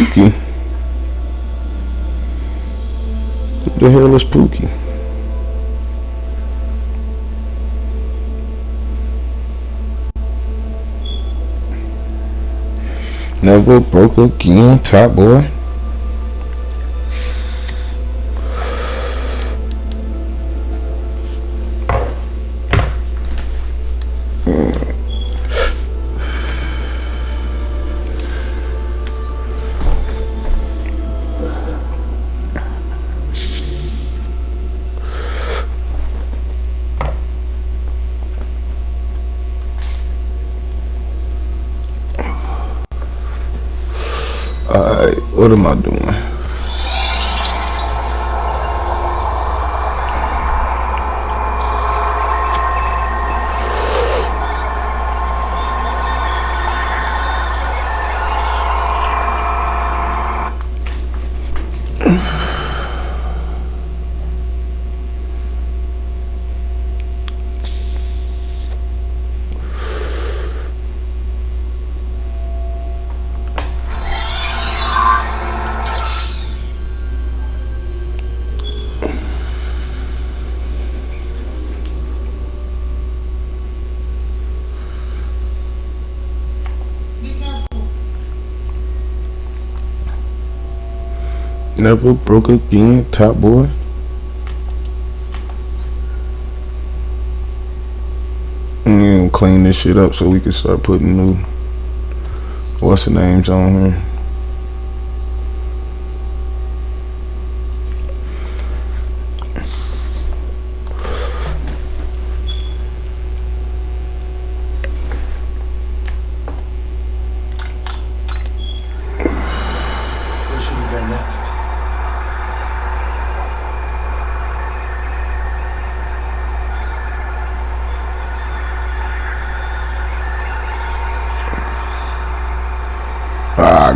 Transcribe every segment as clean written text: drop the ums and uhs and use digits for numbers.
Pookie? Who the hell is Pookie? Never broke again, Top Boy. Alright, what am I doing? Never broke again, Top Boy. And clean this shit up so we can start putting new what's the names on here. Where should we go next?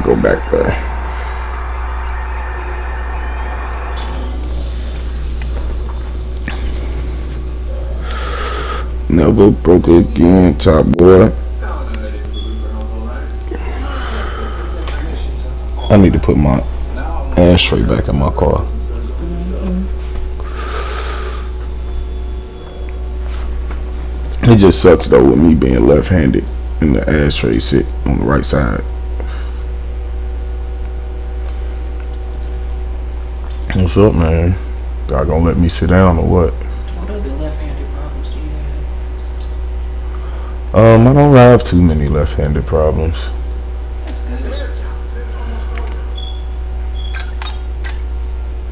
Go back there. Never broke again, Top Boy. I need to put my ashtray back in my car. It just sucks though with me being left-handed and the ashtray sit on the right side. What's up, man? Y'all gonna let me sit down or what? What other left-handed problems do you have? I don't have too many left-handed problems. That's good.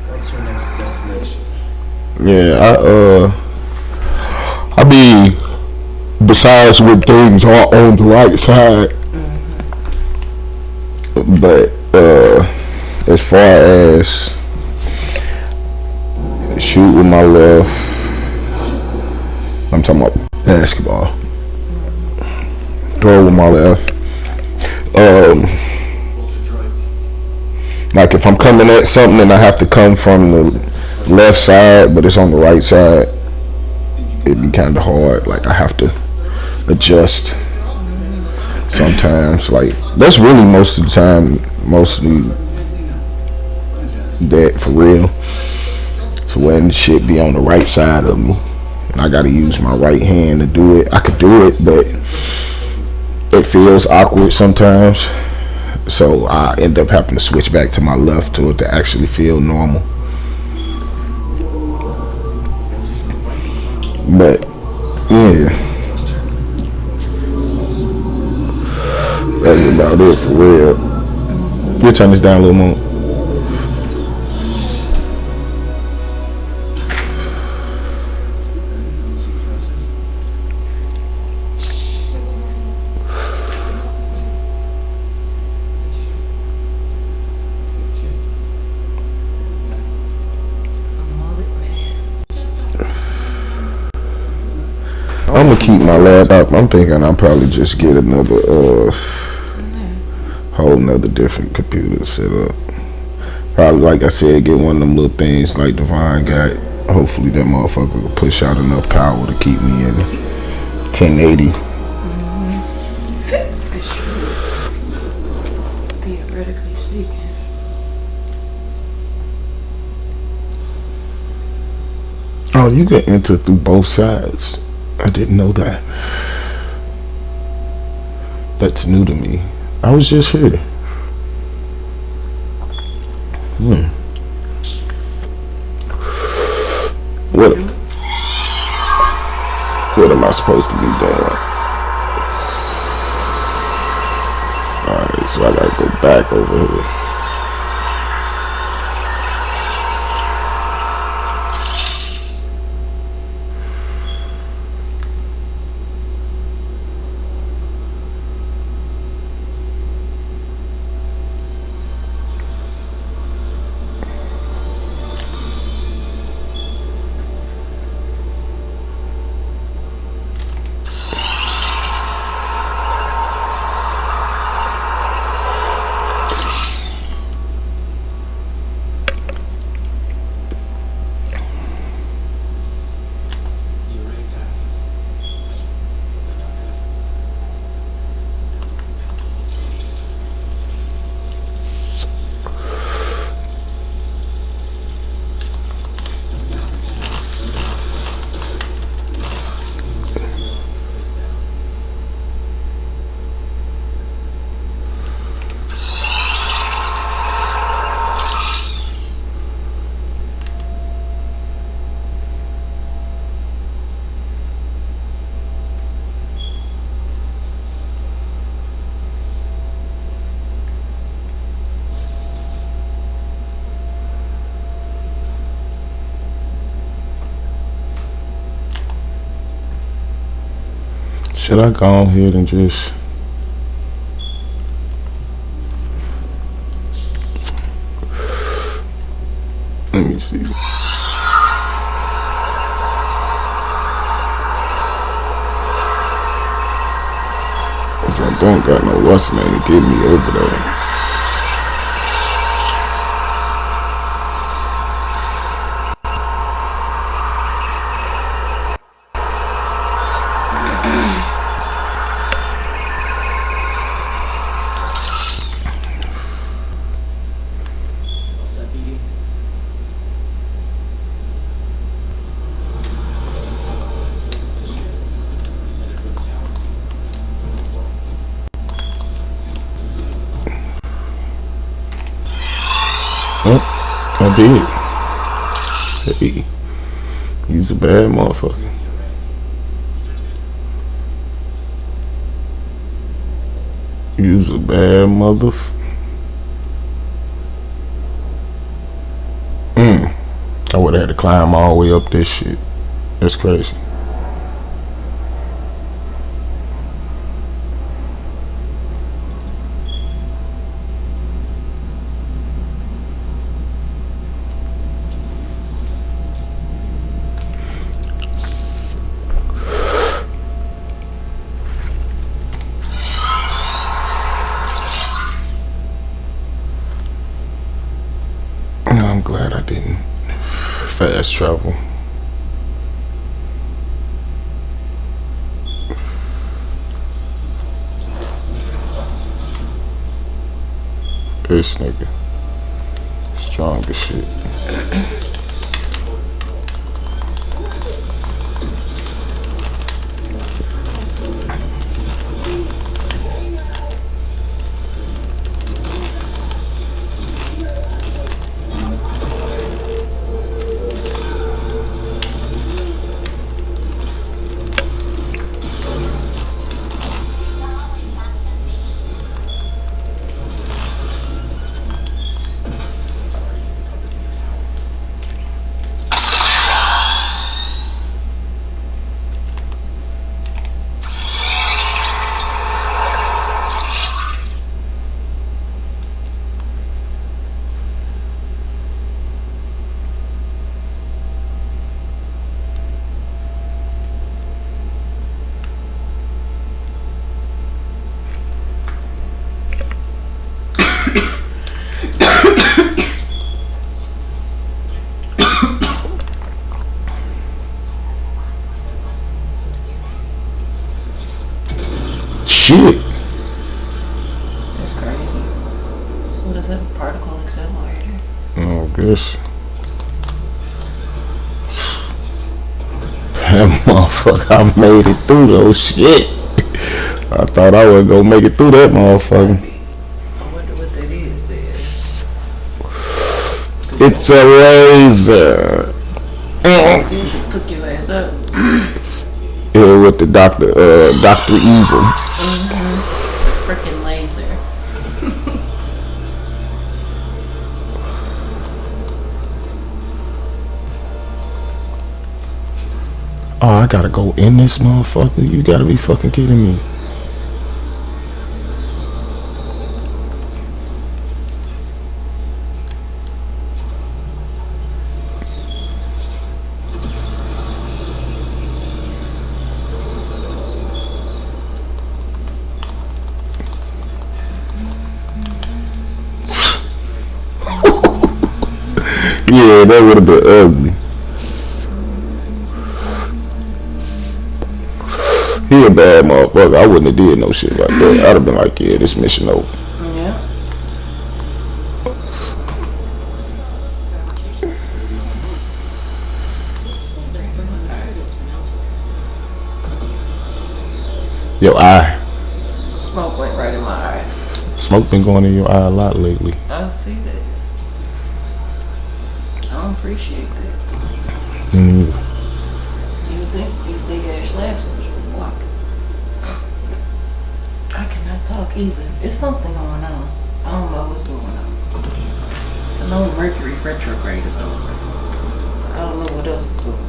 What's your next destination? Yeah, I mean, besides when things are on the right side, but as far as shoot with my left, I'm talking about basketball. Throw with my left. Like if I'm coming at something and I have to come from the left side, but it's on the right side, it'd be kind of hard. Like I have to adjust sometimes. Like that's really most of the time, mostly that for real. So when shit be on the right side of me and I gotta use my right hand to do it, I could do it, but it feels awkward sometimes. So I end up having to switch back to my left to it to actually feel normal. But yeah, that's about it for real. You turn this down a little more. I'm gonna keep my laptop. I'm thinking I'll probably just get another whole nother different computer set up. Probably like I said, get one of them little things like Divine got. Hopefully that motherfucker will push out enough power to keep me in 1080. Theoretically speaking. Oh, you can enter through both sides. I didn't know that. That's new to me. I was just here. What? What am I supposed to be doing? Alright, so I gotta go back over here. You raise that. Should I go ahead and just... Let me see. Cause I don't got no what's name to get me over there. What's that, BD? Finish this shit. He's headed for the tower. Oh, I did. Hey, he's a bad motherfucker. You's a bad I would have had to climb all the way up this shit. That's crazy. I'm glad I didn't fast travel. This nigga strong as shit. Shit. That's crazy. What is that? Particle accelerator? I guess. That motherfucker, I made it through those shit. I thought I would go make it through that motherfucker. I wonder what that is there. It's a razor. Still should took your ass up. Here with the Dr. Evil. Freaking laser. Oh, I gotta go in this motherfucker. You gotta be fucking kidding me. Yeah, that would have been ugly. He a bad motherfucker. I wouldn't have did no shit like that. I'd have been like, yeah, this mission over. Yeah. Your eye. Smoke went right in my eye. Smoke been going in your eye a lot lately. I see that. I don't appreciate that. Mm. You think big ass glasses would block it. I cannot talk either. There's something going on. I don't know what's going on. I know Mercury retrograde is over. I don't know what else is going on.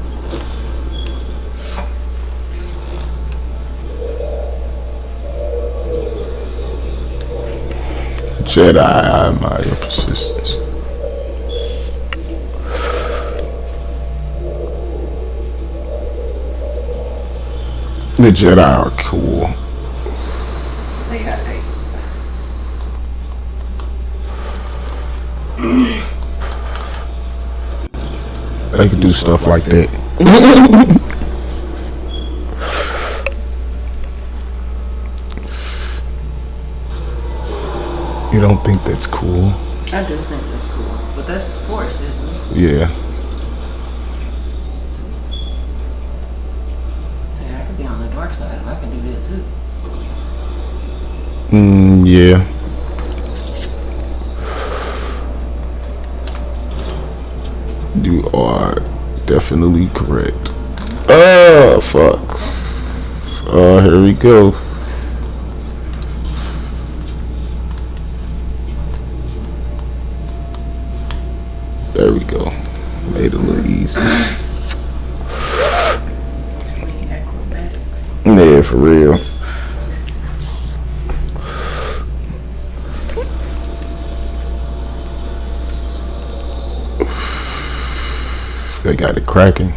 Jedi, I admire your persistence. The Jedi are cool. They got a They can do stuff like that. You don't think that's cool? I do think that's cool. But that's the force, isn't it? Yeah. Yeah, I could be on the dark side and I can do that too. Yeah. You are definitely correct. Oh, fuck. Oh, here we go. There we go. Made it a little easier. Acrobatics. Yeah, for real. They got it cracking.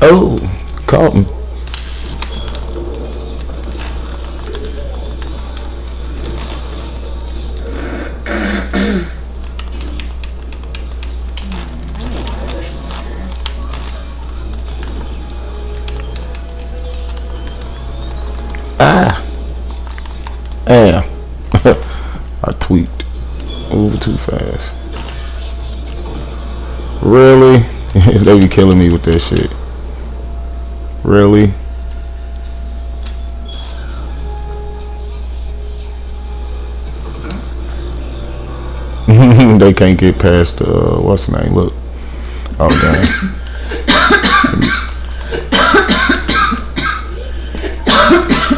Oh, caught him. Damn. I tweaked. Moving too fast. Really? They be killing me with that shit. Really? They can't get past what's the name? Look. Oh damn.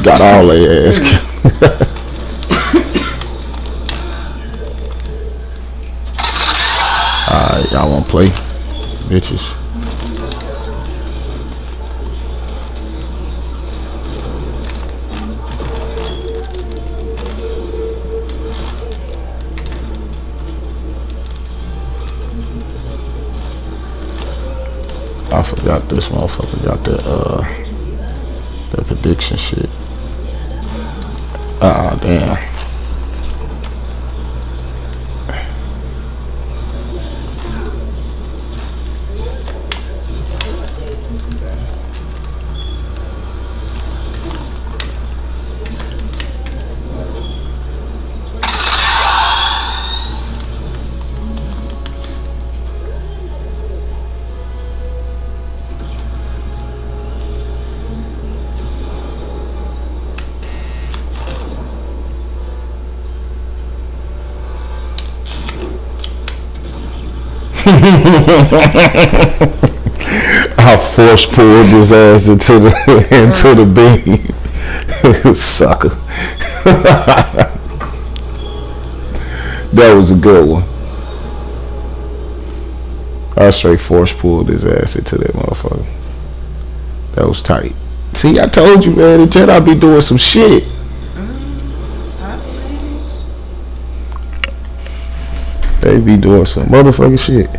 Got all their ass killed. Alright, y'all wanna play? Bitches. I forgot this motherfucker got the prediction shit. Ah, damn. I force pulled his ass into the beam. Sucker. That was a good one. I straight force pulled his ass into that motherfucker. That was tight. See, I told you, man, the Jedi be doing some shit. They be doing some motherfucking shit.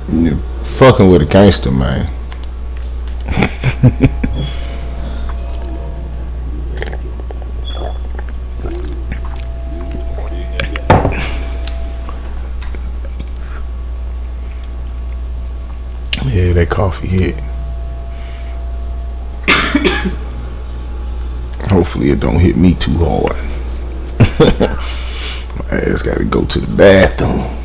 You're fucking with a gangster, man. Yeah, that coffee hit. Hopefully it don't hit me too hard. My ass gotta go to the bathroom.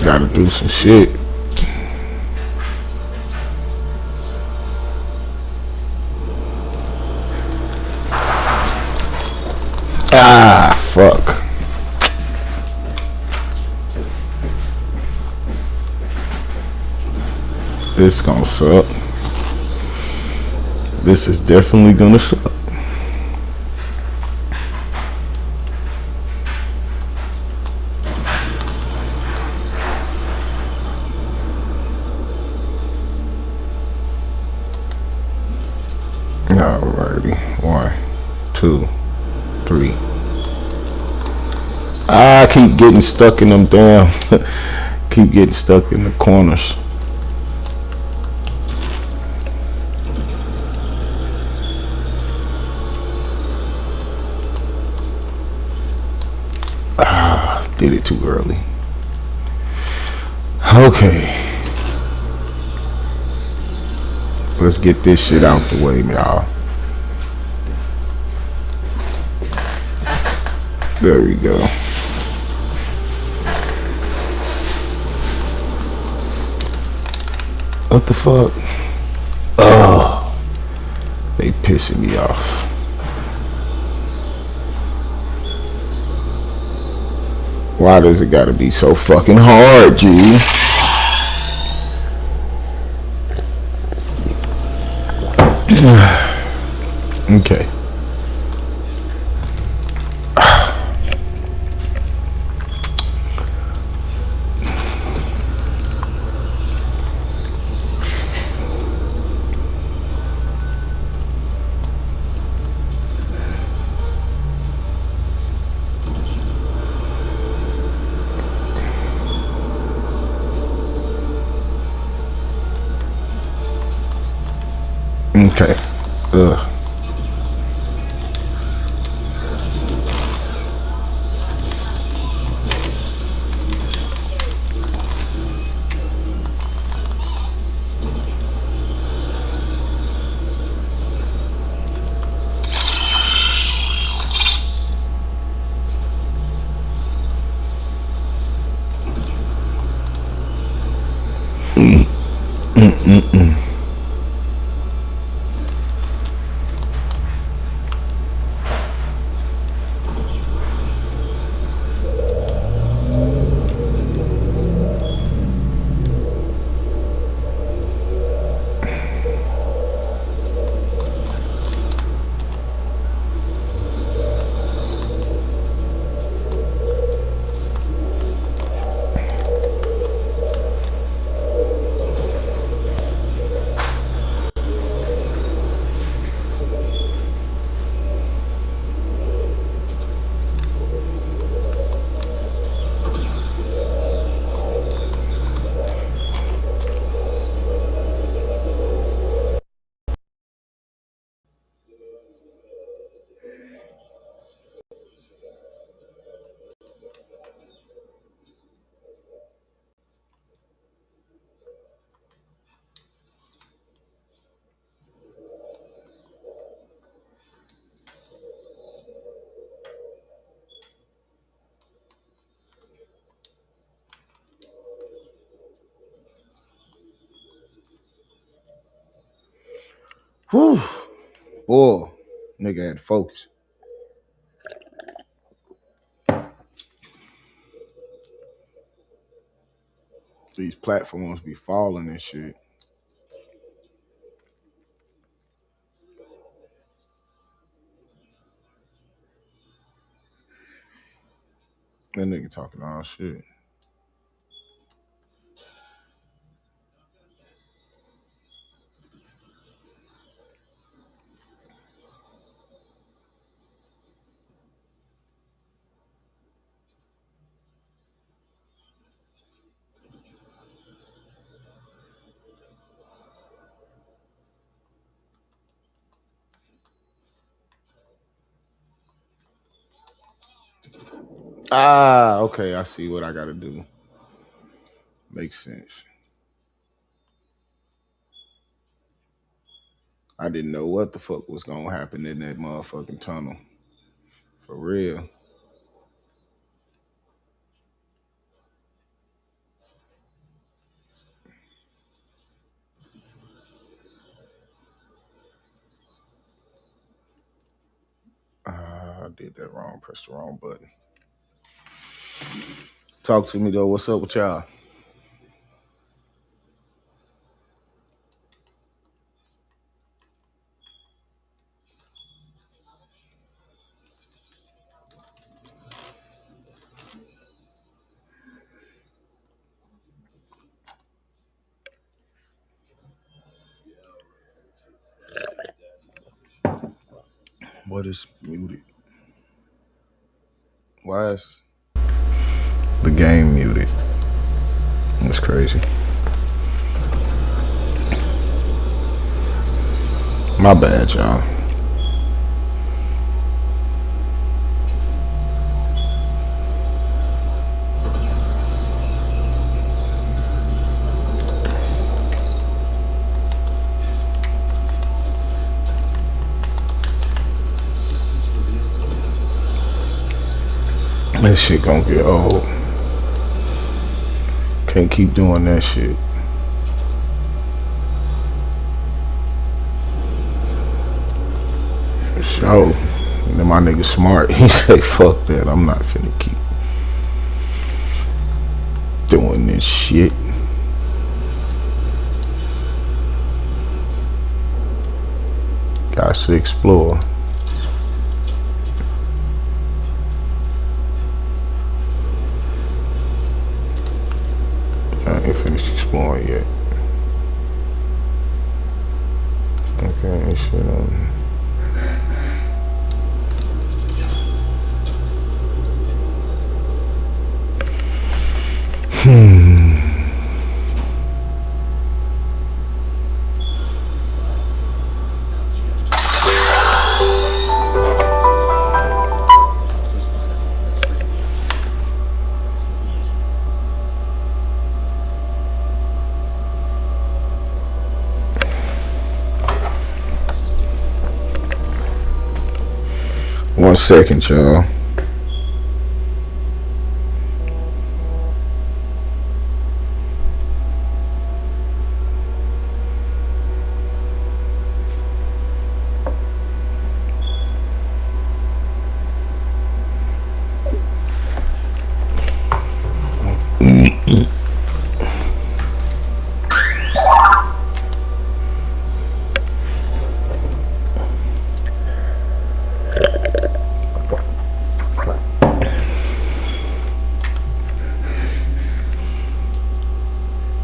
Gotta do some shit. Ah, fuck. This gonna suck. This is definitely gonna suck. Alrighty. 1, 2, 3. I keep getting stuck in them damn. Keep getting stuck in the corners. Did it too early. Okay. Let's get this shit out the way, y'all. There we go. What the fuck? Oh, they pissing me off. Why does it gotta be so fucking hard, G? Okay. Okay. Whew. Boy, nigga had to focus. These platforms be falling and shit. That nigga talking all shit. Ah, okay. I see what I gotta do. Makes sense. I didn't know what the fuck was gonna happen in that motherfucking tunnel. For real. I did that wrong. Pressed the wrong button. Talk to me though. What's up with y'all? What is muted? Why is the game muted? That's crazy. My bad, y'all. That shit gonna get old. Can't keep doing that shit. For sure. And then my nigga smart. He say, fuck that. I'm not finna keep doing this shit. Got to explore. I ain't finished exploring yet. Okay, shit on. One second, y'all.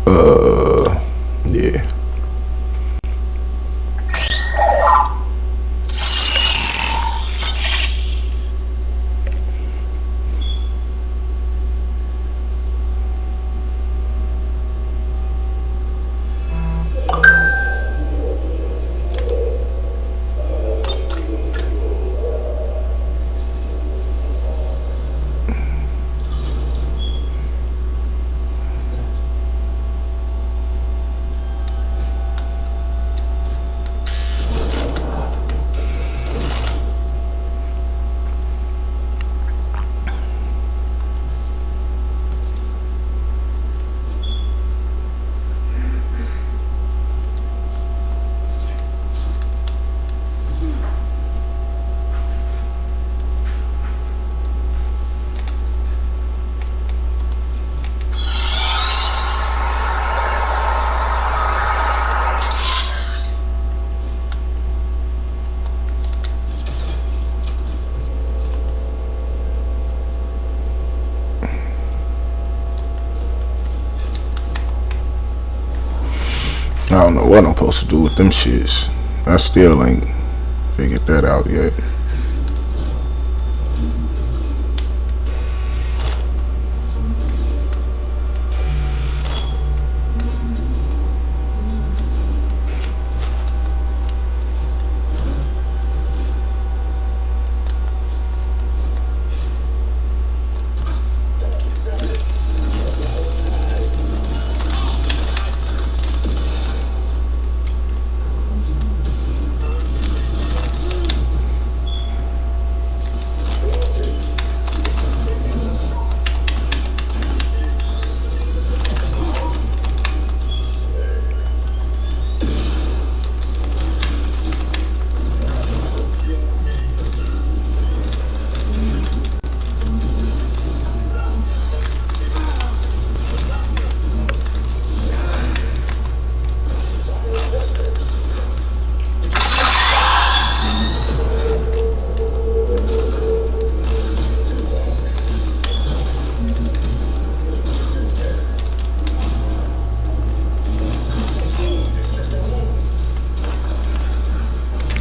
Yeah. I don't know what I'm supposed to do with them shits. I still ain't figured that out yet.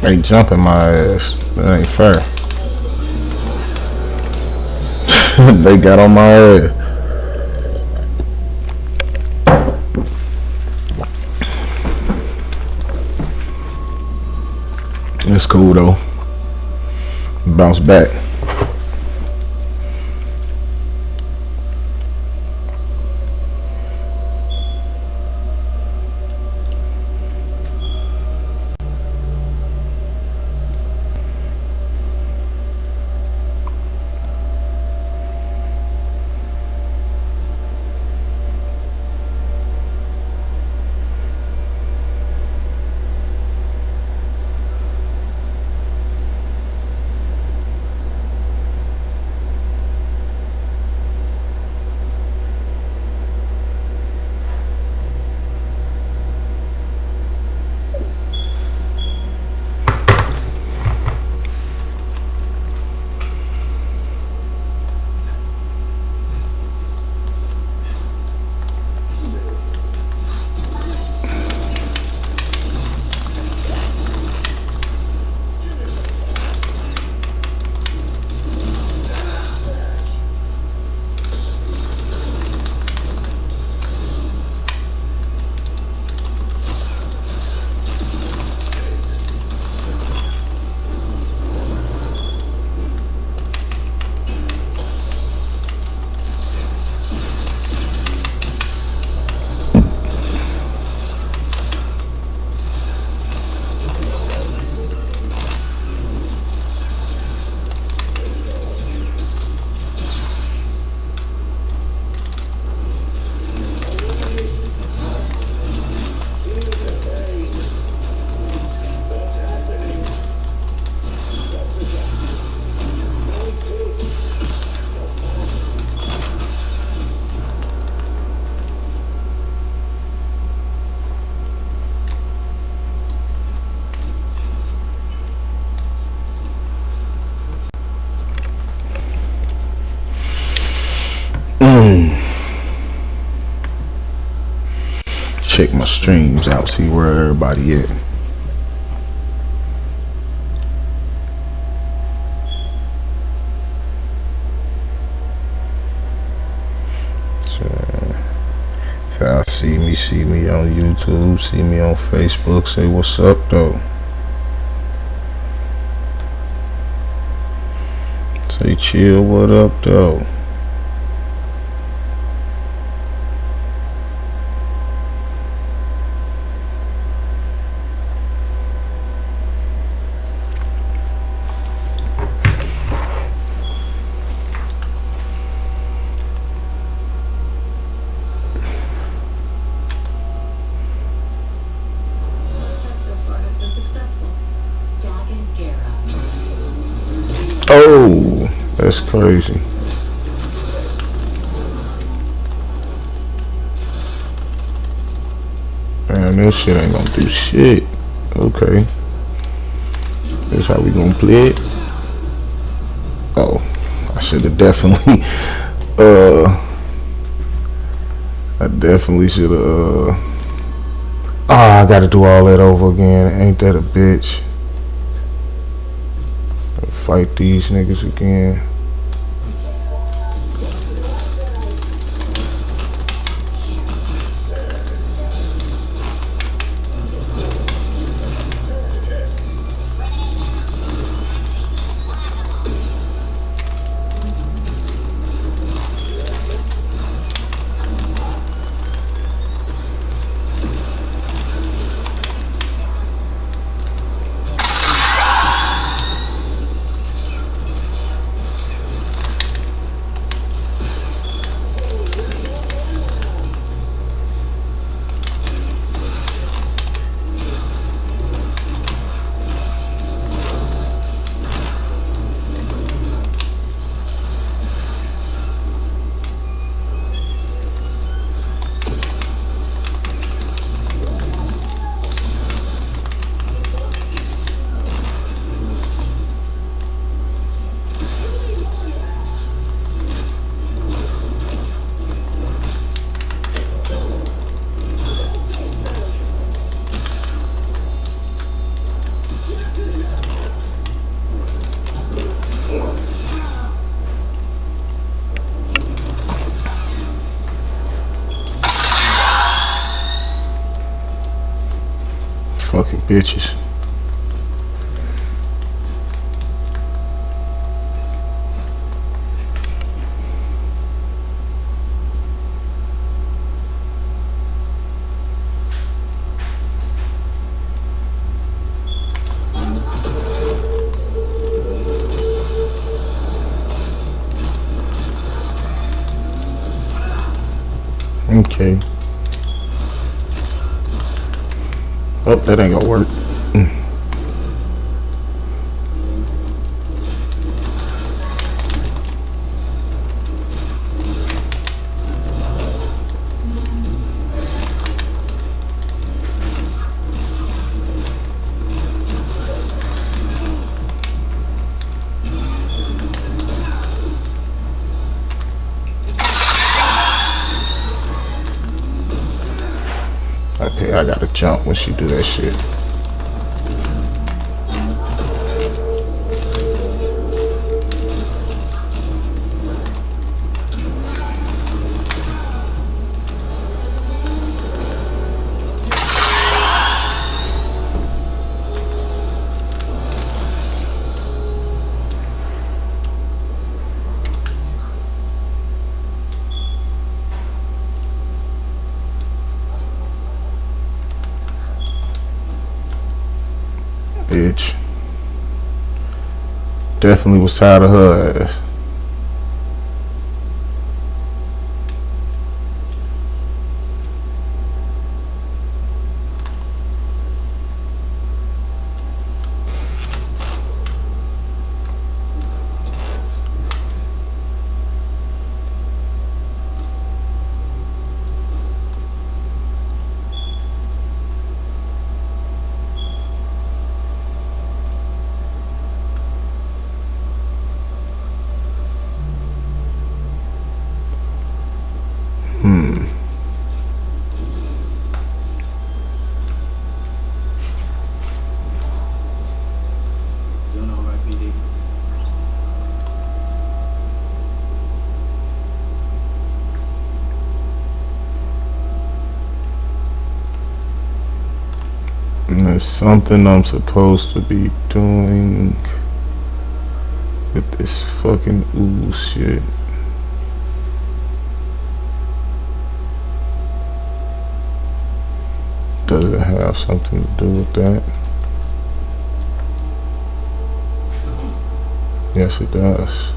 They jumping my ass. That ain't fair. They got on my ass. It's cool though. Bounce back. check my streams out, see where everybody at. So, if y'all see me on YouTube, see me on Facebook, say what's up though. Say chill, what up though. Oh, that's crazy. Man, this shit ain't gonna do shit. Okay. That's how we gonna play it. Oh, I should have definitely, I definitely should have, I gotta do all that over again. Ain't that a bitch? Fight these niggas again. Fucking bitches. Okay. Oh, that ain't gonna work. Okay, I gotta jump when she do that shit. Bitch. Definitely was tired of her ass. There's something I'm supposed to be doing with this fucking ooze shit. Does it have something to do with that? Yes, it does.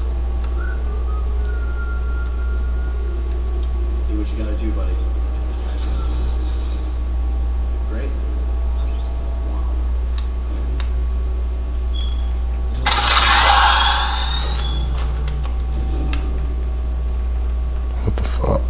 Do what you gotta do, buddy. Great. What the fuck?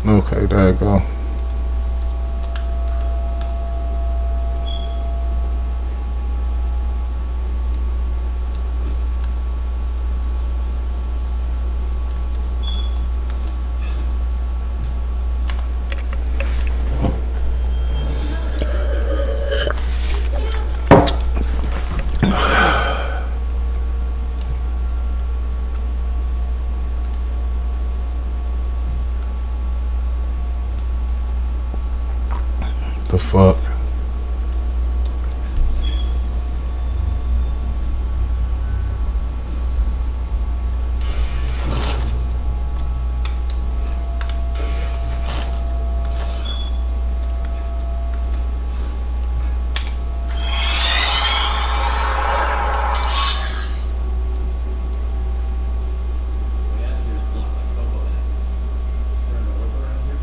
Okay, there you go. The fuck? We have here is blocked by Kobo Net. Is there an orb around here?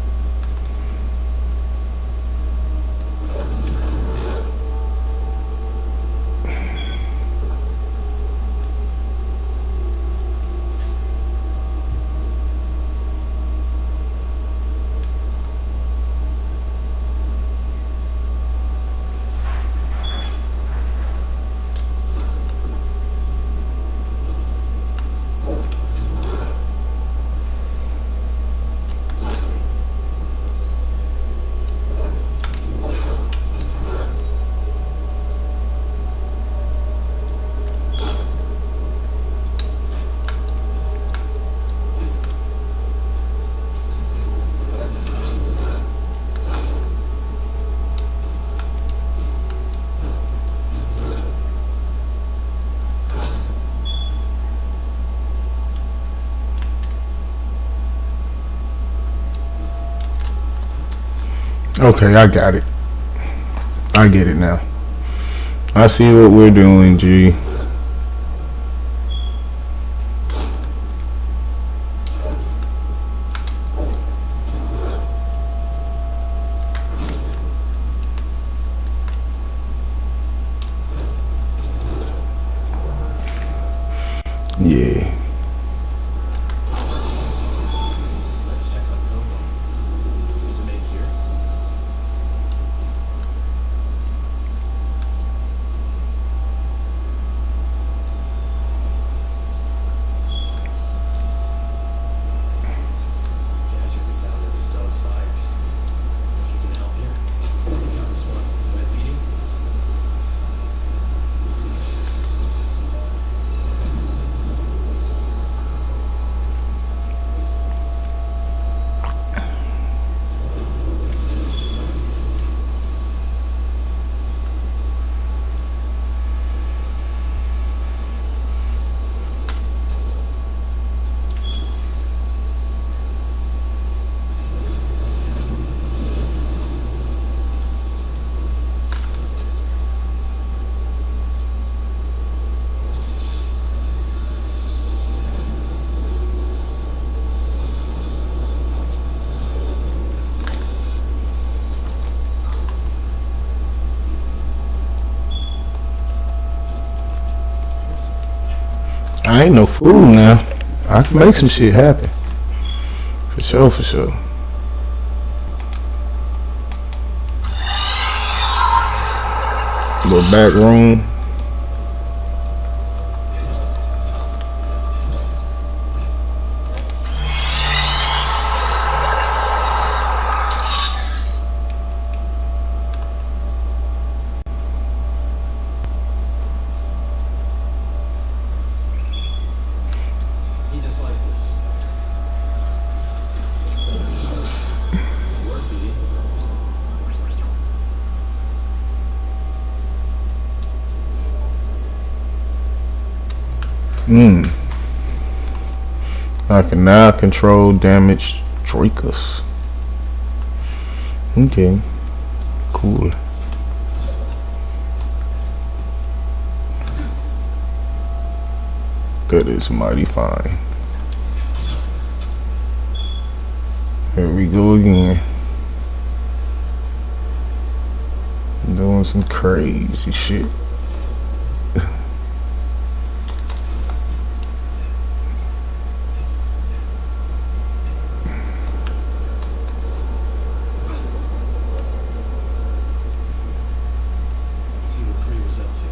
Okay, I got it. I get it now. I see what we're doing, G. Yeah. Let's check on Kobo. Is it made here? I ain't no fool now. I can make some shit happen. For sure, for sure. Little back room. He dislikes this. Work, BD. I can now control damaged Drakus. Okay. Cool. That is mighty fine. Here we go again. Doing some crazy shit. See what Krieger's up to.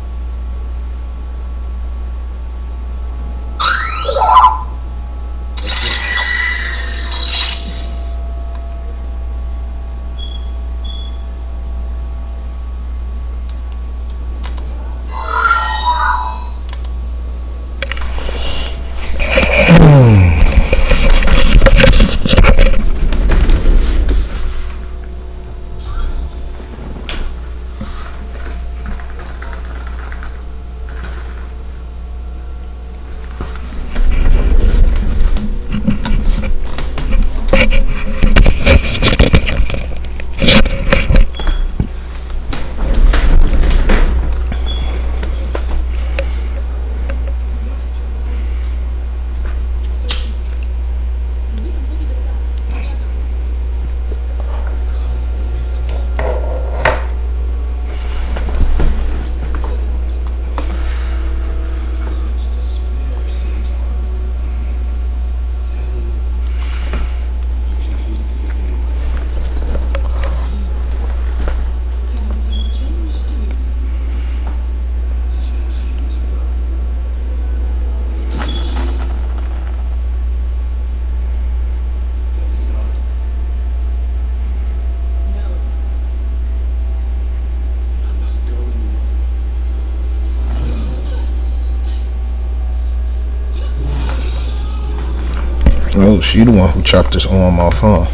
Oh, she the one who chopped his arm off, huh?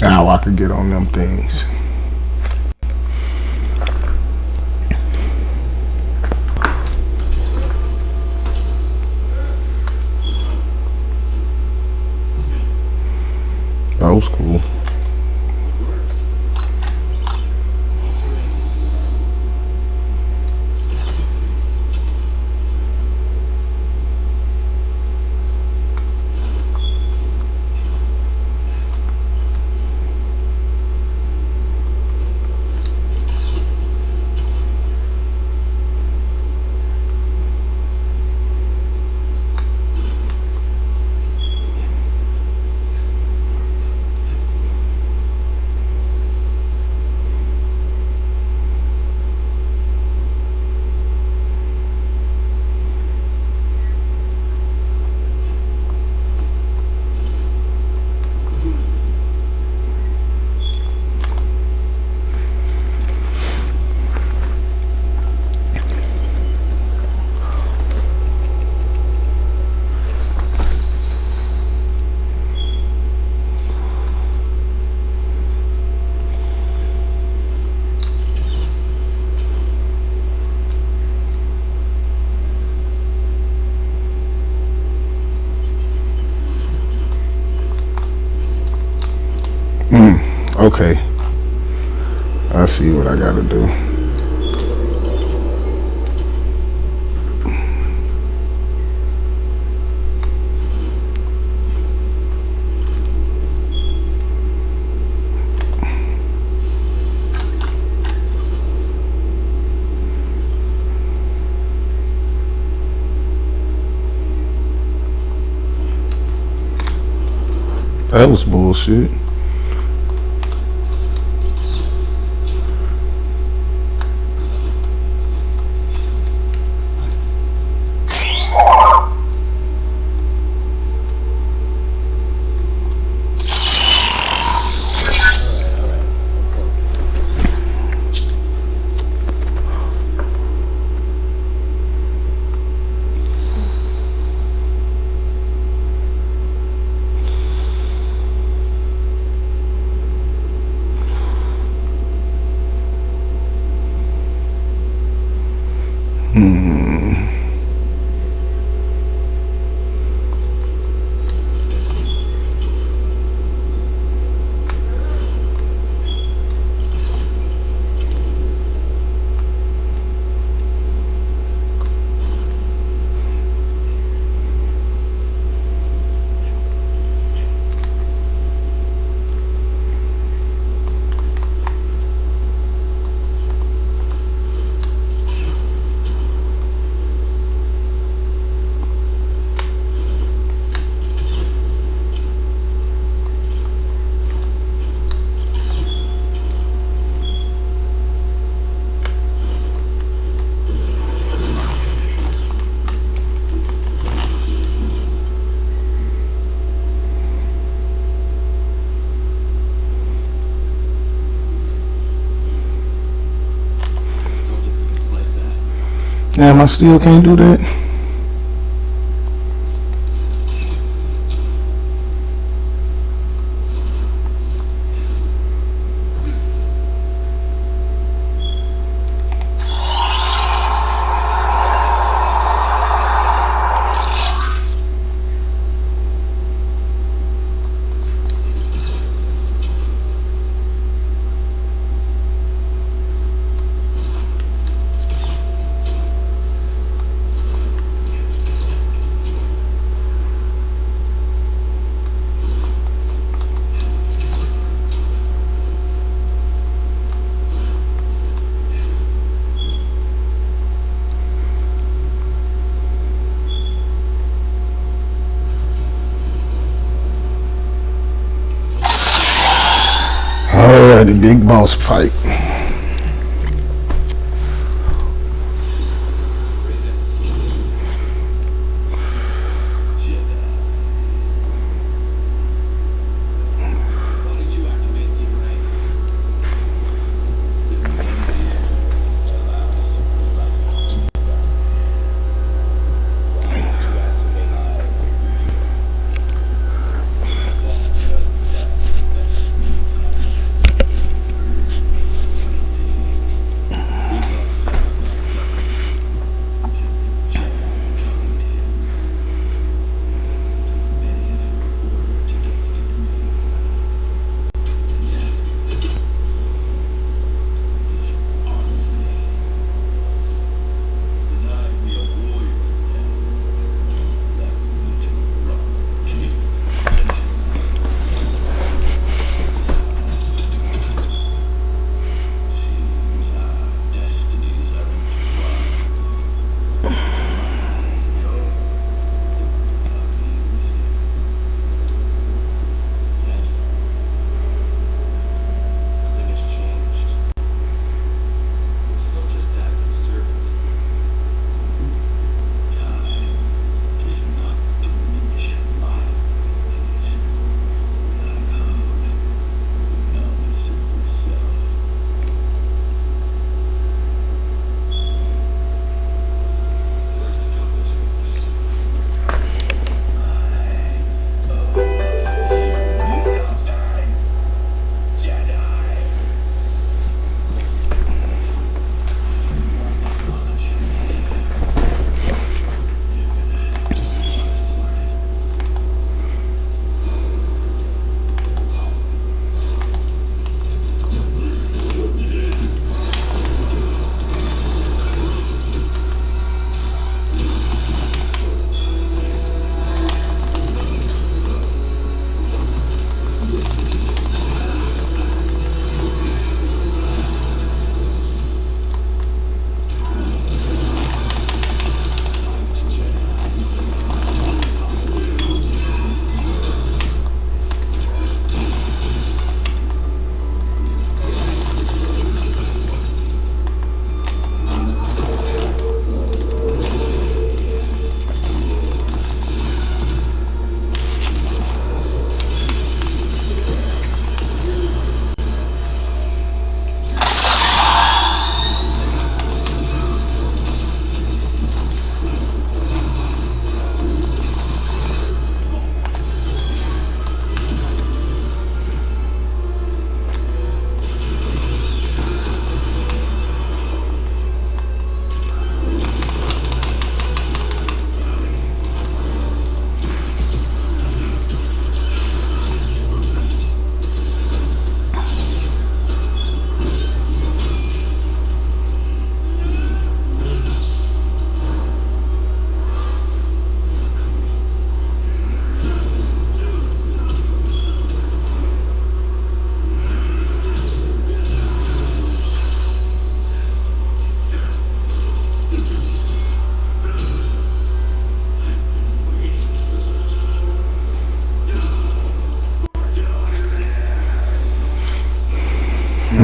Now I could get on them things. That was cool. Okay. I see what I gotta do. That was bullshit. Let's look. Told you you can slice that. Damn, I still can't do that. Alrighty, big boss fight. Shit. Why did you activate the array?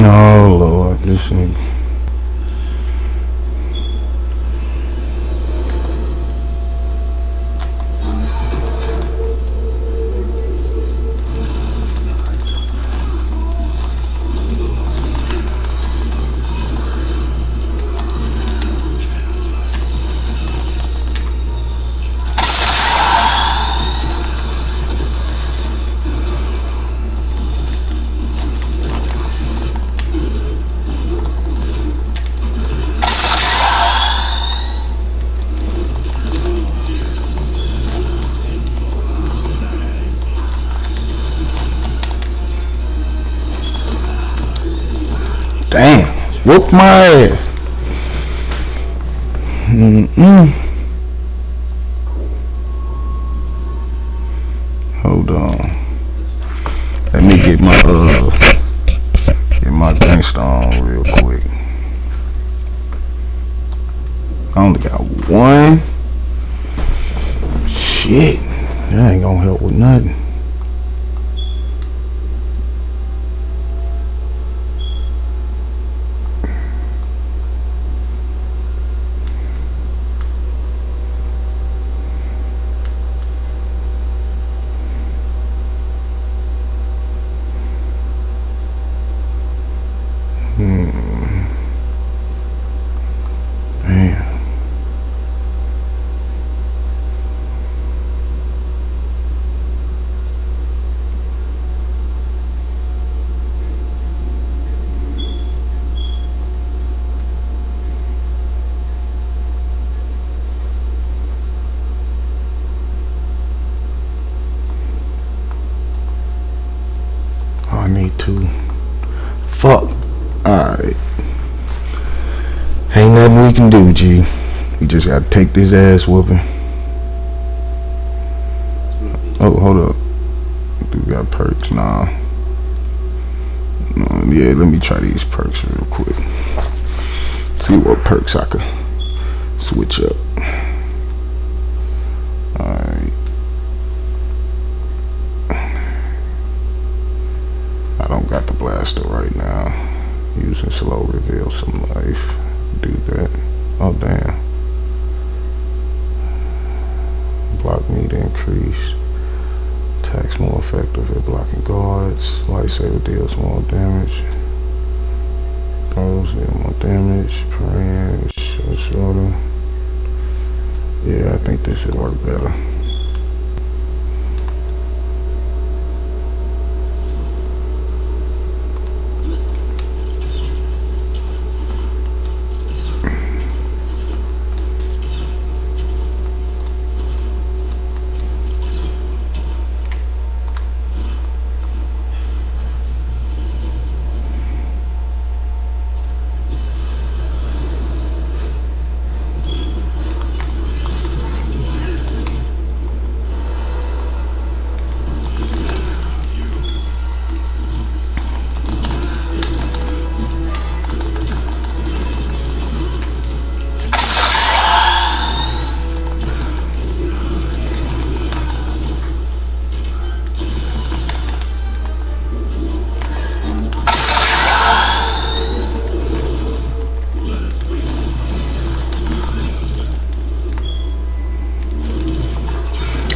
Oh Lord, this nigga. Damn, whoop my ass. Hold on. Let me get my gangsta on real quick. I only got one. Shit, that ain't gonna help with nothing. Damn. Oh, I need to. Fuck. Alright. Ain't nothing we can do, G. We just gotta take this ass whooping. Oh, hold up. Do we got perks? Nah. No, yeah, let me try these perks real quick. See what perks I could switch up. Alright. I don't got the blaster right now. Using slow reveal some life. Do that. Oh damn. Block need to increase. Attacks more effective at blocking guards. Lightsaber deals more damage. Throws deal more damage. Praying shorter. Yeah, I think this would work better.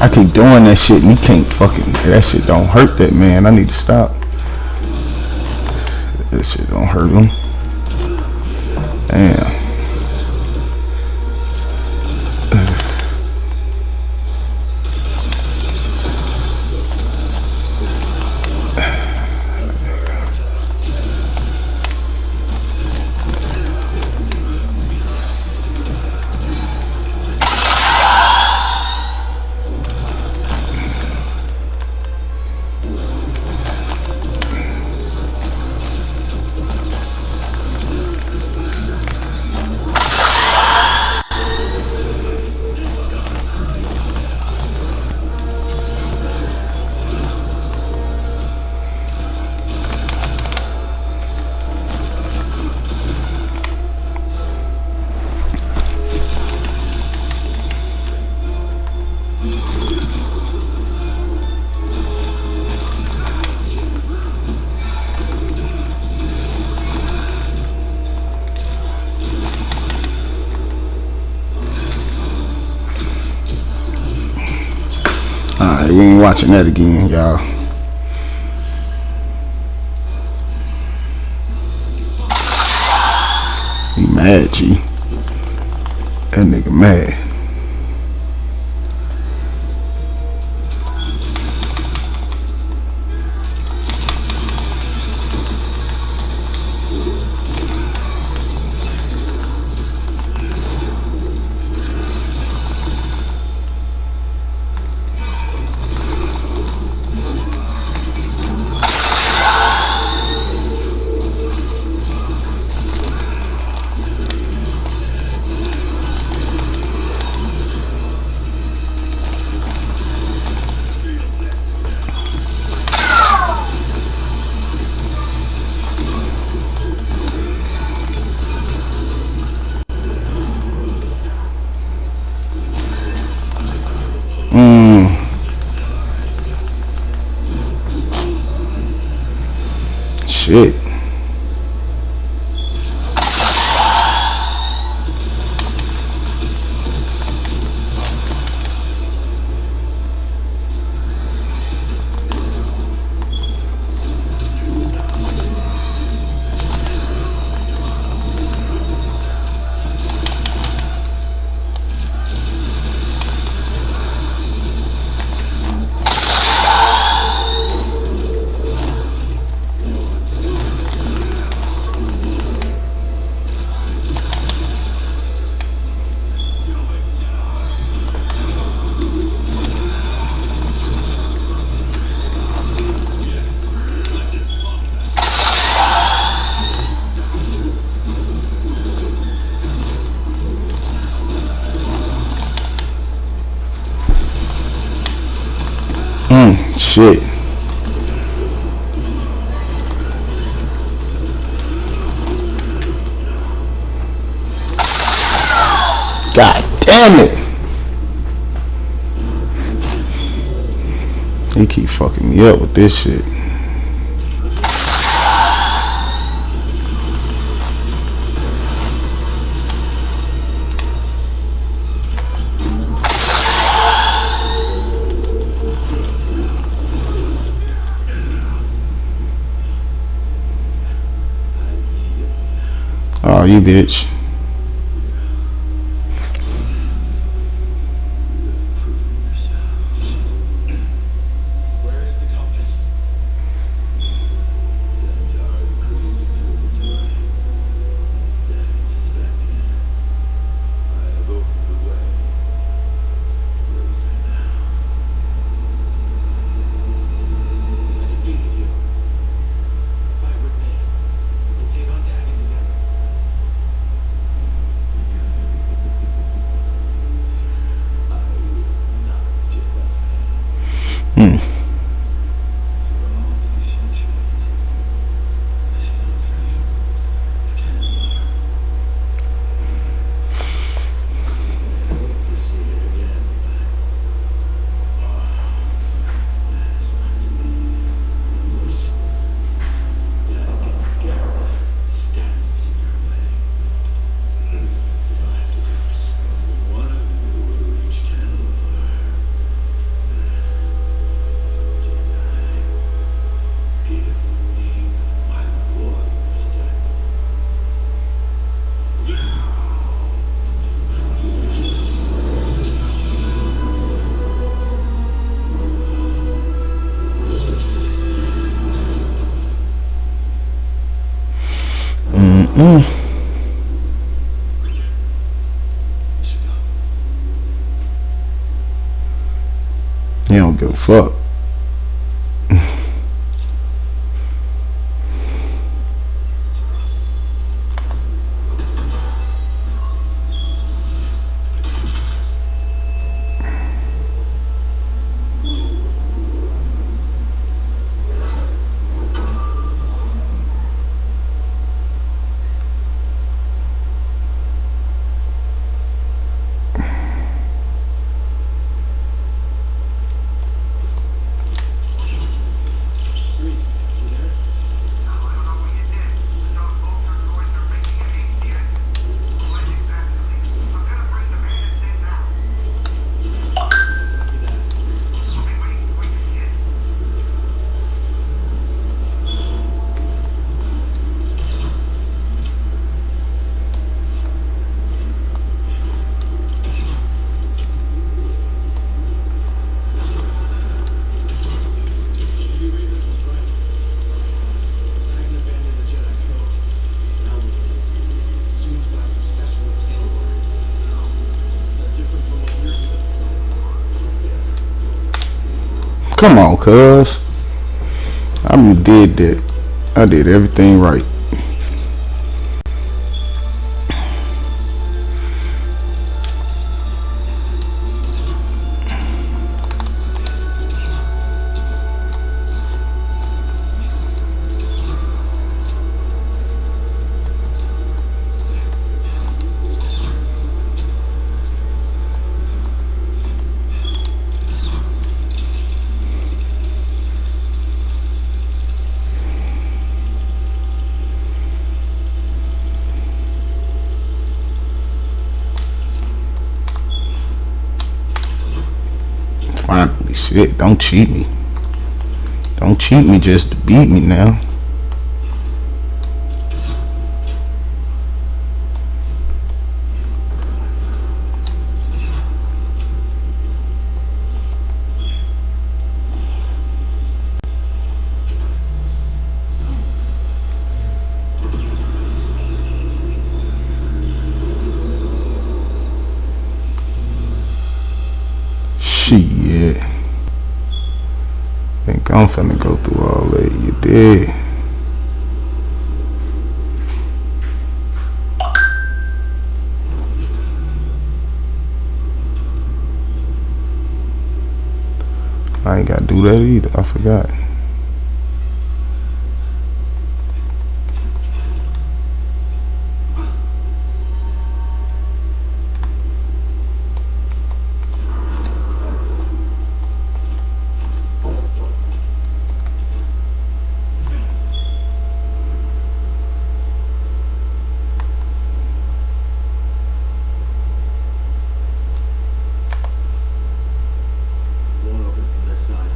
I keep doing that shit and you can't fucking, that shit don't hurt that man. I need to stop. That shit don't hurt him. Damn. we ain't watching that again, y'all. He mad, G. That nigga mad. Shit. Shit. God damn it. He keep fucking me up with this shit. Oh, you bitch. Where is the compass? Xanatar agrees observatory. Then suspected. I have opened the way. Where is it now? I defeated you. Fight with me. And take on Dagon together. I will not give up. Hmm. For all these centuries, I still dream of Chandler. I hope to see it again. That's meant to be. Listen, Dagon Garrett stands in your way. You'll have to do this. One of you will reach Chandler. Give me my warrior's death. We should go. He don't give a fuck. Come on, cuz. I did that. I did everything right. Finally, shit. Don't cheat me. Don't cheat me just to beat me now. Shit. Think I'm finna go through all that. You did. I ain't gotta do that either. I forgot. Won't open from this side.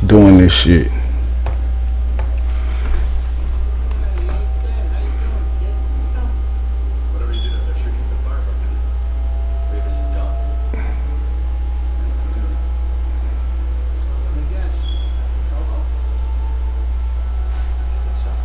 Doing this shit. Whatever you do, make sure you keep the fire burning. Rivas is gone. Let me guess. Trouble. What's up?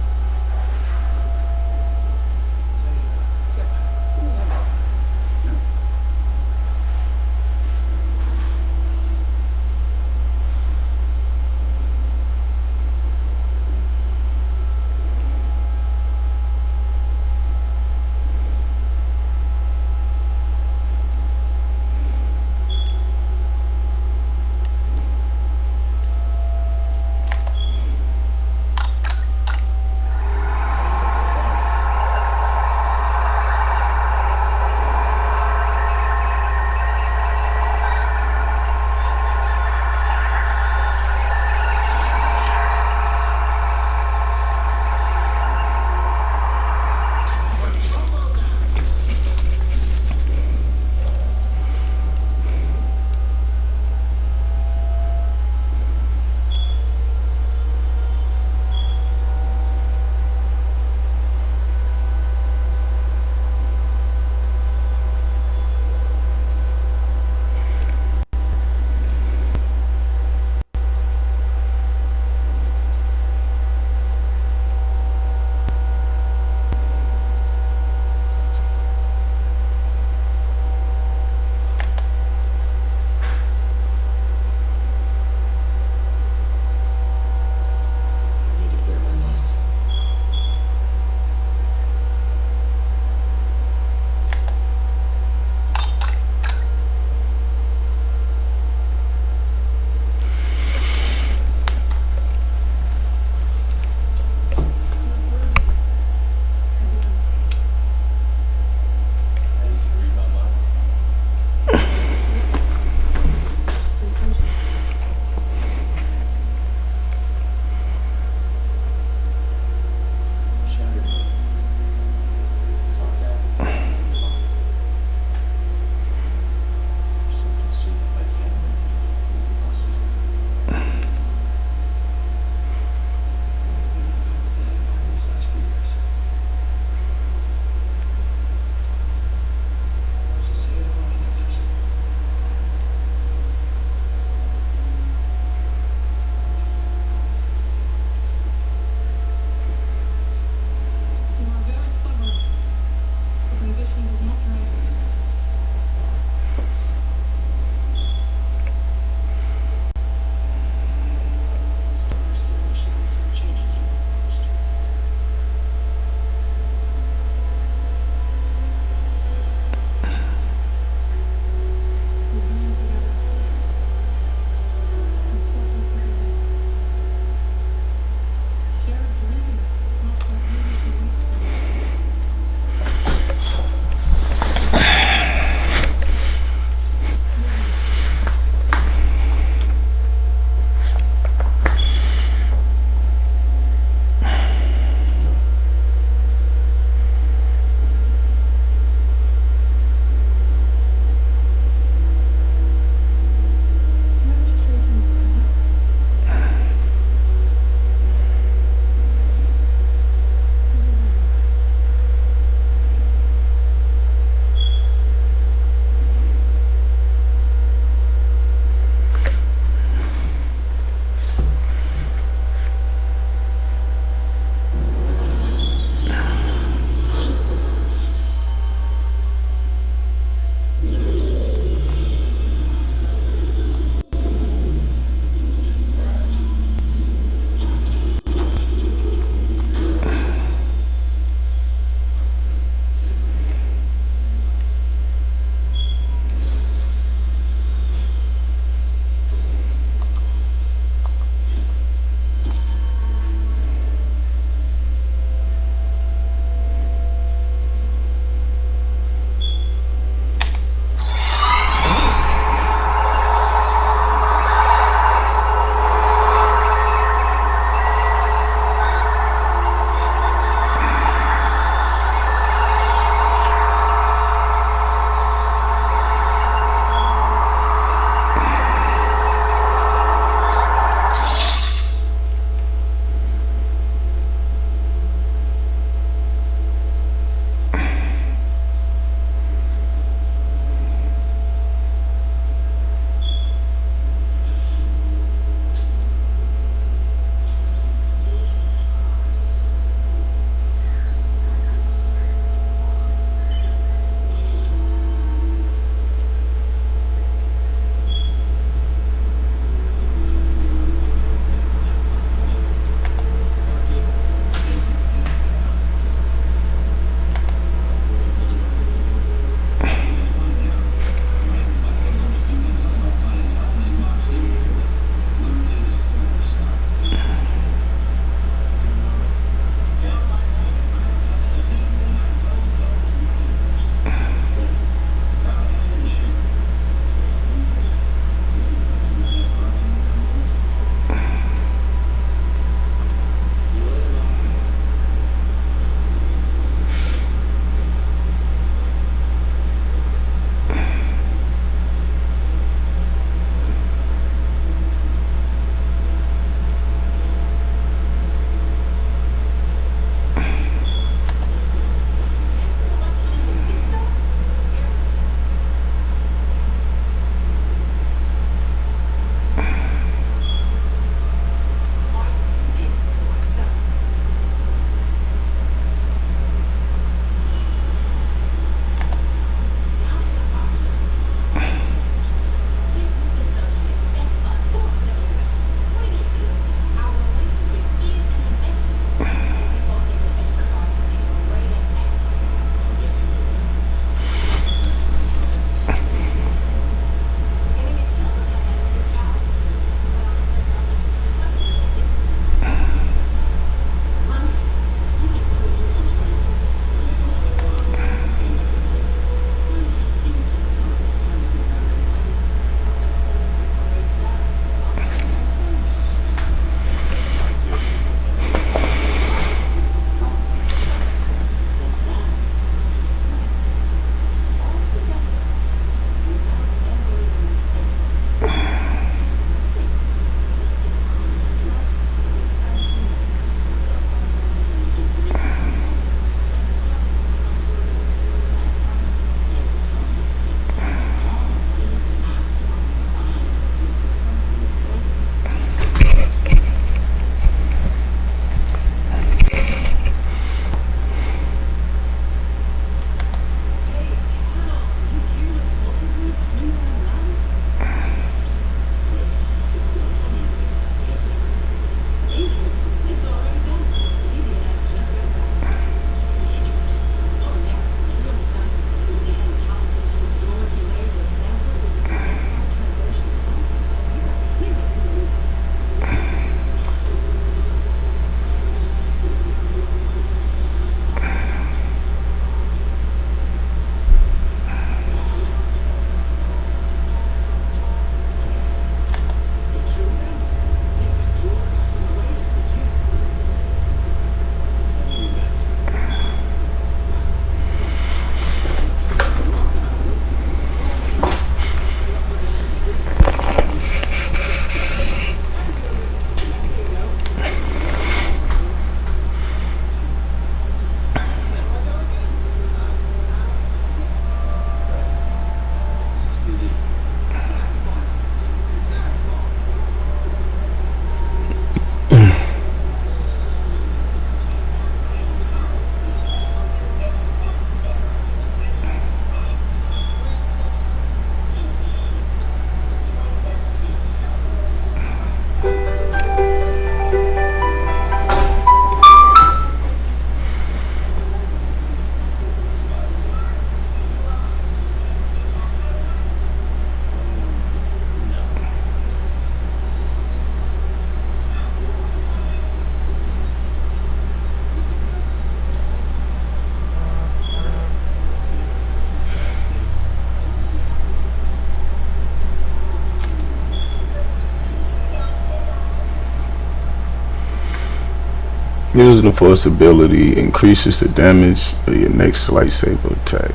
Using the force ability increases the damage of your next lightsaber attack.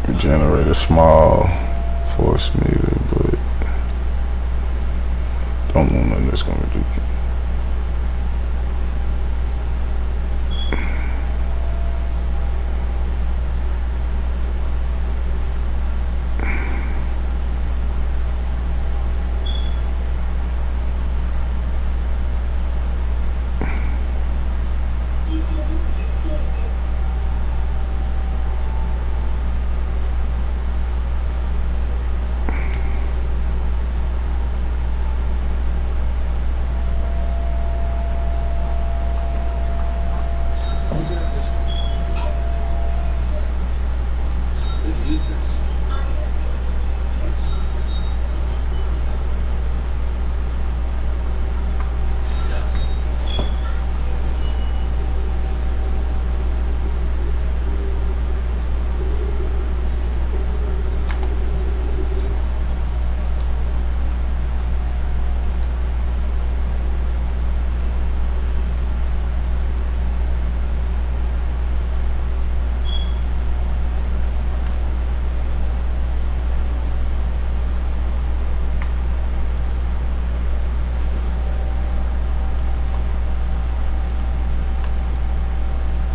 Regenerate a small force meter, but don't want nothing that's gonna do.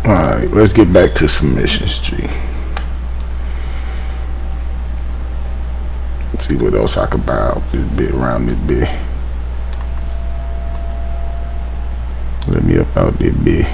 Alright, let's get back to submissions, G. Let's see what else I could buy out this bit around this bit. Let me up out this bit.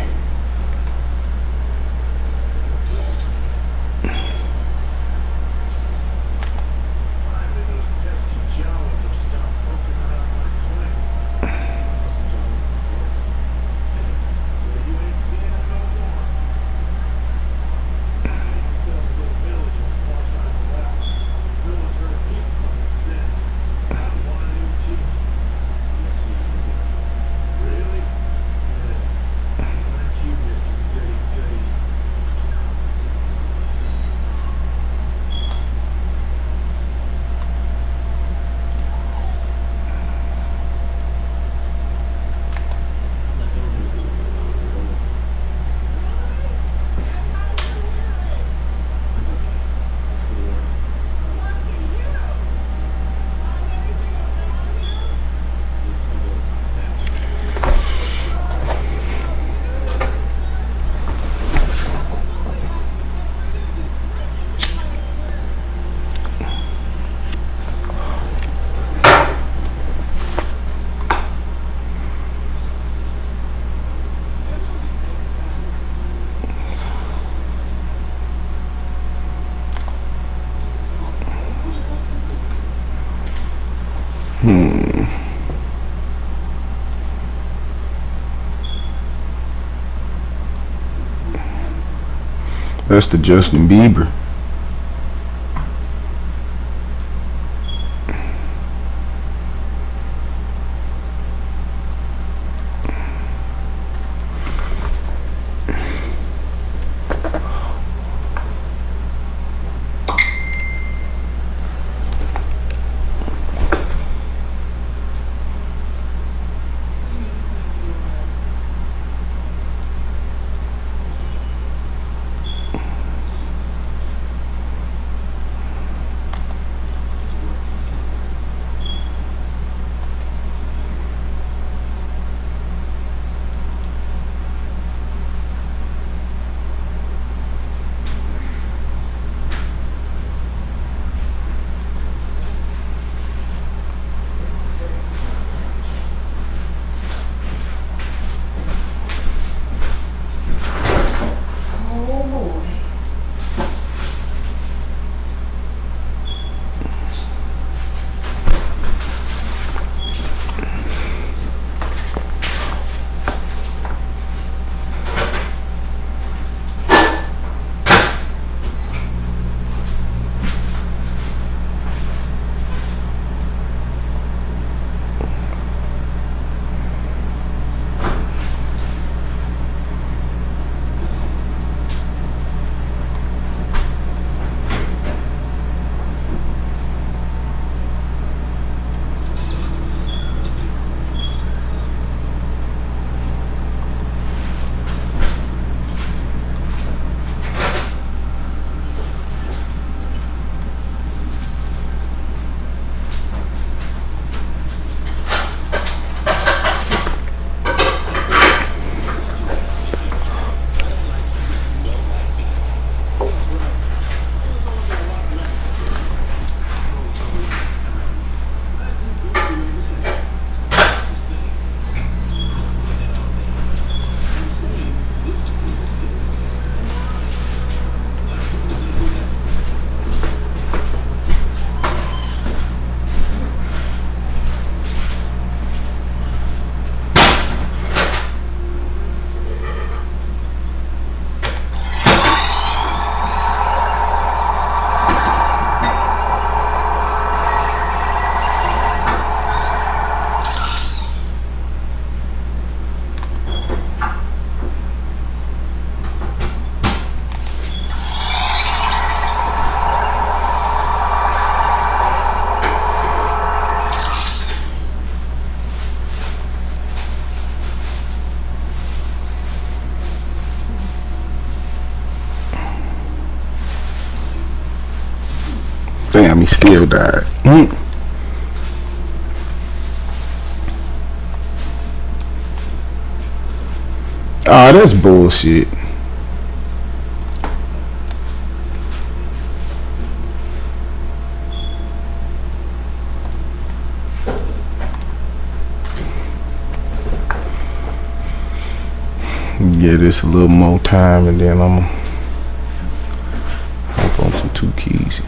That's the Justin Bieber. Damn, he still died. Ah, that's bullshit. Give this a little more time and then I'm gonna hop on some 2 keys.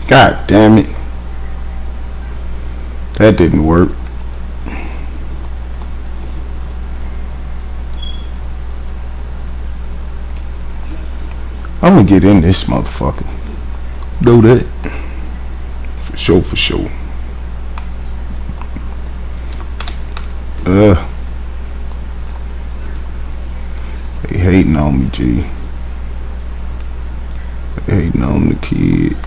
God damn it. That didn't work. I'm gonna get in this motherfucker. Do that. For sure, for sure. They hating on me, G. They hating on the kid.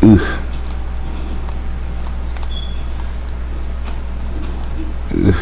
Ugh. Ugh.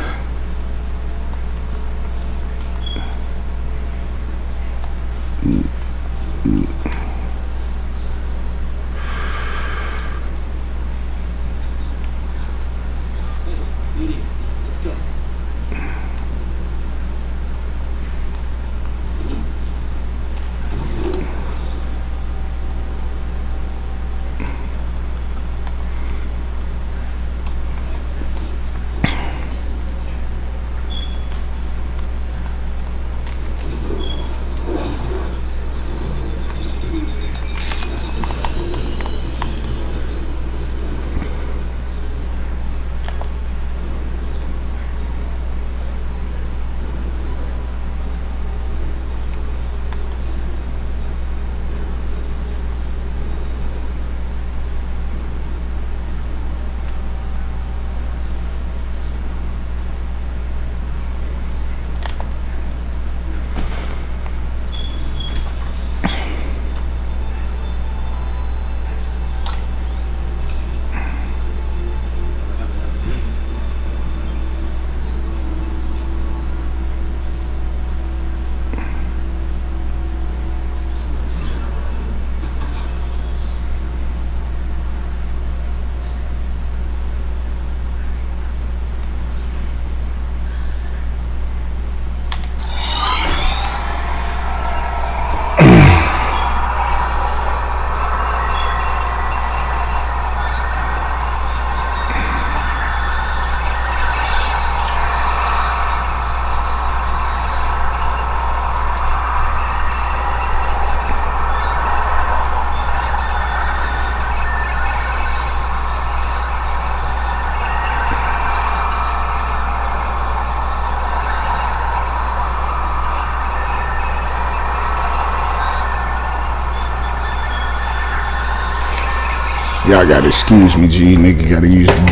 Y'all gotta excuse me, G. Nigga gotta use the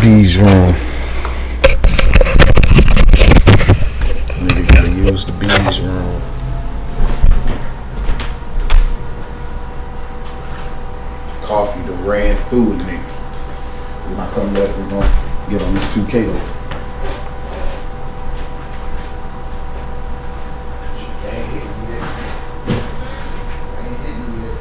B's room. Nigga gotta use the B's room. Coffee done ran through it, nigga. When I come back, we're gonna get on this 2K though. Ain't hit me yet. Ain't hit me yet.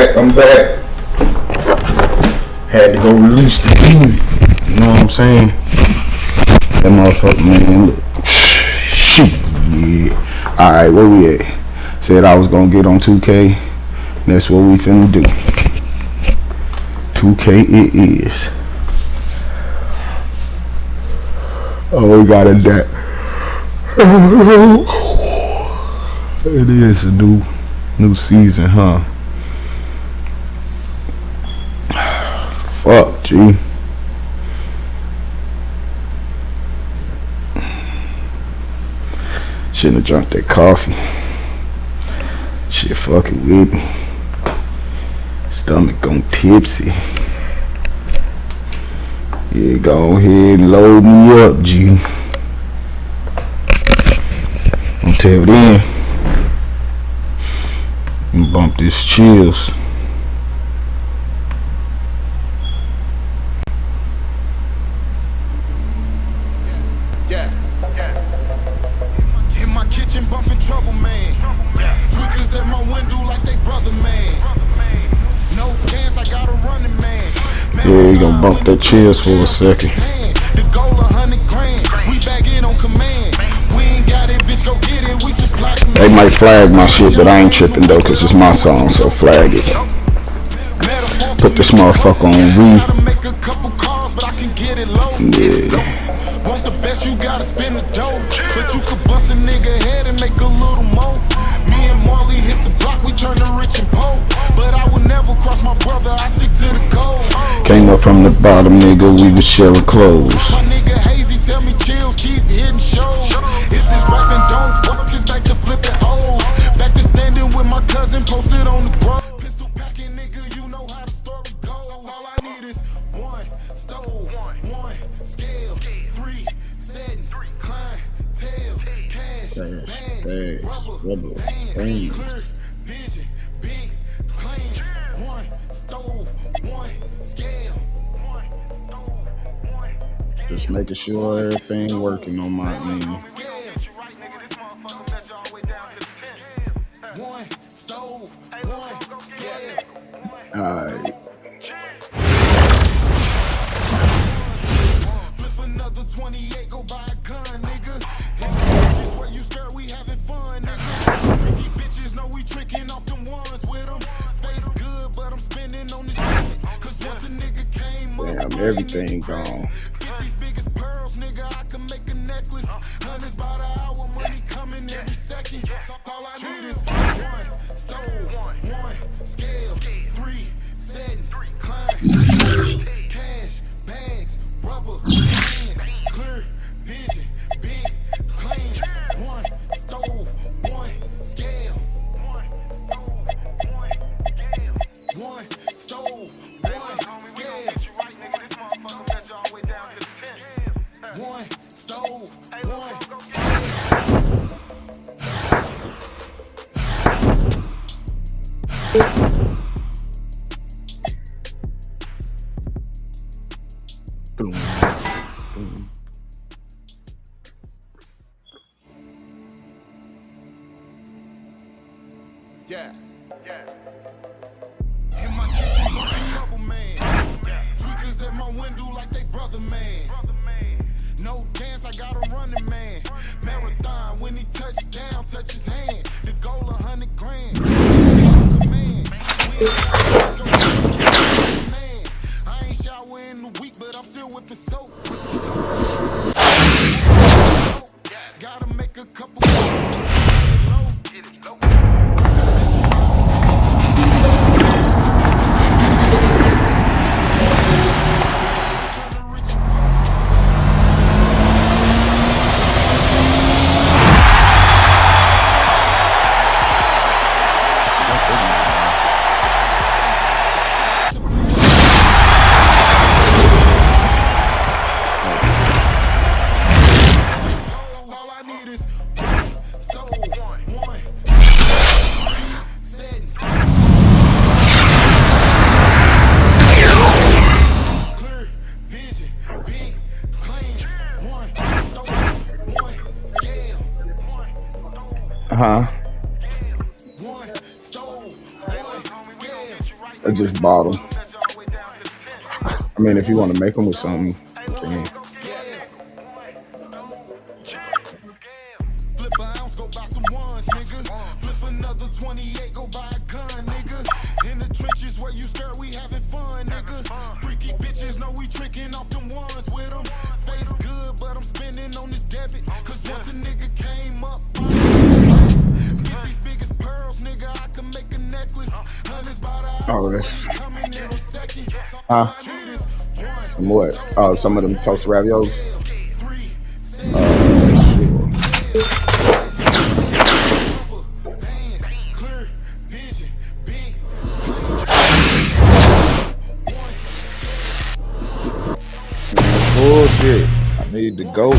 back. I'm back. Had to go release the demon. You know what I'm saying? That motherfucker, man. Look. Shit. Yeah. Alright, where we at? Said I was gonna get on 2K. That's what we finna do. 2K it is. Oh, we got a that. It is a new season, huh? Fuck, G. Shouldn't have drunk that coffee. Shit fucking with me. Stomach gone tipsy. Yeah, go ahead and load me up, G. Until then, you bump this chills. In my kitchen bumping trouble, man. Tweakers at my window like they brother, man. No chance, I got a running man. Yeah, you gonna bump that chills for a second. The goal 100 grand. We back in on command. We ain't got it, bitch, go get it. We supply the They might flag my shit, but I ain't tripping though, cause it's my song, so flag it. Put this motherfucker on read. Gotta make a couple calls, but I can get it low. Yeah. Want the best, you gotta spend the dough. But you could bust a nigga head and make a little more. Me and Marley hit the block, we turn the rich and poor. But I would never cross my brother, I stick to the code. Came up from the bottom, nigga, we was sharing clothes. My nigga Hazy tell me chills, keep hitting shows. If this rapping don't work, it's back to flipping O's. Back to standing with my cousin, posted on the bro. Pistol packing, nigga, you know how the story goes. All I need is one stove, one scale, 3 settings, clientele, cash, bags, rubber, bands, clear vision, big claims. One stove, one scale. Just making sure everything working on my end. One stove, one scale. Alright. Flip another 28, go buy a gun, nigga. Hit the bitches where you scared, we having fun, nigga. Freaky bitches know we tricking off them ones with them. Face good, but I'm spending on this shit. Cause once a nigga came up, Damn, everything gone. get these biggest pearls, nigga, I can make a necklace. Hundreds by the hour, money coming every second. All I need is one stove, one scale, 3 settings, client, cash, bags, rubber, bands, clear vision, big claims. One stove, one scale. One stove, one scale. One stove, one scale. Boom. Boom. Yeah. In my kitchen, I'm trouble, man. Tweakers at my window like they brother, man. No chance, I got a running man. Marathon, when he touch down, touch his hand. The goal 100 grand. Man, I ain't shower in a week, but I'm still whipping soap. Gotta make a couple. Get it low. just bought them. I mean, if you want to make them with something, you can. Flip an ounce, go buy some ones, nigga. Flip another 28, go buy a gun, nigga. In the trenches where you skirt, we having fun, nigga. Freaky bitches know we tricking off them ones with them. Face good, but I'm spending on this debit. Cause once a nigga came up, get these biggest pearls, nigga. I can make a necklace. Hundreds by the hour, that's coming in a second. some what? Oh, some of them toast raviolis. Bullshit. I need to go.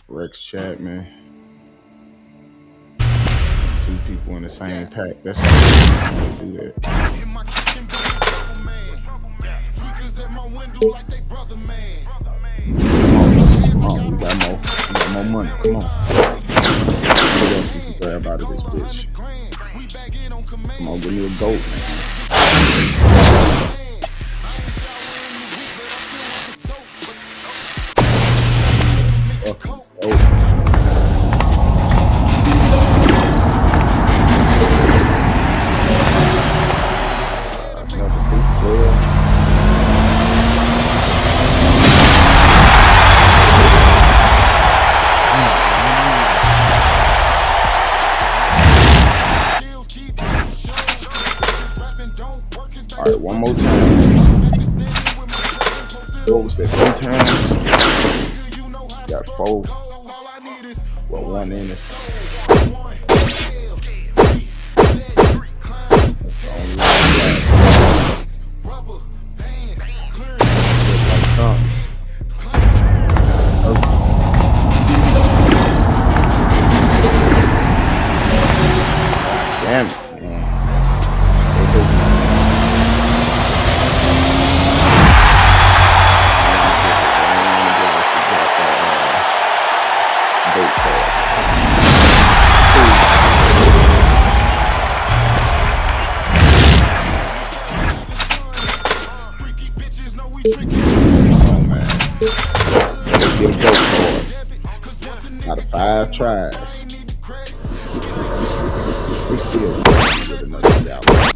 Rex Chapman. 2 people in the same pack. That's how you do that. In my kitchen, brother man. Tweakers at my window like they brother man. Come on, we got more. We got more money. Come on. What else we can grab out of this bitch? Come on, give me a goat, man. All right, one more time. What was that? 3 times? Got 4. Well, 1 in it. Damn it, man. Out of 5 tries, we still get another dollar.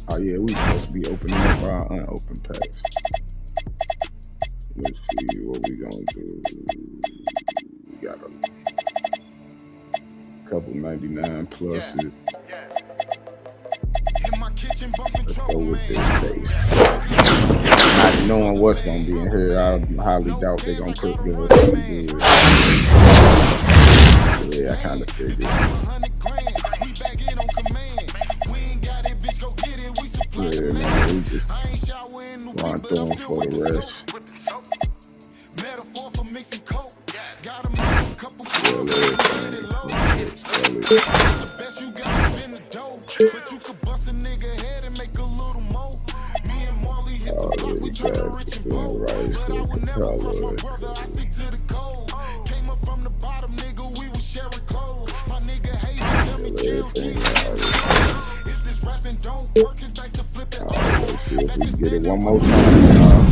Oh yeah, we supposed to be opening up our unopened packs. Let's see what we gonna do. We got a couple 99 pluses. Let's go with this base. Not knowing what's gonna be in here, I highly doubt they're gonna give us something good. Yeah, I kind of figured. Yeah, man, we just run through them for the rest. Let's see if we can get it one more time.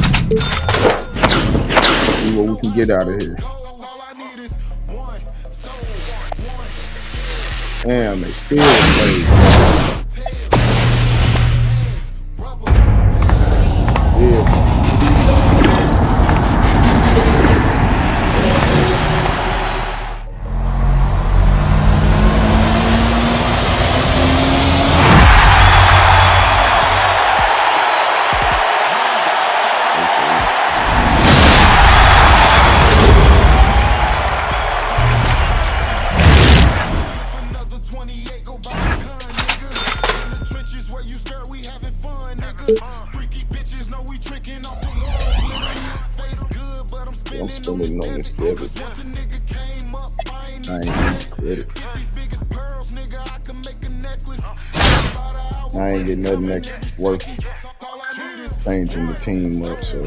See what we can get out of here. Damn, they still play. did. Another 28 go by the gun, nigga. In the trenches where you skirt, we having fun, nigga. Freaky bitches know we tricking off the walls, nigga. Face good, but I'm spinning on this debit. Cause once a nigga came up, I ain't I even ain't credit. get these biggest pearls, nigga. I can make a necklace. I ain't getting nothing that's worth changing the team up, so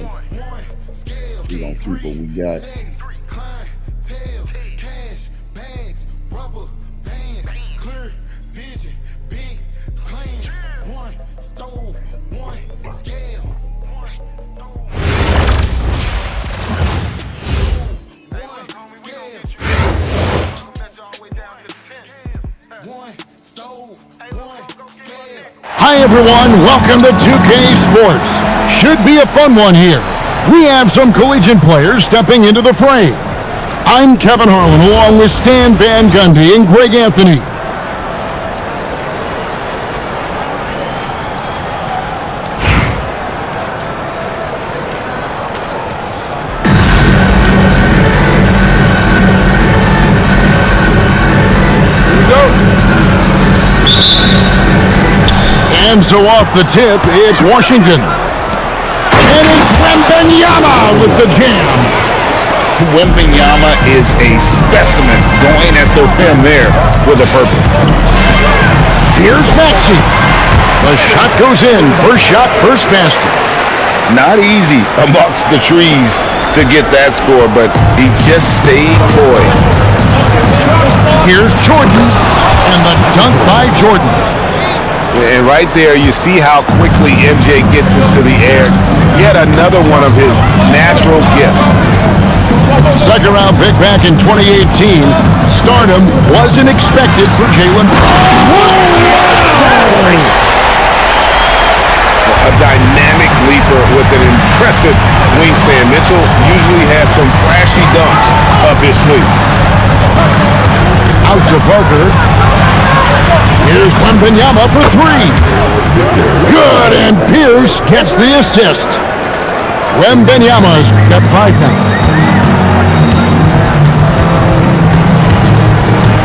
we gonna keep what we got. Clientele, cash, bags, rubber bands, clear vision, big plans. One stove, one scale. One stove, one scale. Hi everyone, welcome to 2K Sports. Should be a fun one here. We have some collegiate players stepping into the fray. I'm Kevin Harlan along with Stan Van Gundy and Greg Anthony. And so off the tip, it's Washington. And it's Wembanyama with the jam. Wembanyama is a specimen going at the rim there with a purpose. Here's Maxey. The shot goes in. First shot, first basket. Not easy amongst the trees to get that score, but he just stayed poised. Here's Jordan. And the dunk by Jordan. And right there, you see how quickly MJ gets into the air. Yet another one of his natural gifts. Second round pick back in 2018. Stardom wasn't expected for Jalen. A dynamic leaper with an impressive wingspan. Mitchell usually has some flashy dunks up his sleeve. Out to Parker. Here's Wembanyama for three. Good, and Pierce gets the assist. Wembanyama's got 5 now.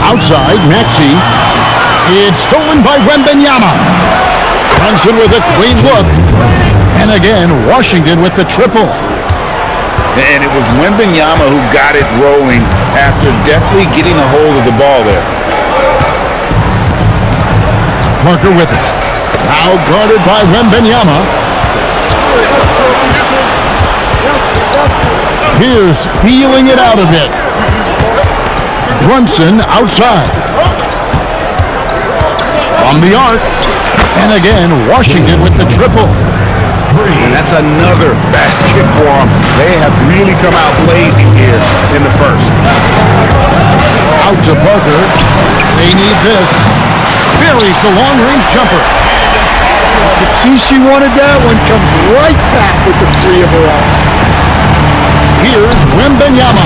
Outside, Maxey. It's stolen by Wembanyama. Brunson with a clean look. And again, Washington with the triple. And it was Wembanyama who got it rolling after deftly getting a hold of the ball there. Parker with it. Now guarded by Wembanyama. Pierce feeling it out a bit. Brunson outside. From the arc. And again, Washington with the triple. And that's another basket for them. They have really come out blazing here in the first. Out to Parker. They need this. Buries the long-range jumper. See, she wanted that one. Comes right back with the three of her own. Here's Wembanyama.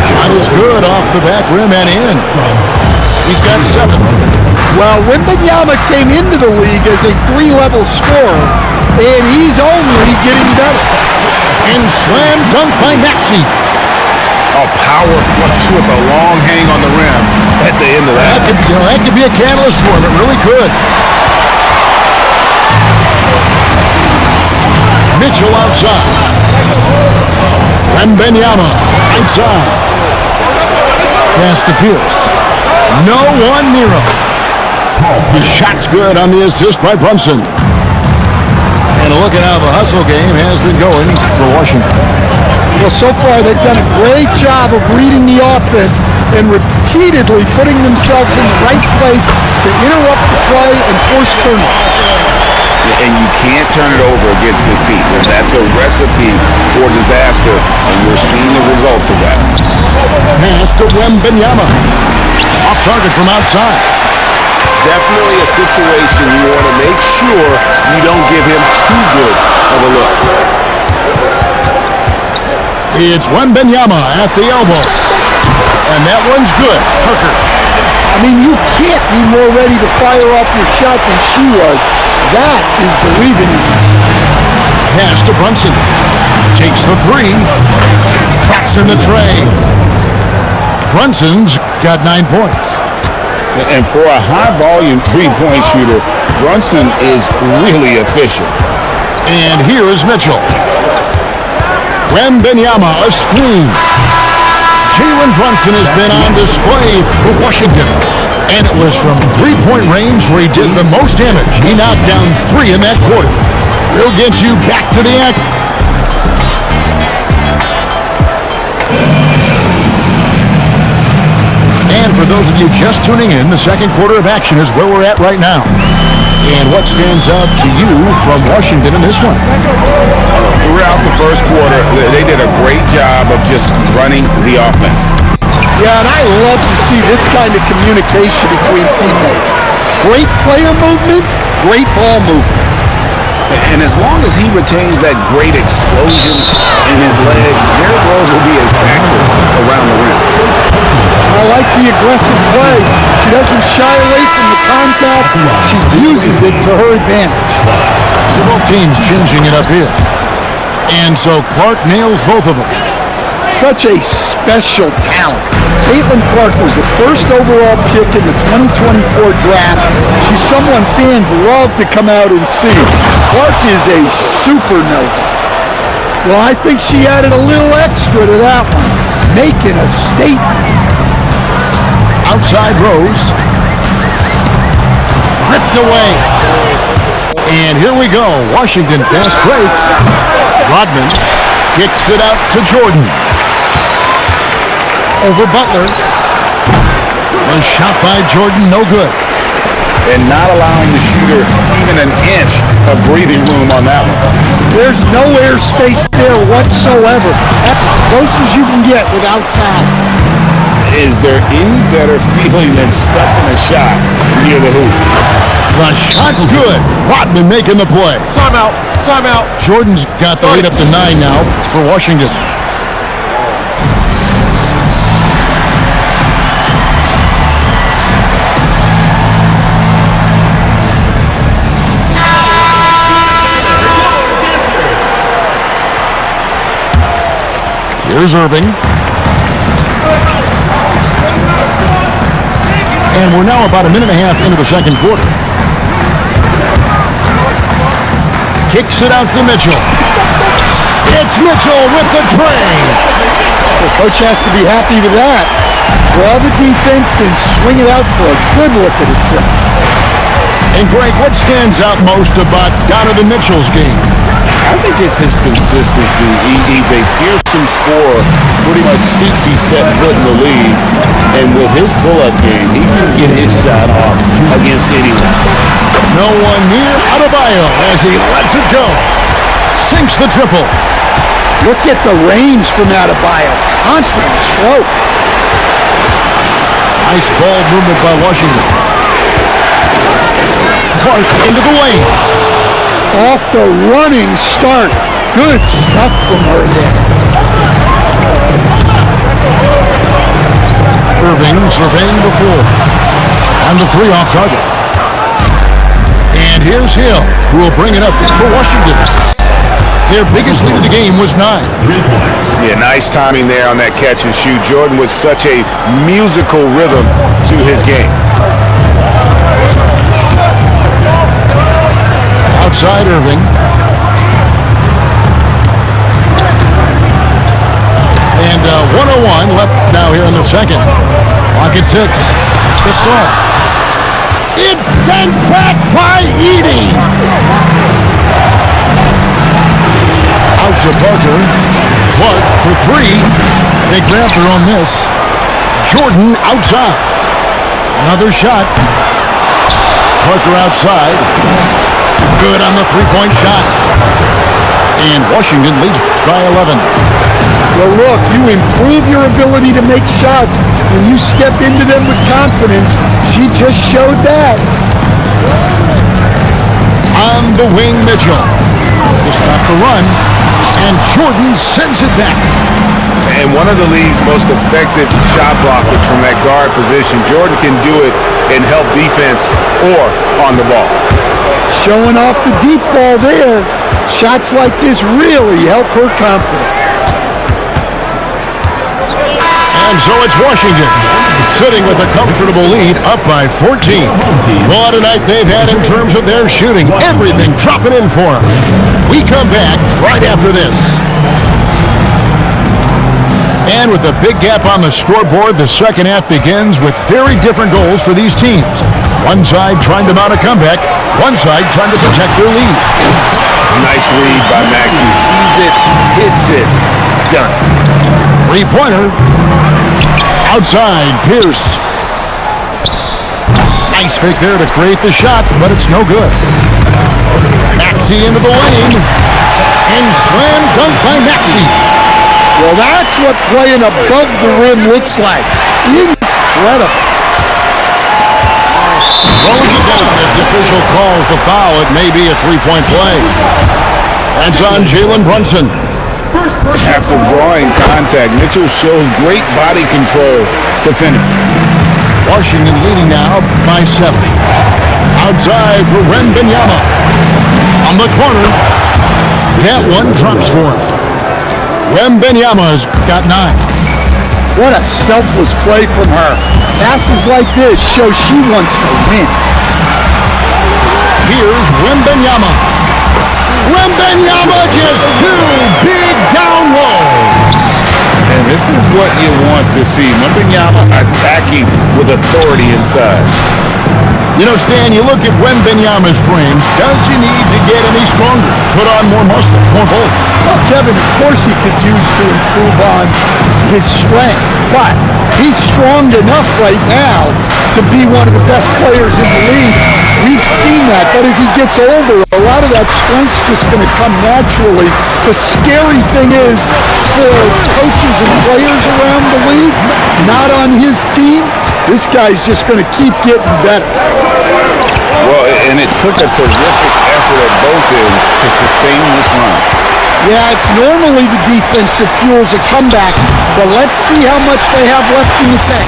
Shot is good off the back rim and in. He's got 7. Well, Wembanyama came into the league as a 3-level scorer, and he's only getting better. And slam dunk by Maxey. A power flush with a long hang on the rim at the end of that. That could be a catalyst for him. It really could. Mitchell outside. Wembanyama outside. Pass to Pierce. No one near him. His shot's good on the assist by Brunson. And look at how the hustle game has been going for Washington. Well, so far they've done a great job of reading the offense and repeatedly putting themselves in the right place to interrupt the play and force turnovers. And you can't turn it over against this team. And that's a recipe for disaster, and we're seeing the results of that. Pass to Wembanyama. Off target from outside. Definitely a situation you want to make sure you don't give him too good of a look. It's Wembanyama at the elbow. And that one's good. Parker. I mean, you can't be more ready to fire off your shot than she was. That is believing in you. Pass to Brunson. Takes the three. Traps in the tray. Brunson's got 9 points. And for a high-volume three-point shooter, Brunson is really efficient. And here is Mitchell. Wembanyama, a screen. Jalen Brunson has been on display for Washington. And it was from three-point range where he did the most damage. He knocked down 3 in that quarter. We'll get you back to the act. And for those of you just tuning in, the second quarter of action is where we're at right now. And what stands out to you from Washington in this one? Throughout the first quarter, they did a great job of just running the offense. Yeah, and I love to see this kind of communication between teammates. Great player movement, great ball movement. And as long as he retains that great explosion in his legs, Derrick Rose will be a factor around the rim. I like the aggressive play. She doesn't shy away from the contact. She uses it to her advantage. So both teams changing it up here. And so Clark nails both of them. Such a special talent. Caitlin Clark was the first overall pick in the 2024 draft. She's someone fans love to come out and see. Clark is a supernova. Well, I think she added a little extra to that one, making a statement. Outside Rose. Ripped away. And here we go. Washington fast break. Rodman kicks it out to Jordan. Over Butler. A shot by Jordan, no good. And not allowing the shooter even an inch of breathing room on that one. There's no airspace there whatsoever. That's as close as you can get without foul. Is there any better feeling than stuffing a shot near the hoop? The shot's good. Rodman making the play. Timeout. Timeout. Jordan's got the lead up to 9 now for Washington. Here's Irving. And we're now about a minute and a half into the second quarter. Kicks it out to Mitchell. It's Mitchell with the tray. The coach has to be happy with that. Draw the defense, then swing it out for a good look at a trip. And Greg, what stands out most about Donovan Mitchell's game? I think it's his consistency. He's a fearsome scorer pretty much since he set foot in the league. And with his pull-up game, he can get his shot off against anyone. No one near Adebayo as he lets it go. Sinks the triple. Look at the range from Adebayo. Confident stroke. Nice ball movement by Washington. Clark into the lane. Off the running start. Good stuff from her there. Irving surveying the floor. On the 3 off target. And here's Hill, who will bring it up for Washington. Their biggest lead of the game was 9. 3 points. Yeah, nice timing there on that catch and shoot. Jordan with such a musical rhythm to his game. Outside Irving. And 101 left now here in the second. Clock at 6. Gasol. It's sent back by Edey. Out to Parker. Clark for 3. They grab their own miss. Jordan outside. Another shot. Parker outside. Good on the 3-point shots. And Washington leads by 11. Well, look, you improve your ability to make shots when you step into them with confidence. She just showed that. On the wing, Mitchell. To stop the run. And Jordan sends it back. And one of the league's most effective shot blockers from that guard position. Jordan can do it and help defense or on the ball. Showing off the deep ball there. Shots like this really help her confidence. And so it's Washington, sitting with a comfortable lead, up by 14. What a night they've had in terms of their shooting. Everything dropping in for them. We come back right after this. And with a big gap on the scoreboard, the second half begins with very different goals for these teams. One side trying to mount a comeback, one side trying to protect their lead. Nice read by Maxey. Sees it, hits it, done. Three-pointer. Outside, Pierce. Nice fake there to create the shot, but it's no good. Maxey into the lane. And slam dunk by Maxey. Well, that's what playing above the rim looks like. Incredible. Throws it down. If the official calls the foul, it may be a three-point play. That's on Jalen Brunson. After drawing contact, Mitchell shows great body control to finish. Washington leading now by 7. Outside for Wembanyama. On the corner. That one drops for him. Wembanyama's got 9. What a selfless play from her. Passes like this show she wants to win. Here's Wembanyama. Wembanyama just 2 big down low. And this is what you want to see. Wembanyama attacking with authority inside. You know, Stan, you look at Wembanyama's frame. Does he need to get any stronger? Put on more muscle, more bulk? Well, Kevin, of course he could use to improve on his strength, but he's strong enough right now to be one of the best players in the league. We've seen that, but as he gets older, a lot of that strength's just going to come naturally. The scary thing is for coaches and players around the league, not on his team, this guy's just going to keep getting better. Well, and it took a terrific effort at both ends to sustain this run. Yeah, it's normally the defense that fuels a comeback, but let's see how much they have left in the tank.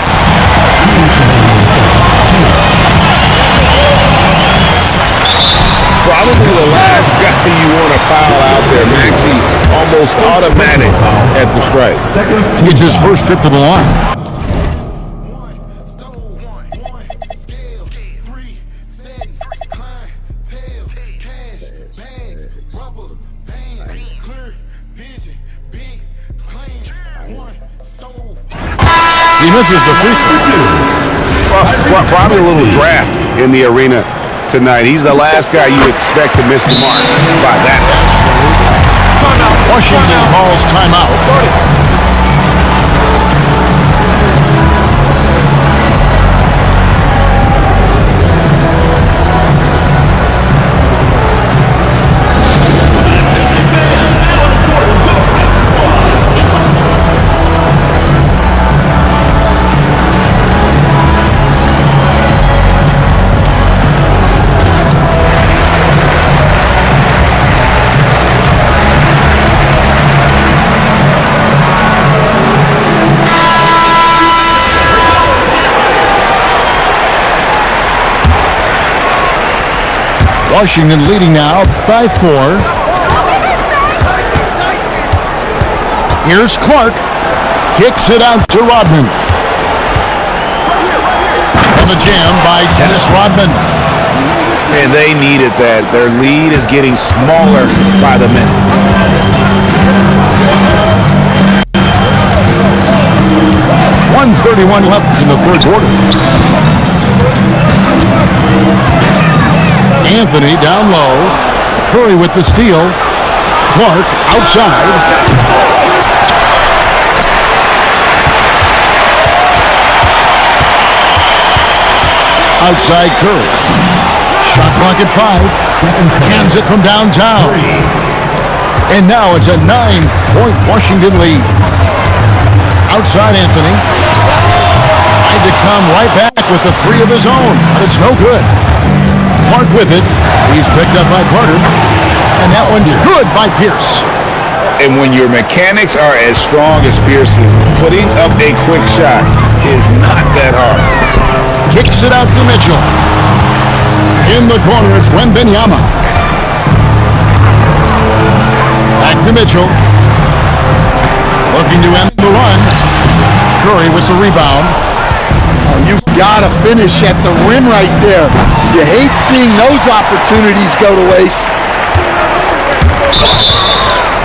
Probably the last guy you want to foul out there. Maxey almost automatic at the strike. Gets his first trip to the line. He misses the free throw. Probably a little draft in the arena tonight. He's the last guy you expect to miss the mark by that. Washington calls timeout. Washington leading now by 4. Here's Clark. Kicks it out to Rodman. On the jam by Dennis Rodman. And they needed that. Their lead is getting smaller by the minute. .131 left in the third quarter. Anthony down low. Curry with the steal. Clark outside. Outside Curry. Shot clock at 5. Cans it from downtown. And now it's a 9-point Washington lead. Outside Anthony. Tried to come right back with the 3 of his own, but it's no good. Clark with it. He's picked up by Carter. And that one's good by Pierce. And when your mechanics are as strong as Pierce's, putting up a quick shot is not that hard. Kicks it out to Mitchell. In the corner, it's Wembanyama. Back to Mitchell. Looking to end the run. Curry with the rebound. You gotta finish at the rim right there. You hate seeing those opportunities go to waste.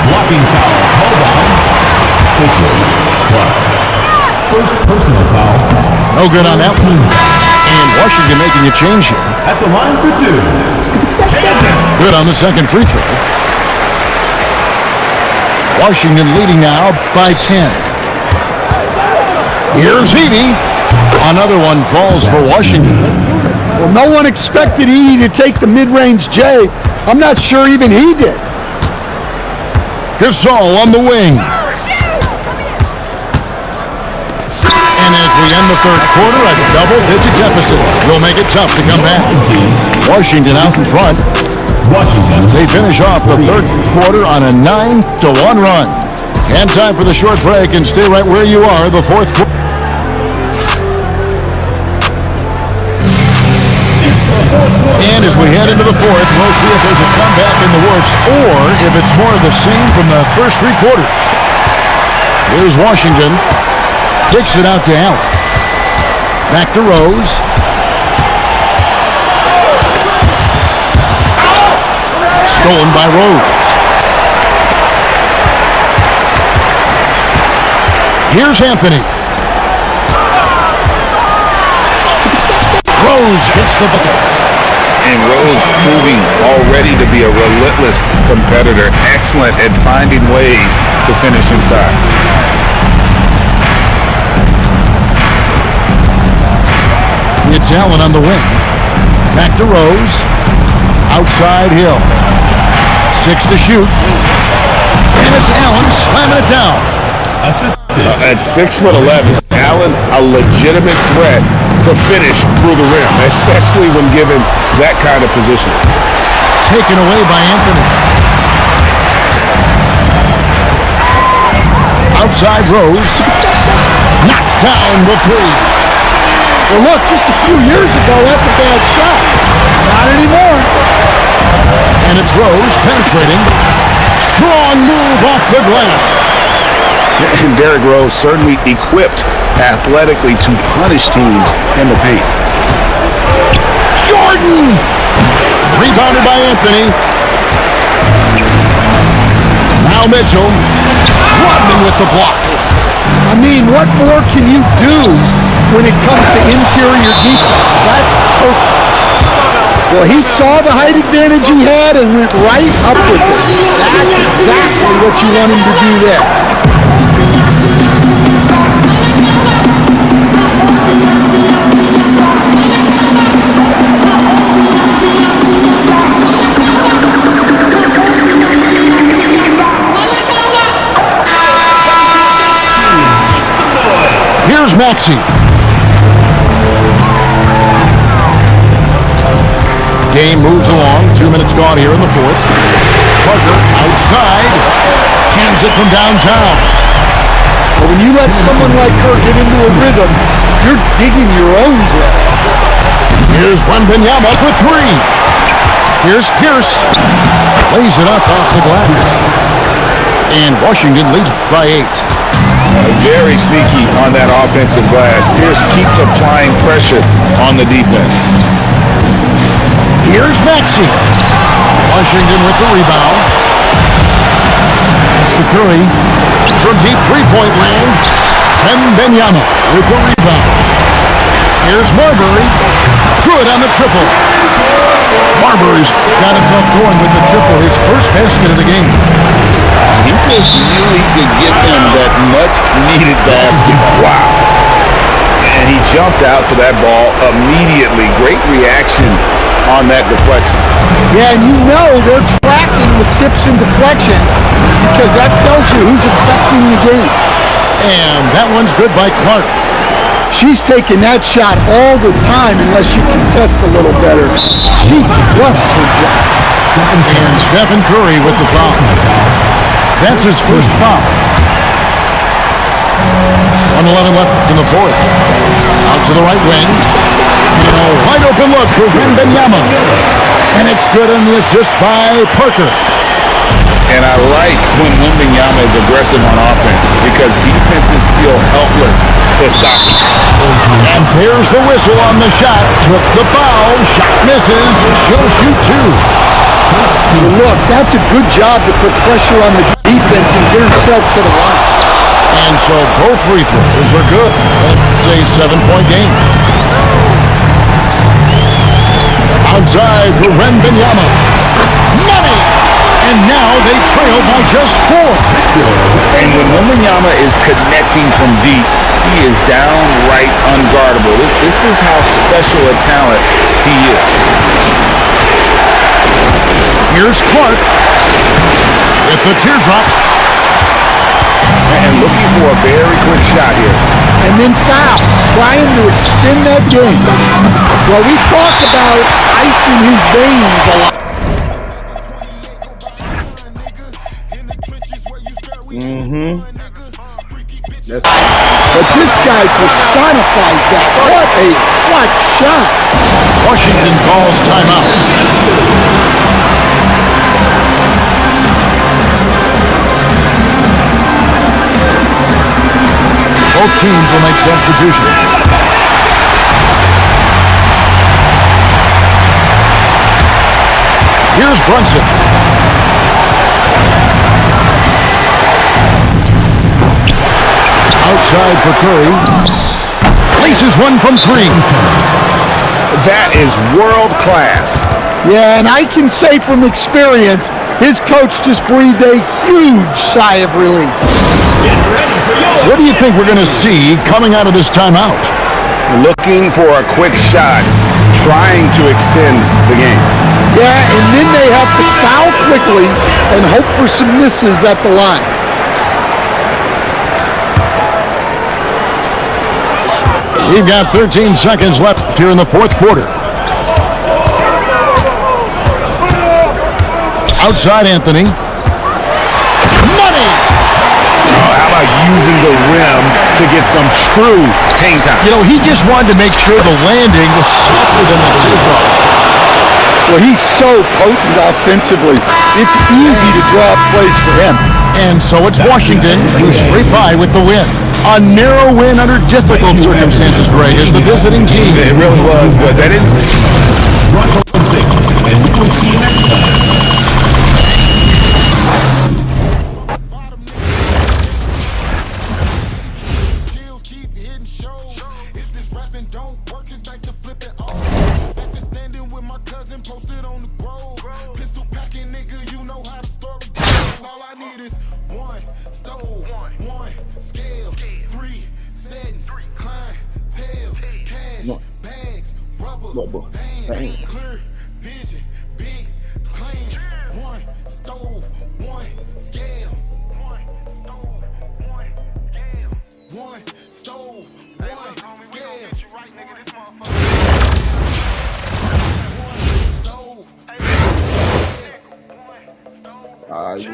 Blocking foul called on Mitchell Clark. First personal foul. No good on that one. And Washington making a change here. At the line for two. Good on the second free throw. Washington leading now by 10. Here's Edey. Another one falls for Washington. Well, no one expected Edey to take the mid-range J. I'm not sure even he did. Gasol on the wing. And as we end the third quarter, a double-digit deficit will make it tough to come back. Washington out in front. Washington. They finish off the third quarter on a 9-1 run. And time for the short break, and stay right where you are. The fourth quarter. And as we head into the fourth, we'll see if there's a comeback in the works or if it's more of the same from the first three quarters. Here's Washington. Kicks it out to Allen. Back to Rose. Stolen by Rose. Here's Anthony. Rose hits the bucket. And Rose proving already to be a relentless competitor, excellent at finding ways to finish inside. It's Allen on the wing. Back to Rose. Outside Hill. 6 to shoot. And it's Allen slamming it down. At 6'11", Allen a legitimate threat to finish through the rim, especially when given that kind of position. Taken away by Anthony. Outside Rose. Knocks down the three. Well, look, just a few years ago, that's a bad shot. Not anymore. And it's Rose penetrating. Strong move off the glass. And Derrick Rose certainly equipped athletically to punish teams in the paint. Jordan! Rebounded by Anthony. Now Mitchell. Rodman with the block. I mean, what more can you do when it comes to interior defense? That's perfect. Well, he saw the height advantage he had and went right up with it. That's exactly what you want him to do there. Here's Maxey. Game moves along. 2 minutes gone here in the fourth. Parker outside. Hands it from downtown. But when you let someone like her get into a rhythm, you're digging your own grave. Here's Wembanyama for three. Here's Pierce. Lays it up off the glass. And Washington leads by 8. Very sneaky on that offensive glass. Pierce keeps applying pressure on the defense. Here's Maxey. Washington with the rebound. It's to Curry. From deep three-point range. Wembanyama with the rebound. Here's Marbury. Good on the triple. Marbury's got himself going with the triple. His first basket of the game. He just knew he could get them that much-needed basket. Wow. And he jumped out to that ball immediately. Great reaction on that deflection. Yeah, and you know they're tracking the tips and deflections because that tells you who's affecting the game. And that one's good by Clark. She's taking that shot all the time unless you contest a little better. She trusts her job. And Stephen Curry with the foul. That's his first foul. 1:11 left in the fourth. Out to the right wing. A wide open look for Wembanyama. And it's good on the assist by Parker. And I like when Wembanyama is aggressive on offense because defenses feel helpless to stop him. And there's the whistle on the shot. Took the foul. Shot misses. She'll shoot two. Look, that's a good job to put pressure on the defense and get herself to the line. And so both free throws are good. It's a 7-point game. Outside for Wembanyama. Money! And now they trail by just 4. And when Wembanyama is connecting from deep, he is downright unguardable. This is how special a talent he is. Here's Clark with the teardrop. And looking for a very quick shot here. And then foul, trying to extend that game. Well, we talked about ice in his veins a lot. But this guy personifies that. What a clutch shot. Washington calls timeout. Both teams will make substitutions. Here's Brunson. Outside for Curry. Places one from 3. That is world class. Yeah, and I can say from experience, his coach just breathed a huge sigh of relief. What do you think we're going to see coming out of this timeout? Looking for a quick shot, trying to extend the game. Yeah, and then they have to foul quickly and hope for some misses at the line. We've got 13 seconds left here in the fourth quarter. Outside Anthony. Money! How about using the rim to get some true hang time? He just wanted to make sure the landing was softer than the takeoff. Well, he's so potent offensively. It's easy to draw up plays for him. And so it's Washington who scrape by with the win. A narrow win under difficult circumstances, Greg, as the visiting team. It really was, but that is... And we will see you next time. Clear vision, big plans, one stove, one scale. One stove, one scale. One stove.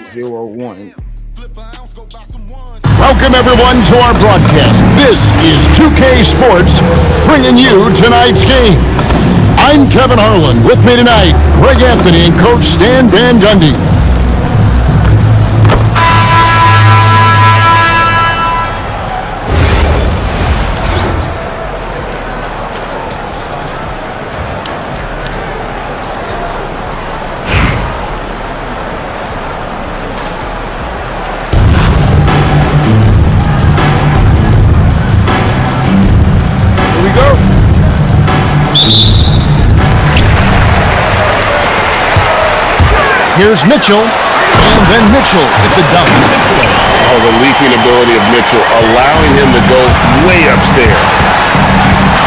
0-1. Welcome, everyone, to our broadcast. This is 2K Sports, bringing you tonight's game. I'm Kevin Harlan. With me tonight, Greg Anthony and Coach Stan Van Gundy. Here's Mitchell, and then Mitchell at the dunk. Oh, the leaping ability of Mitchell, allowing him to go way upstairs.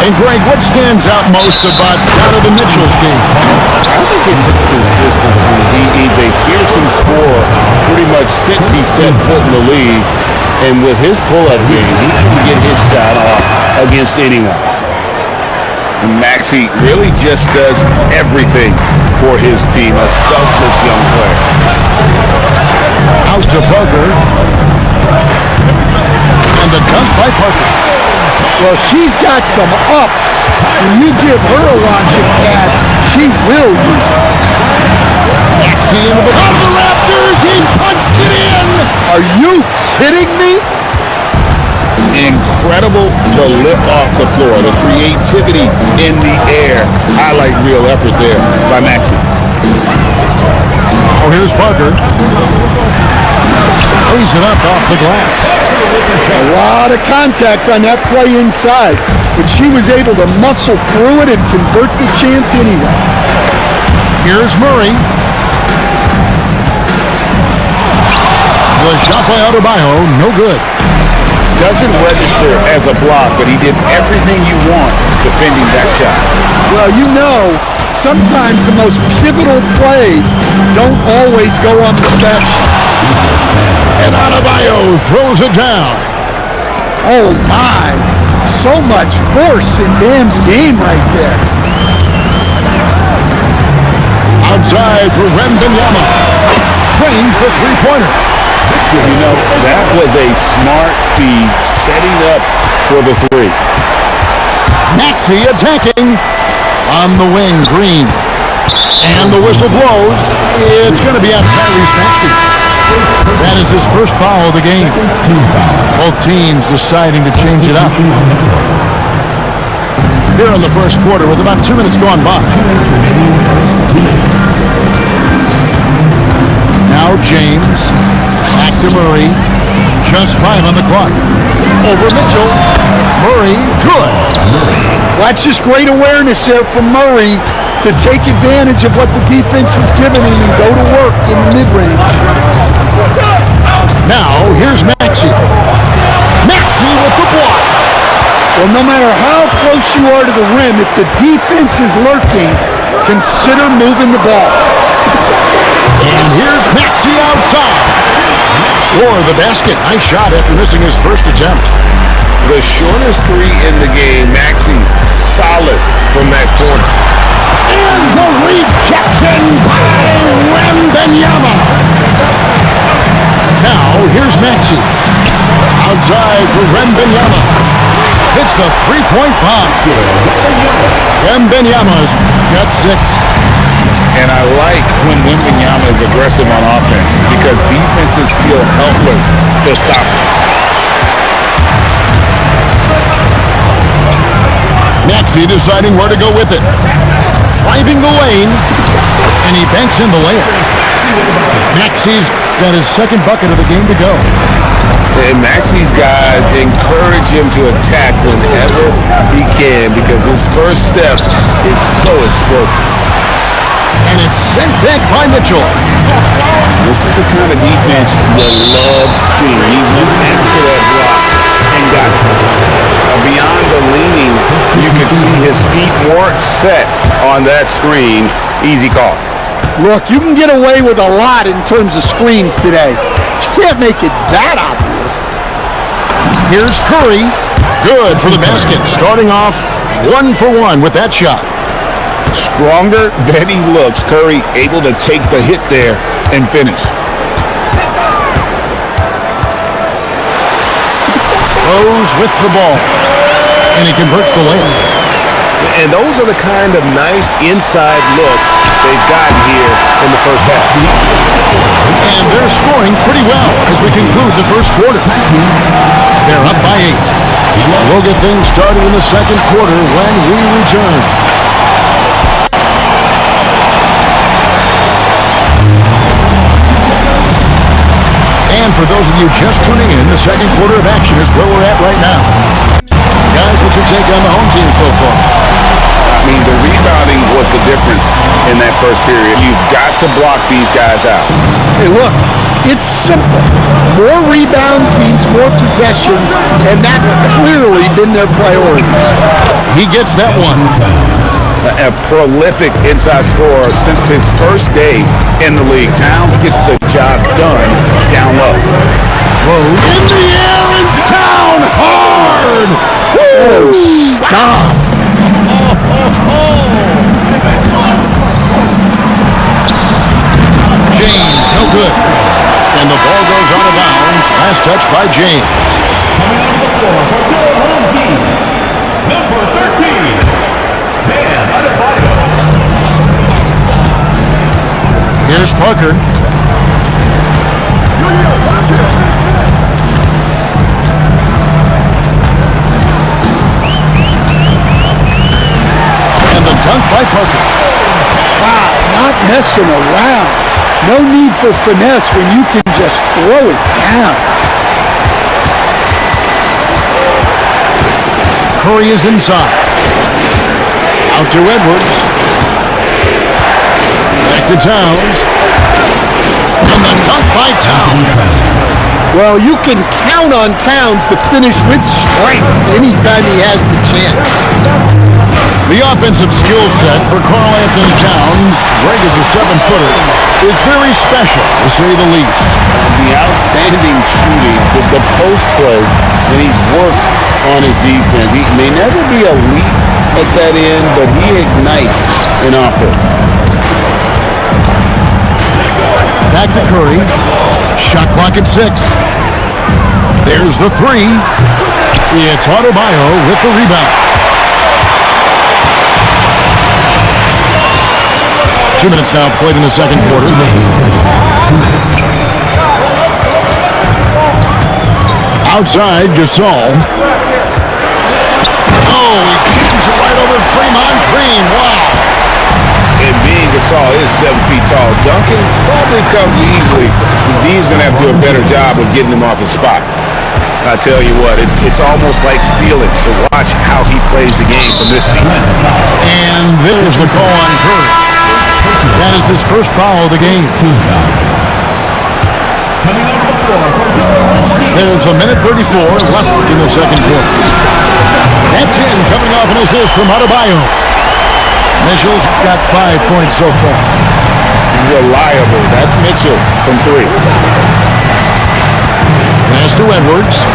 And Greg, what stands out most about Donovan Mitchell's game? I think it's his consistency. He's a fearsome scorer pretty much since he set foot in the league. And with his pull-up game, he can get his shot off against anyone. And Maxey really just does everything for his team, a selfless young player. Out to Parker. And the dunk by Parker. Well, she's got some ups. When you give her a launching pad, she will use it. Maxey into the top of the rafters. He punched it in. Are you kidding me? Incredible the lift off the floor, the creativity in the air. Highlight real effort there by Maxey. Oh, here's Parker. Plays it up off the glass. A lot of contact on that play inside, but she was able to muscle through it and convert the chance anyway. Here's Murray. The shot by Adebayo, no good. Doesn't register as a block, but he did everything you want defending that shot. Well, you know, sometimes the most pivotal plays don't always go on the bench. And Adebayo throws it down. Oh my, so much force in Bam's game right there. Outside for Wembanyama. Trains the three-pointer. You know, that was a smart feed setting up for the three. Maxey attacking. On the wing, Green. And the whistle blows. It's going to be on Tyrese Maxey. That is his first foul of the game. Both teams deciding to change it up. Here in the first quarter with about 2 minutes gone by. Now James. Back to Murray. Just 5 on the clock. Over Mitchell. Murray, good. Well, that's just great awareness there from Murray to take advantage of what the defense was giving him and go to work in the mid-range. Now, here's Maxey. Maxey with the block. Well, no matter how close you are to the rim, if the defense is lurking, consider moving the ball. And here's Maxey outside. Score the basket. Nice shot after missing his first attempt. The shortest three in the game, Maxey, solid from that corner. And the rejection by Wembanyama. Now, here's Maxey. Outside for Wembanyama. Hits the three-point bomb. Wembanyama's got 6. And I like when Wembanyama is aggressive on offense because defenses feel helpless to stop him. Maxey deciding where to go with it. Driving the lane, and he banks in the layup. Maxey's got his second bucket of the game to go. And Maxey's guys encourage him to attack whenever he can because his first step is so explosive. And it's sent back by Mitchell. This is the kind of defense you love seeing. He went after that block and got beyond the leanings. You could see his feet weren't set on that screen. Easy call. Look, you can get away with a lot in terms of screens today. You can't make it that obvious. Here's Curry. Good for the basket. Starting off 1 for 1 with that shot. Stronger than he looks. Curry able to take the hit there and finish. Rose with the ball. And he converts the layup. And those are the kind of nice inside looks they've gotten here in the first half. And they're scoring pretty well as we conclude the first quarter. They're up by 8. We'll get things started in the second quarter when we return. And for those of you just tuning in, the second quarter of action is where we're at right now. Guys, what's your take on the home team so far? I mean, the rebounding was the difference in that first period. You've got to block these guys out. Hey, look, it's simple. More rebounds means more possessions, and that's clearly been their priority. He gets that one. A prolific inside scorer since his first day in the league. Towns gets the job done down low. Rose in the air and down hard. Whoa, stop. James, no good. And the touch by James. Coming onto the floor for your home team, number 13, Bam Adebayo. Here's Parker. And the dunk by Parker. Wow, not messing around. No need for finesse when you can just throw it down. Curry is inside. Out to Edwards. Back to Towns. And the dunk by Towns. Well, you can count on Towns to finish with strength anytime he has the chance. The offensive skill set for Karl Anthony Towns, Greg is a 7-footer, is very special, to say the least. The outstanding shooting, the post play, and he's worked on his defense. He may never be elite at that end, but he ignites an offense. Back to Curry. Shot clock at 6. There's the 3. It's Adebayo with the rebound. 2 minutes now played in the second quarter. Outside, Gasol. Oh, he jams it right over Draymond Green. Wow. And being Gasol is 7 feet tall, Duncan probably comes easily. D's going to have to do a better job of getting him off his spot. I tell you what, it's almost like stealing to watch how he plays the game from this season. And there's the call on Curry. That is his first foul of the game. Coming onto the floor for your home team. There's a minute 34 left in the second quarter. That's in, coming off an assist from Adebayo. Mitchell's got 5 points so far. Reliable. That's Mitchell from 3. Pass to Edwards.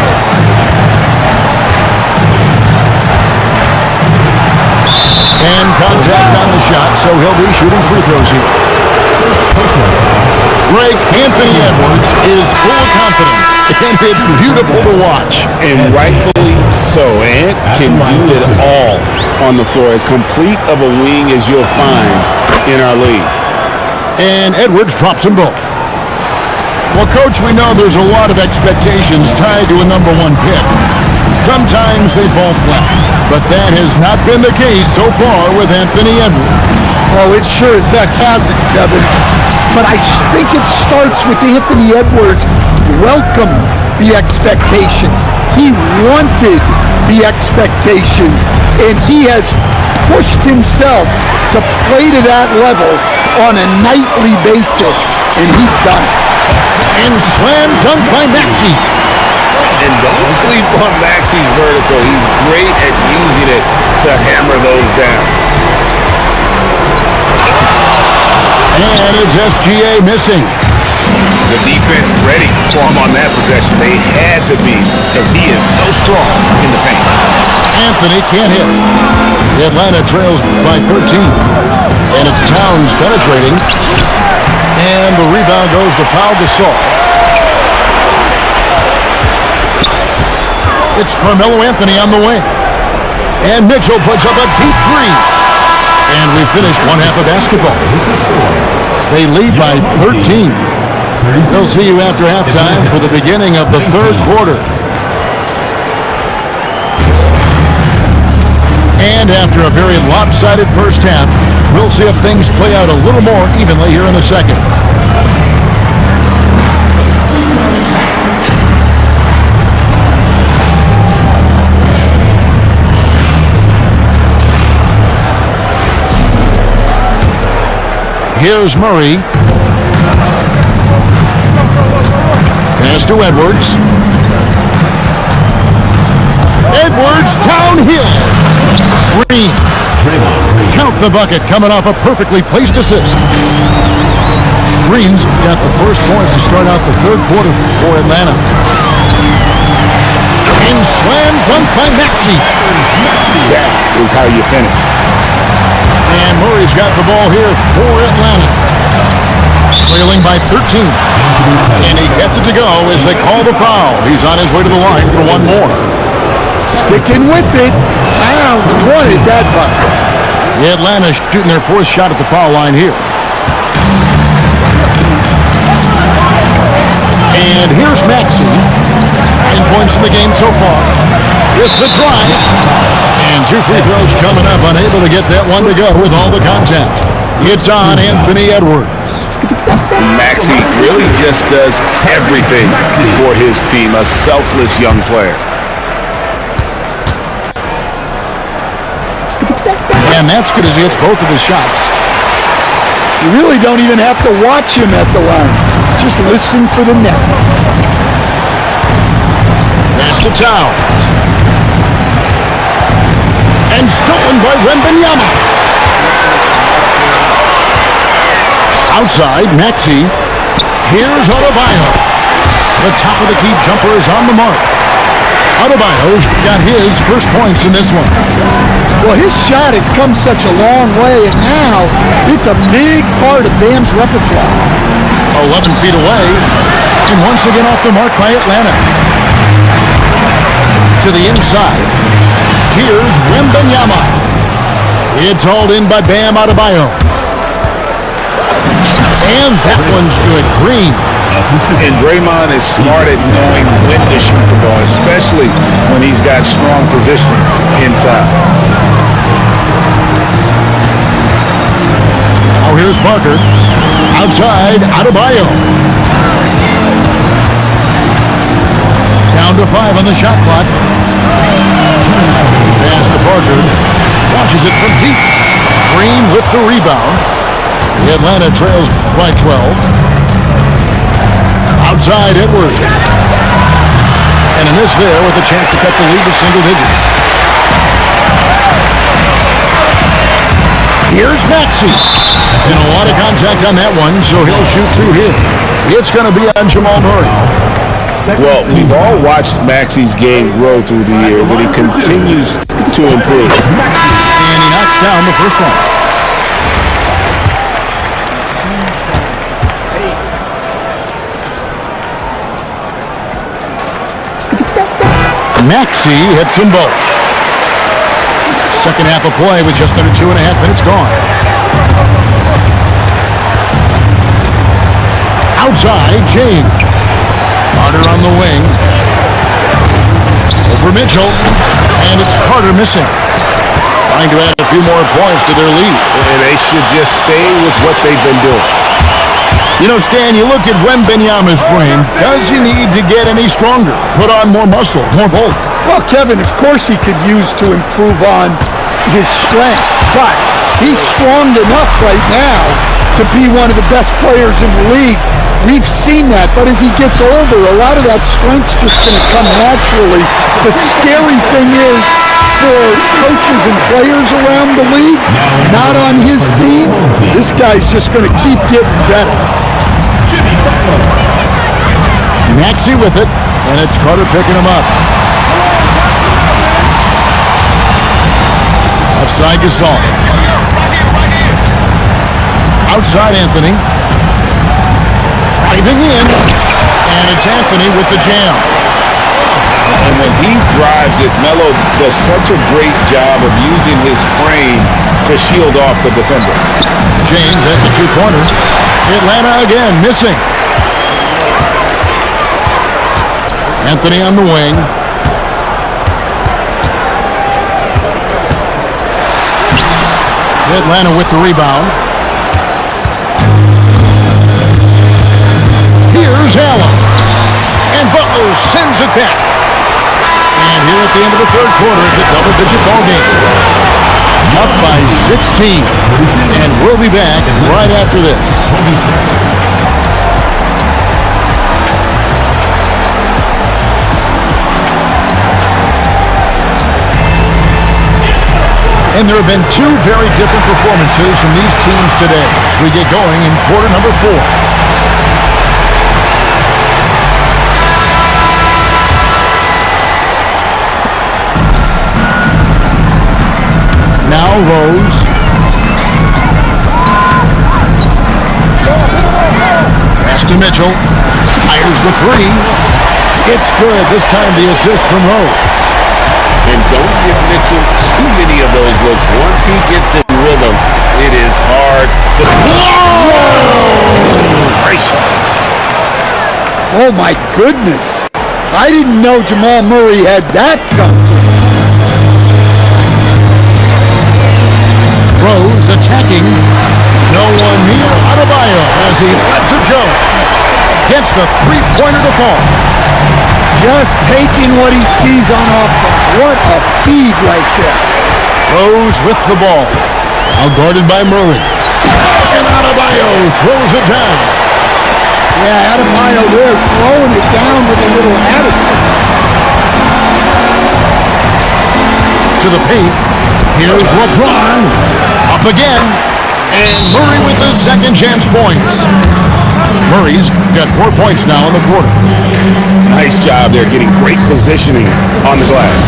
And contact on the shot, so he'll be shooting free throws here. Greg, Anthony Edwards is full of confidence, and it's beautiful to watch. And rightfully so. Ant can do it all on the floor. As complete of a wing as you'll find in our league. And Edwards drops them both. Well, Coach, we know there's a lot of expectations tied to a number 1 pick. Sometimes they fall flat, but that has not been the case so far with Anthony Edwards. Oh, it sure as heck hasn't, Kevin. But I think it starts with Anthony Edwards welcome the expectations. He wanted the expectations, and he has pushed himself to play to that level on a nightly basis, and he's done it. And slam dunk by Maxey. And don't sleep on Maxey's vertical. He's great at using it to hammer those down. And it's SGA missing. The defense ready for him on that possession. They had to be, because he is so strong in the paint. Anthony can't hit. Atlanta trails by 13. And it's Towns penetrating. And the rebound goes to Pau Gasol. It's Carmelo Anthony on the wing. And Mitchell puts up a deep 3. And we finish one half of basketball. They lead by 13. They'll see you after halftime for the beginning of the third quarter. And after a very lopsided first half, we'll see if things play out a little more evenly here in the second. Here's Murray. Pass to Edwards. Edwards downhill. Green. Count the bucket coming off a perfectly placed assist. Green's got the first points to start out the third quarter for Atlanta. And slam dunk by Maxey. That is how you finish. And Murray's got the ball here for Atlanta. trailing by 13. And he gets it to go as they call the foul. He's on his way to the line for one more. Sticking with it. Towns wanted that bucket. Atlanta shooting their fourth shot at the foul line here. And here's Maxey. 9 points in the game so far. It's the drive. And 2 free throws coming up. Unable to get that one to go with all the contact. It's on Anthony Edwards. Maxey really just does everything for his team. A selfless young player. And that's good as he hits both of his shots. You really don't even have to watch him at the line. Just listen for the net. Pass to Towns. And stolen by Wembanyama. Outside, Maxey. Here's Adebayo. The top of the key jumper is on the mark. Adebayo's got his first points in this one. Well, his shot has come such a long way, and now it's a big part of Bam's repertoire. 11 feet away, and once again off the mark by Atlanta. To the inside. Here's Wembanyama. It's hauled in by Bam Adebayo. And that one's good. Green. And Draymond is smart at knowing when to shoot the ball, especially when he's got strong positioning inside. Now here's Parker. Outside, Adebayo. Down to 5 on the shot clock. Pass to Parker. Launches it from deep. Green with the rebound. The Atlanta trails by 12. Outside, Edwards. And a miss there with a chance to cut the lead to single digits. Here's Maxey. And a lot of contact on that one, so he'll shoot 2 here. It's going to be on Jamal Murray. Well, we've all watched Maxey's game grow through the years, and he continues to improve. And he knocks down the first one. Maxey hits them both. Second half of play with just under 2.5 minutes gone. Outside, James. Carter on the wing. Over Mitchell. And it's Carter missing. Trying to add a few more points to their lead. And they should just stay with what they've been doing. You know, Stan, you look at Wembanyama's frame. Does he need to get any stronger? Put on more muscle, more bulk? Well, Kevin, of course he could use to improve on his strength, but he's strong enough right now to be one of the best players in the league. We've seen that, but as he gets older, a lot of that strength's just going to come naturally. The scary thing is, for coaches and players around the league, not on his team, this guy's just going to keep getting better. Maxey with it, and it's Carter picking him up. Offside Gasol. Outside Anthony. Driving in, and it's Anthony with the jam. And when he drives it, Melo does such a great job of using his frame to shield off the defender. James, that's a 2-pointer. Atlanta again, missing. Anthony on the wing. Atlanta with the rebound. Here's Allen. And Butler sends it back. And here at the end of the third quarter, it's a double-digit ball game. Up by 16. And we'll be back right after this. And there have been 2 very different performances from these teams today. We get going in quarter number 4. Now Rose. three. It's good. This time the assist from Rose. And don't give Mitchell too many of those looks. Once he gets in rhythm, it is hard to... Gracious. Oh my goodness. I didn't know Jamal Murray had that dunk. Rose attacking. No one near Adebayo as he lets it go. Gets the three-pointer to fall. Just taking what he sees on offense. What a feed right there. Rose with the ball. Now guarded by Murray. And Adebayo throws it down. Yeah, Adebayo there throwing it down with a little attitude. To the paint. Here's LeBron. Up again. And Murray with the second chance points. Murray's got 4 points now in the quarter. Nice job there, getting great positioning on the glass.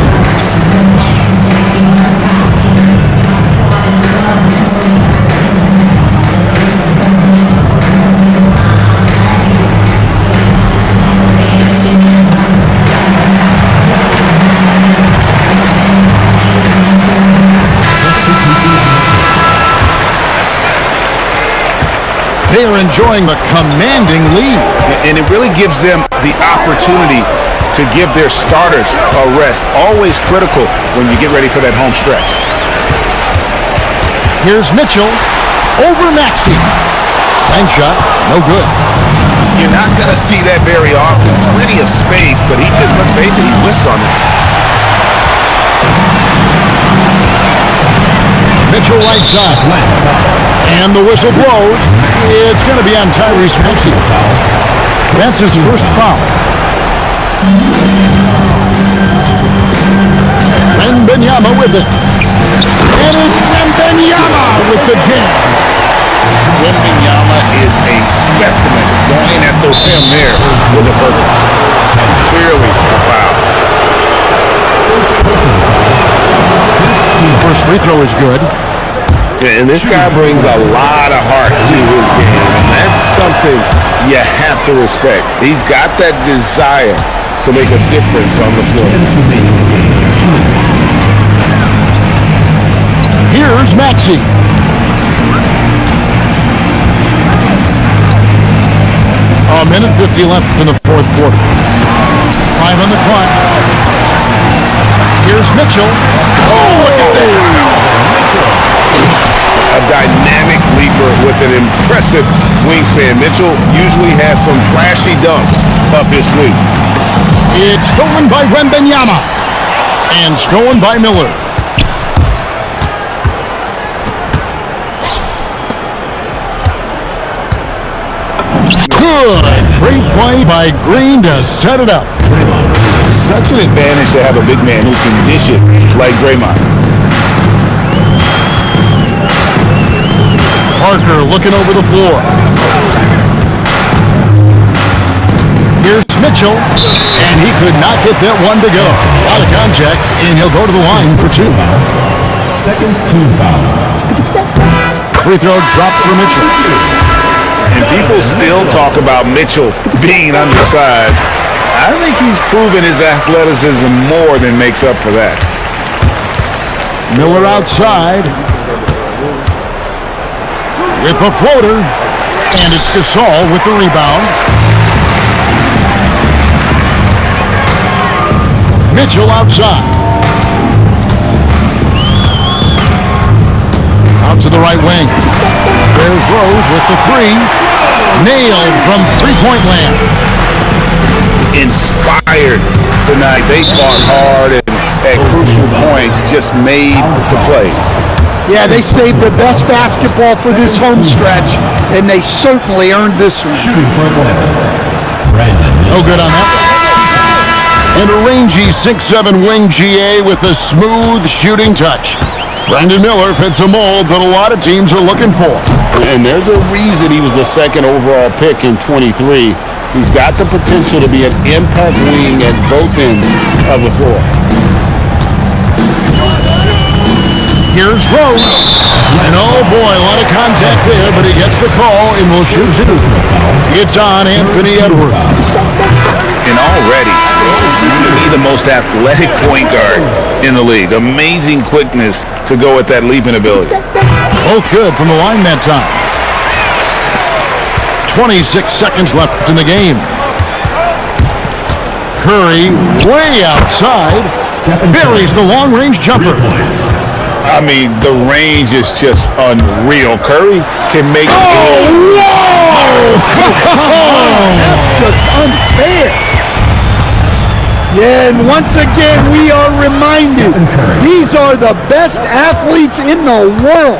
They are enjoying the commanding lead. And it really gives them the opportunity to give their starters a rest. Always critical when you get ready for that home stretch. Here's Mitchell over Maxey. Bank shot, no good. You're not going to see that very often. Plenty of space, but he just, let's face it, he whiffs on it. Mitchell right side. And the whistle blows. It's going to be on Tyrese Maxey. That's his first foul. Wembanyama with it. And it's Wembanyama with the jam. Wembanyama is a specimen going at the rim there with a purpose. Clearly a foul. First free throw is good. And this guy brings a lot of heart to his game, and that's something you have to respect. He's got that desire to make a difference on the floor. Here's Maxey. A minute 50 left in the fourth quarter. 5 on the clock. Here's Mitchell. Oh, look at that. A dynamic leaper with an impressive wingspan. Mitchell usually has some flashy dunks up his sleeve. It's stolen by Wembanyama. And stolen by Miller. Good. Great play by Green to set it up. Such an advantage to have a big man who can dish it like Draymond. Parker looking over the floor. Here's Mitchell, and he could not get that one to go. A lot of contact, and he'll go to the line for 2. Second team foul. Free throw dropped for Mitchell. And people still talk about Mitchell being undersized. I think he's proven his athleticism more than makes up for that. Miller outside. With the floater, and it's Gasol with the rebound. Mitchell outside. Out to the right wing. There's Rose with the 3. Nailed from three-point land. Inspired tonight. They fought hard and at crucial points just made the plays. Yeah, they saved the best basketball for this home stretch, and they certainly earned this one. Shooting for Atlanta. Brandon. No good on that. And a rangy 6'7" wing GA with a smooth shooting touch. Brandon Miller fits a mold that a lot of teams are looking for. And there's a reason he was the second overall pick in 23. He's got the potential to be an impact wing at both ends of the floor. Here's Rose. And oh boy, a lot of contact there, but he gets the call and will shoot 2. It's on Anthony Edwards. and already to be the most athletic point guard in the league. Amazing quickness to go with that leaping ability. Both good from the line that time. 26 seconds left in the game. Curry way outside. Buries the long-range jumper. I mean, the range is just unreal. Curry can make That's just unfair. Yeah, and once again, we are reminded these are the best athletes in the world.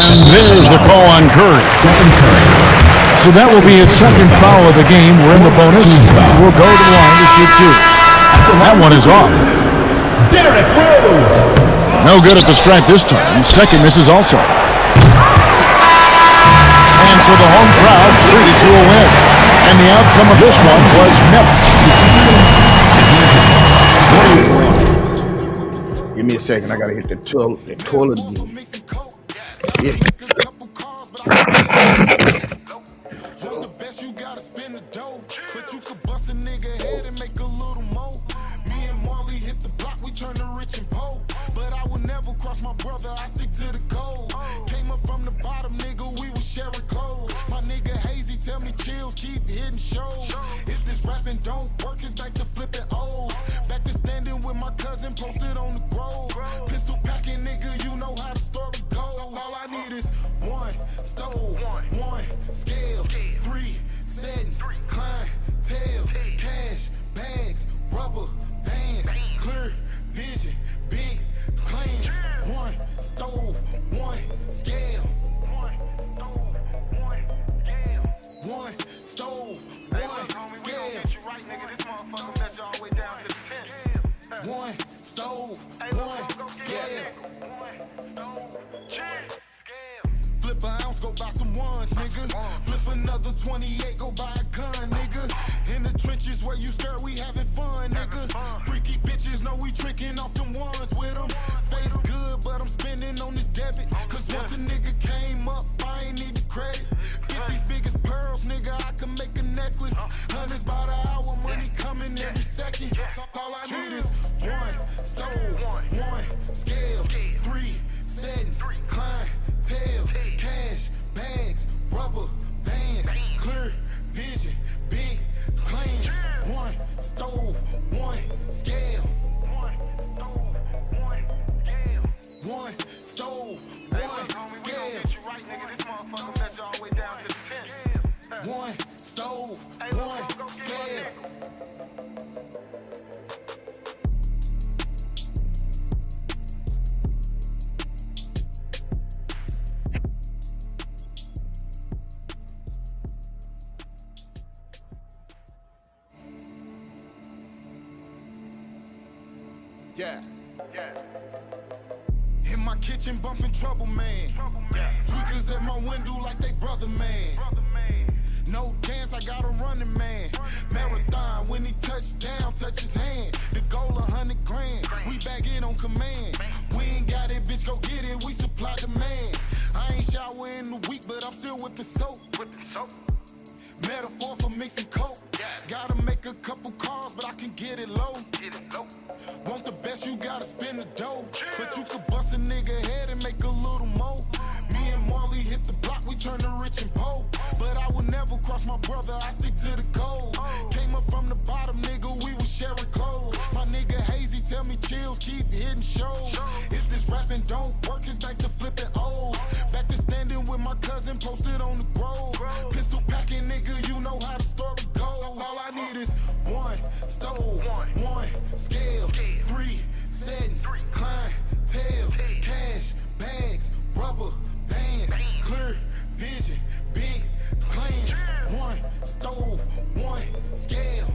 And there's the call on Curry. So that will be his second foul of the game. We're in the bonus. We'll go to the line to shoot two. That one is off. Derrick Rose. No good at the stripe this time. Second misses also. And so the home crowd treated to a win. And the outcome of this one was Memphis. Give me a second. I gotta hit the toilet again. Yeah. Want the best, you gotta spend the dough. But you could bust a nigga head and make a little more. Me and Marley hit the block, we turn the rich and poor. But I would never cross my brother, I stick to the code. Came up from the bottom, nigga, we was sharing clothes. My nigga Hazy tell me chills, keep hitting shows. If this rapping don't work, it's back to flipping O's. Back to standing with my cousin, posted on the grove. Pistol packing, nigga, you know how the story goes. All I need is one stove, one scale, 3 settings, clientele, cash, bags, rubber bands, clear vision, big claims. One stove, one scale. One stove, one scale. One stove, one scale. Flip an ounce, go buy some ones, nigga. Flip another 28, go buy a gun, nigga. In the trenches where you scared, we having fun, nigga. Freaky bitches know we tricking off them ones with them. Face good, but I'm spending on this debit. Cause once a nigga came up, I ain't need the credit. Get these biggest pearls, nigga, I can make a necklace. Hundreds by the hour, money coming every second. All I need is one stove, one scale, 3 settings, clientele, cash, bags, rubber bands, clear vision, big claims. One stove, one scale. One stove, one scale. One stove, one scale. Yeah. In my kitchen bumping trouble, man. Tweakers at my window like they brother, man. No chance, I got a running man. Marathon, when he touch down, touch his hand. The goal 100 grand, we back in on command. We ain't got it, bitch, go get it, we supply demand. I ain't shower in the week, but I'm still whipping soap. Metaphor for mixing coke. Gotta make a couple calls, but I can get it low. Want the best, you gotta spend the dough. But you could bust a nigga head and make a little more. Me and Marley hit the block, we turn the rich and poor. But I would never cross my brother, I stick to the code. Came up from the bottom, nigga, we was sharing clothes. My nigga Hazy tell me chills, keep hitting shows. If this rapping don't work, it's back to flipping O's. Back to standing with my cousin, posted on the grove. Pistol packing, nigga, you know how the story goes. All I need is one stove, one scale, 3 settings, clientele, cash, bags, rubber bands, clear vision, big claims. One stove, one scale.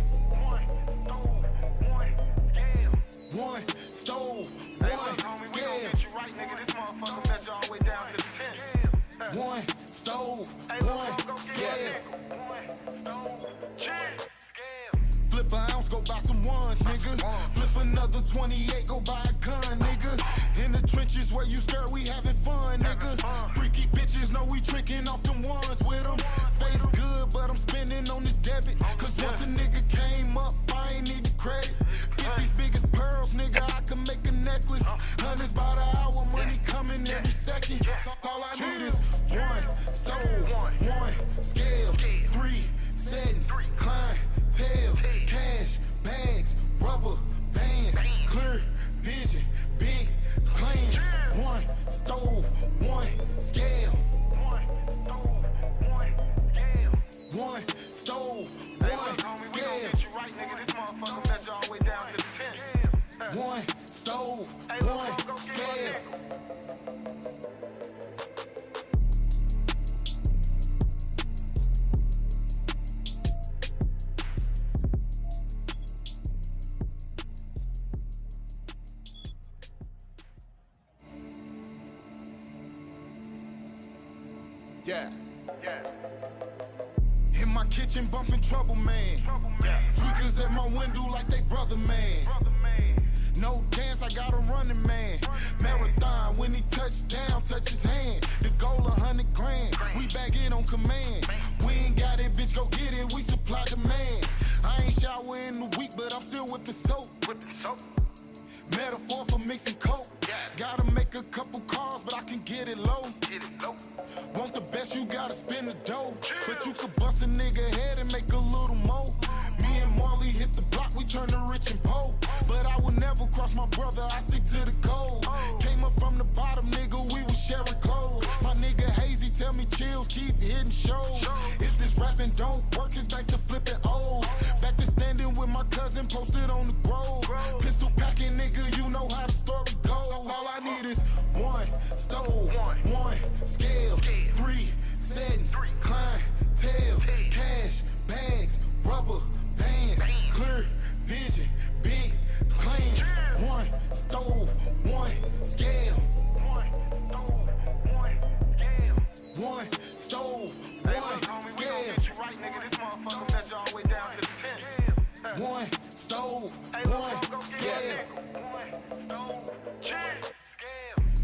One stove, one scale. One stove, one scale. Flip an ounce, go buy some ones, nigga. Flip another 28, go buy a gun, nigga. In the trenches where you scared, we having fun, nigga. Freaky bitches know we tricking off them ones with them. Face good, but I'm spending on this debit. Cause once a nigga came up, I ain't need the credit. 50's biggest pearls, nigga, I can make a necklace. Hundreds by the hour, money coming every second. All I need is one stove, one scale, 3 settings, clientele, cash, bags, rubber bands, clear vision, big plans. One stove, one scale. One stove, one scale. One stove, one scale. Yeah. In my kitchen bumping trouble, man. Tweakers at my window like they brother, man. No dance, I got a running man. Marathon, when he touch down, touch his hand. The goal 100 grand, we back in on command. We ain't got it, bitch, go get it, we supply demand. I ain't shower in a week, but I'm still with the soap. Metaphor for mixing coke. Gotta make a couple calls, but I can get it low. Want the best, you gotta spend the dough. But you could bust a nigga head and make a little more. Me and Marley hit the block, we turn to rich and poor. But I would never cross my brother, I stick to the code. Came up from the bottom, nigga, we was sharing clothes. My nigga Hazy tell me chills, keep hitting shows. If this rapping don't work, it's back to flipping O's. Back to standing with my cousin, posted on the grove. Pistol packing, nigga, you know how the story goes. All I need is one stove, one scale, 3 settings, clientele, cash, bags, rubber bands, clear vision, big plans. One stove, one scale. One stove, one scale. One stove, one scale.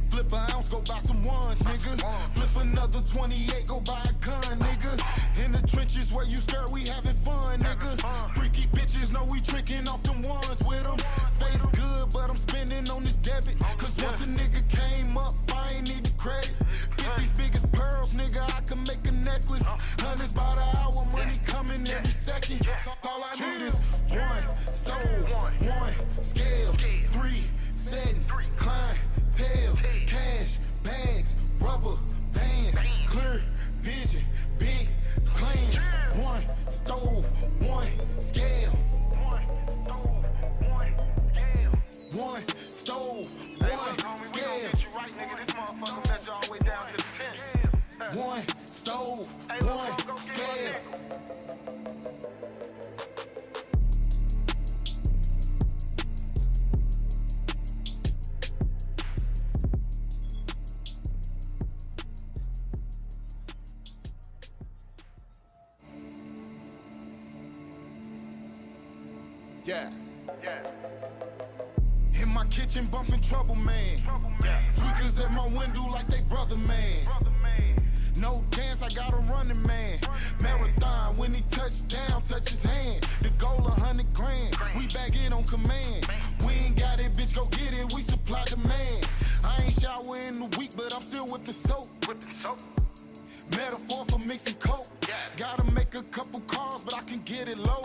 Flip an ounce, go buy some ones, nigga. Flip another 28, go buy a gun, nigga. In the trenches where you scared, we having fun, nigga. Freaky bitches know we tricking off them ones with them. Face good, but I'm spending on this debit. Cause once a nigga came up, I ain't need the credit. 50's biggest pearls, nigga, I can make a necklace. Hundreds by the hour, money coming every second. All I need is one stove, one scale, 3 settings, clientele, cash, bags, rubber bands, clear vision, big plans. One stove, one scale. One stove, one scale. One stove, one scale. Yeah. In my kitchen bumping trouble, man. Tweakers at my window like they brother, man. No dance, I got a running man. Marathon, when he touch down, touch his hand. The goal 100 grand, we back in on command. We ain't got it, bitch, go get it, we supply demand. I ain't shower in a week, but I'm still with the soap. Metaphor for mixing coke. Gotta make a couple calls, but I can get it low.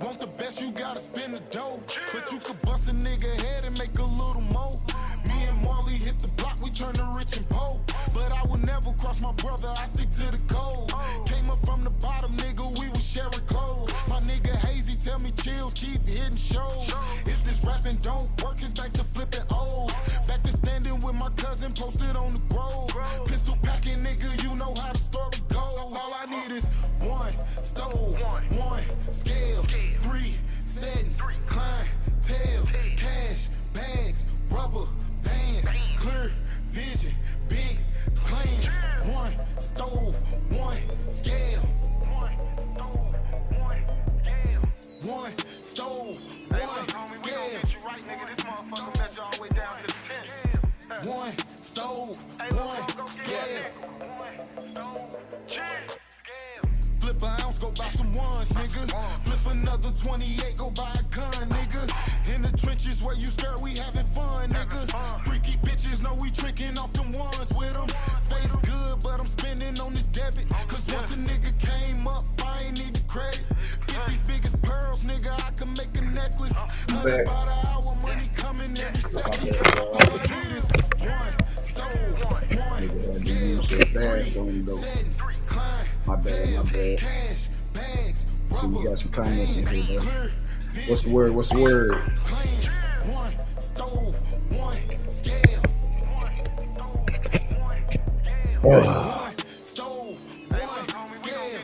Want the best, you gotta spend the dough. But you could bust a nigga head and make a little more. Me and Marley hit the block, we turn to rich and poor. But I would never cross my brother, I stick to the code. Came up from the bottom, nigga, we was sharing clothes. My nigga Hazy tell me chills, keep hitting shows. If this rapping don't work, it's back to flipping O's. Back to standing with my cousin, posted on the grove. Pistol packing, nigga, you know how the story goes. All I need is one stove, one scale, 3 settings, clientele, cash, bags, rubber bands, clear vision, big plans. One stove, one scale. One ones, nigga. Flip another 28, go buy a gun, nigga. In the trenches where you scared, we having fun, nigga. Freaky bitches know we tricking off them ones with them. Face good, but I'm spending on this debit. Cause once a nigga came up, I ain't need the credit. Get these biggest pearls, nigga, I can make a necklace. $100 by the hour, money coming every second. All I need is one stove, one scale, three settings, climb, My bad. cash, bags, So we got some comments in here, bro. clear, What's the word? planes, one stove, one scale. One stove, one scale.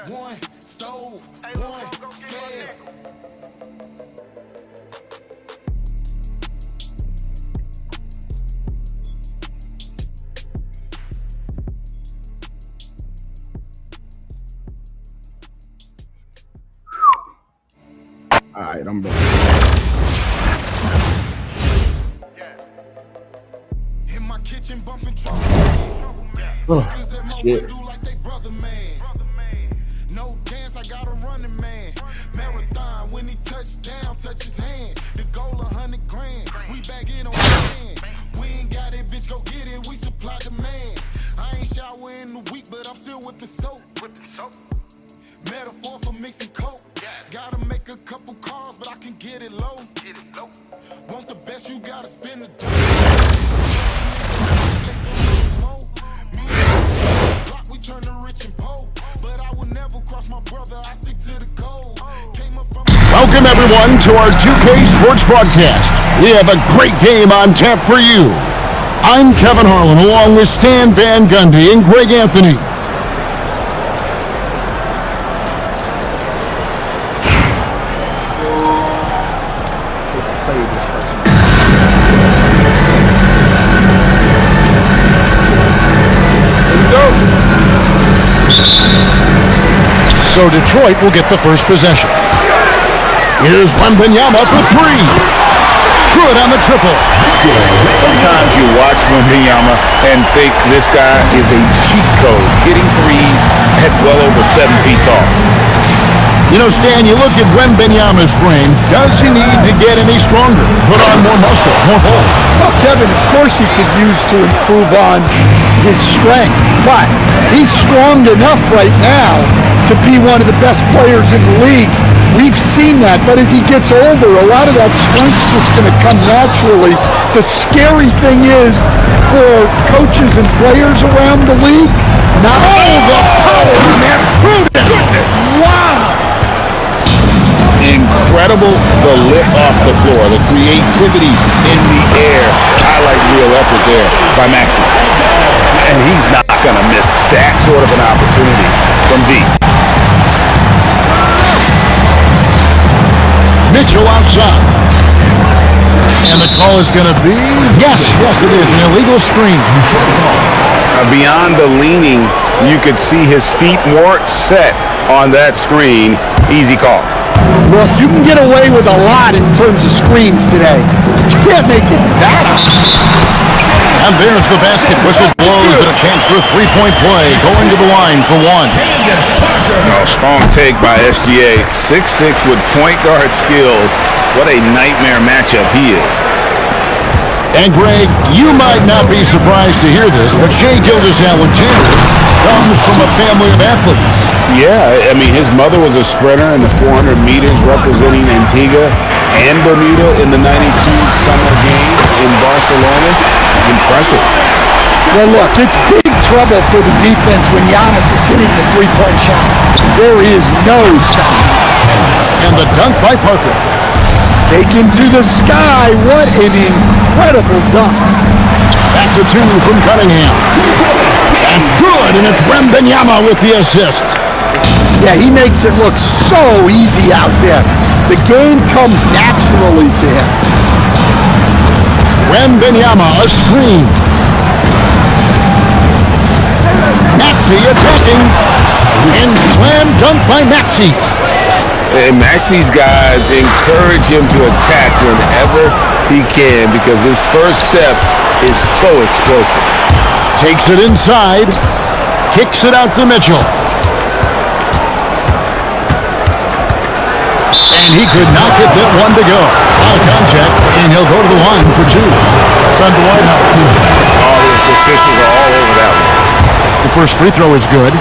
One stove, one scale. All right, I'm back. In my kitchen bumping trouble. Oh, At my shit. window like they brother man. No dance, I got a running man. Marathon when he touch down, touch his hand. The goal 100 grand. We back in on hand. We ain't got it, bitch, go get it. We supply demand. I ain't shower in a week, but I'm still with the soap. Metaphor for mixing coke. Gotta make a couple calls, but I can get it low. Want the best, you gotta spend the dough. Take a little more. Me and block, we turn to rich and poor. But I will never cross my brother, I stick to the code. Came up from Welcome, everyone, to our 2K Sports Broadcast. We have a great game on tap for you. I'm Kevin Harlan, along with Stan Van Gundy and Greg Anthony. Let's play this person. So Detroit will get the first possession. Here's Wembanyama for three. Good on the triple. Sometimes you watch Wembanyama and think this guy is a cheat code, hitting threes at well over 7 feet tall. You know, Stan, you look at Wembanyama's frame. Does he need to get any stronger? Put on more muscle, more bulk? Well, Kevin, of course he could use to improve on his strength, but he's strong enough right now to be one of the best players in the league. We've seen that, but as he gets older, a lot of that strength's just going to come naturally. The scary thing is for coaches and players around the league, not the power in that goodness. Wow! Incredible, the lift off the floor, the creativity in the air. Highlight real effort there by Maxey. And he's not going to miss that sort of an opportunity from deep. Mitchell outside. And the call is going to be, yes, it is, an illegal screen. Beyond the leaning, you could see his feet more set on that screen. Easy call. Look, you can get away with a lot in terms of screens today. You can't make it that easy. And there's the basket. Whistle blows and a chance for a three-point play. Going to the line for one. Strong take by SGA. 6'6" with point guard skills. What a nightmare matchup he is. And Greg, you might not be surprised to hear this, but Shai Gilgeous-Alexander comes from a family of athletes. Yeah, I mean, his mother was a sprinter in the 400 meters representing Antigua and Bermuda in the 92 Summer Games in Barcelona. Impressive. Well, look, it's big trouble for the defense when Giannis is hitting the three-point shot. There is no stop. And the dunk by Parker. Taken to the sky. What an incredible dunk. That's a two from Cunningham. That's good, and it's Wembanyama with the assist. Yeah, he makes it look so easy out there. The game comes naturally to him. Wembanyama, a screen. Maxey attacking. And slam dunk by Maxey. And Maxey's guys encourage him to attack whenever he can because his first step is so explosive. Takes it inside. Kicks it out to Mitchell. And he could not get that one to go. Out of contact, and he'll go to the line for two. That's on Dwight Howard. Oh, the officials are all over that one. The first free throw is good.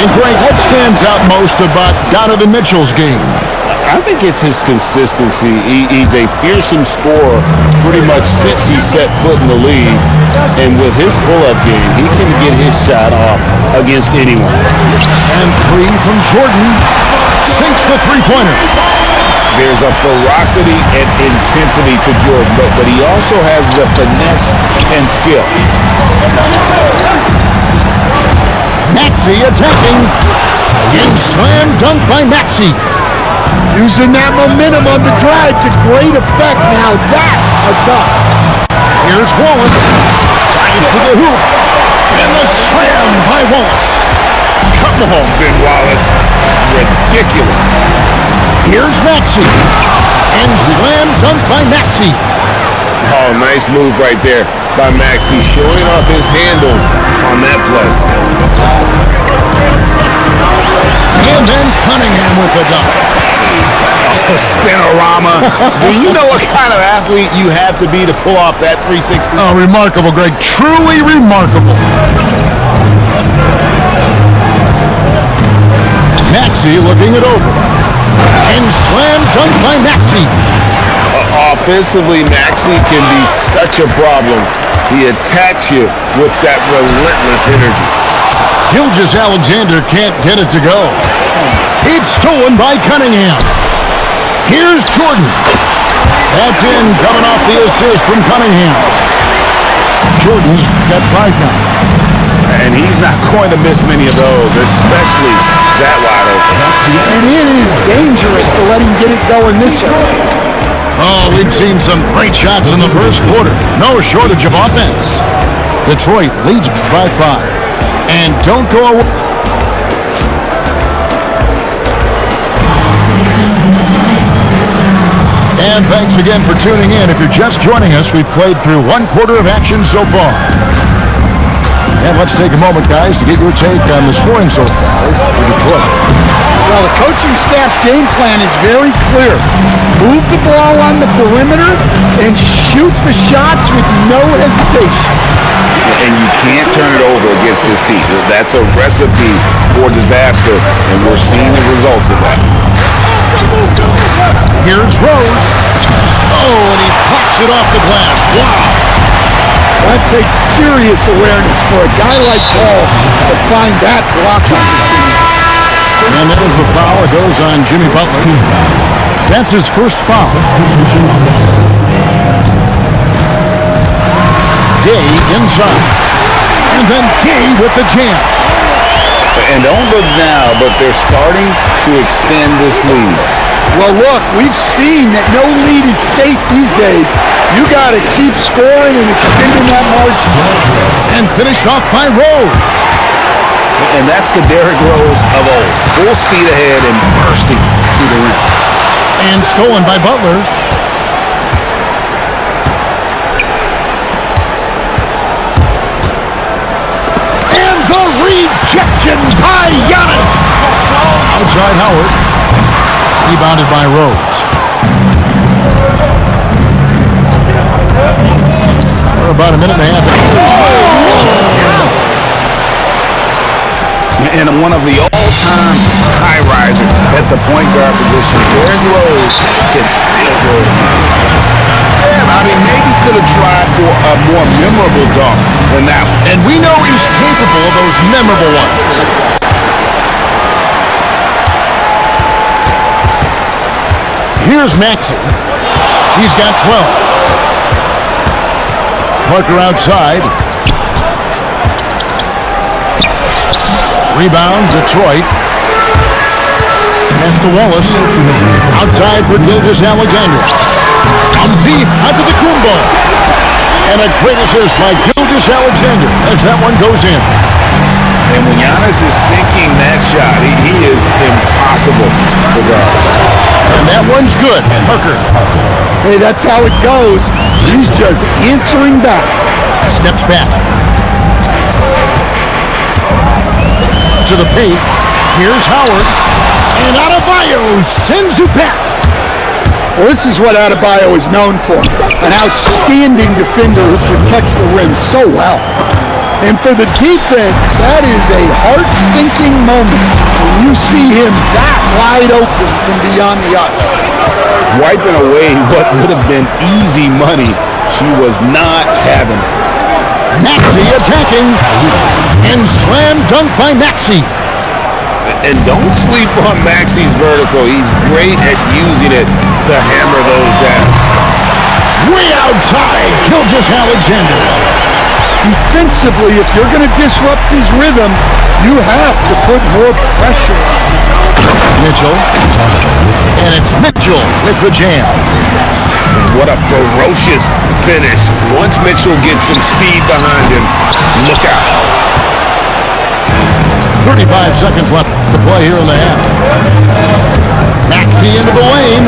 And Greg, what stands out most about Donovan Mitchell's game? I think it's his consistency. He's a fearsome scorer pretty much since he set foot in the league. And with his pull-up game, he can get his shot off against anyone. And three from Jordan. Sinks the three-pointer. There's a ferocity and intensity to Jordan, but he also has the finesse and skill. Maxey attacking. And slam dunk by Maxey. Using that momentum on the drive to great effect. Now that's a dunk. Here's Wallace. Drives to the hoop. And the slam by Wallace. Come on, Ben Wallace. Ridiculous. Here's Maxey. And slam dunk by Maxey. Oh, nice move right there by Maxey, showing off his handles on that play. And then Cunningham with the dunk. A spinorama. Do you know what kind of athlete you have to be to pull off that 360? Oh, remarkable, Greg. Truly remarkable. Maxey looking it over. And slam dunk by Maxey. Offensively, Maxey can be such a problem. He attacks you with that relentless energy. Gilgeous-Alexander can't get it to go. It's stolen by Cunningham. Here's Jordan. That's in, coming off the assist from Cunningham. Jordan's got 5 now. And he's not going to miss many of those, especially that wide open. And it is dangerous to let him get it going this early. Oh, we've seen some great shots in the first quarter. No shortage of offense. Detroit leads by 5. And don't go away. And thanks again for tuning in. If you're just joining us, we've played through 1 quarter of action so far. And let's take a moment, guys, to get your take on the scoring so far for Detroit. Well, the coaching staff's game plan is very clear. Move the ball on the perimeter and shoot the shots with no hesitation. And you can't turn it over against this team. That's a recipe for disaster, and we're seeing the results of that. Here's Rose. Oh, and he pops it off the glass. Wow. That takes serious awareness for a guy like Paul to find that block opportunity. And there's the foul. It goes on Jimmy Butler. That's his first foul. Gay inside. And then Gay with the jam. And don't look now, but they're starting to extend this lead. Well, look, we've seen that no lead is safe these days. You got to keep scoring and extending that margin. And finished off by Rose. And that's the Derrick Rose of old. Full speed ahead and bursting to the rim. And stolen by Butler. And the rejection by Giannis. Outside Howard. Rebounded by Rose. For about a minute and a half. And one of the all-time high risers at the point guard position. Derrick Rose can still go. Yeah, I mean, maybe could have tried for a more memorable dunk than that one. And we know he's capable of those memorable ones. Here's Maxey. He's got 12. Parker outside. Rebound, Detroit. Pass to Wallace. Outside for Gilgeous-Alexander. From deep, out to the Kumbo. And a great assist by Gilgeous-Alexander as that one goes in. And when Giannis is sinking that shot, he is impossible to guard. And that one's good. Parker. Hey, that's how it goes. He's just answering back. Steps back. to the paint. Here's Howard. And Adebayo sends it back. Well, this is what Adebayo is known for. An outstanding defender who protects the rim so well. And for the defense, that is a heart-sinking moment when you see him that wide open from beyond the arc. Wiping away what would have been easy money. She was not having it. Maxey attacking. And slam dunk by Maxey. And don't sleep on Maxey's vertical. He's great at using it to hammer those down. Way outside, Gilgeous-Alexander. Defensively, if you're going to disrupt his rhythm, you have to put more pressure on him. Mitchell. And it's Mitchell with the jam. What a ferocious finish. Once Mitchell gets some speed behind him, look out. 35 seconds left to play here in the half. Maxey into the lane.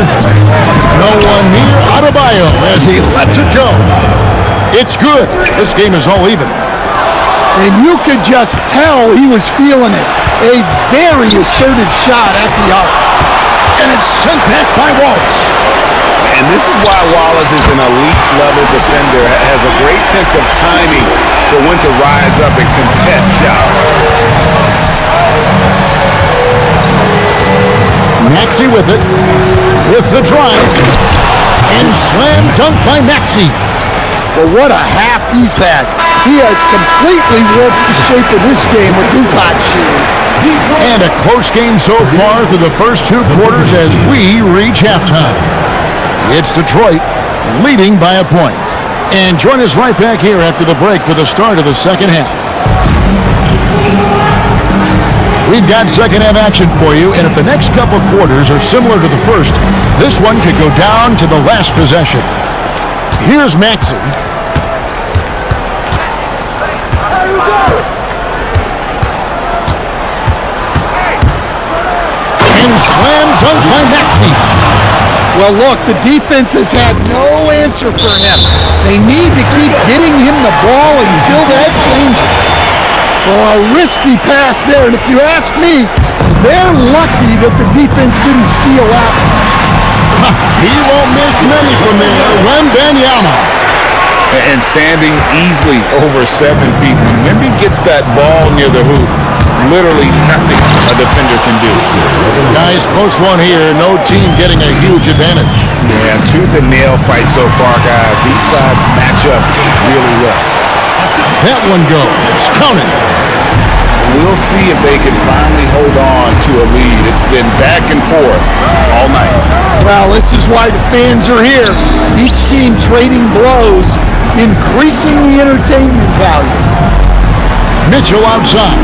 No one near Adebayo as he lets it go. It's good. This game is all even. And you could just tell he was feeling it. A very assertive shot at the arc. And it's sent back by Wallace. And this is why Wallace is an elite-level defender, has a great sense of timing for when to rise up and contest shots. Maxey with it, with the drive, and slam dunk by Maxey. Well, what a half he's had. He has completely warped the shape of this game with his hot shooting. And a close game so far through the first two quarters as we reach halftime. It's Detroit leading by a point. And join us right back here after the break for the start of the second half. We've got second half action for you, and if the next couple quarters are similar to the first, this one could go down to the last possession. Here's Maxey. And slam dunk by Maxey. Well, look, the defense has had no answer for him. They need to keep getting him the ball until that changes. Well, a risky pass there, and if you ask me, they're lucky that the defense didn't steal out. He won't miss many from there. Wembanyama. And standing easily over 7 feet. When Wemby gets that ball near the hoop, literally nothing a defender can do. Nice close one here. No team getting a huge advantage. Yeah, tooth and nail fight so far, guys. These sides match up really well. That one goes. Counted. We'll see if they can finally hold on to a lead. It's been back and forth all night. Well, this is why the fans are here. Each team trading blows, increasing the entertainment value. Mitchell outside.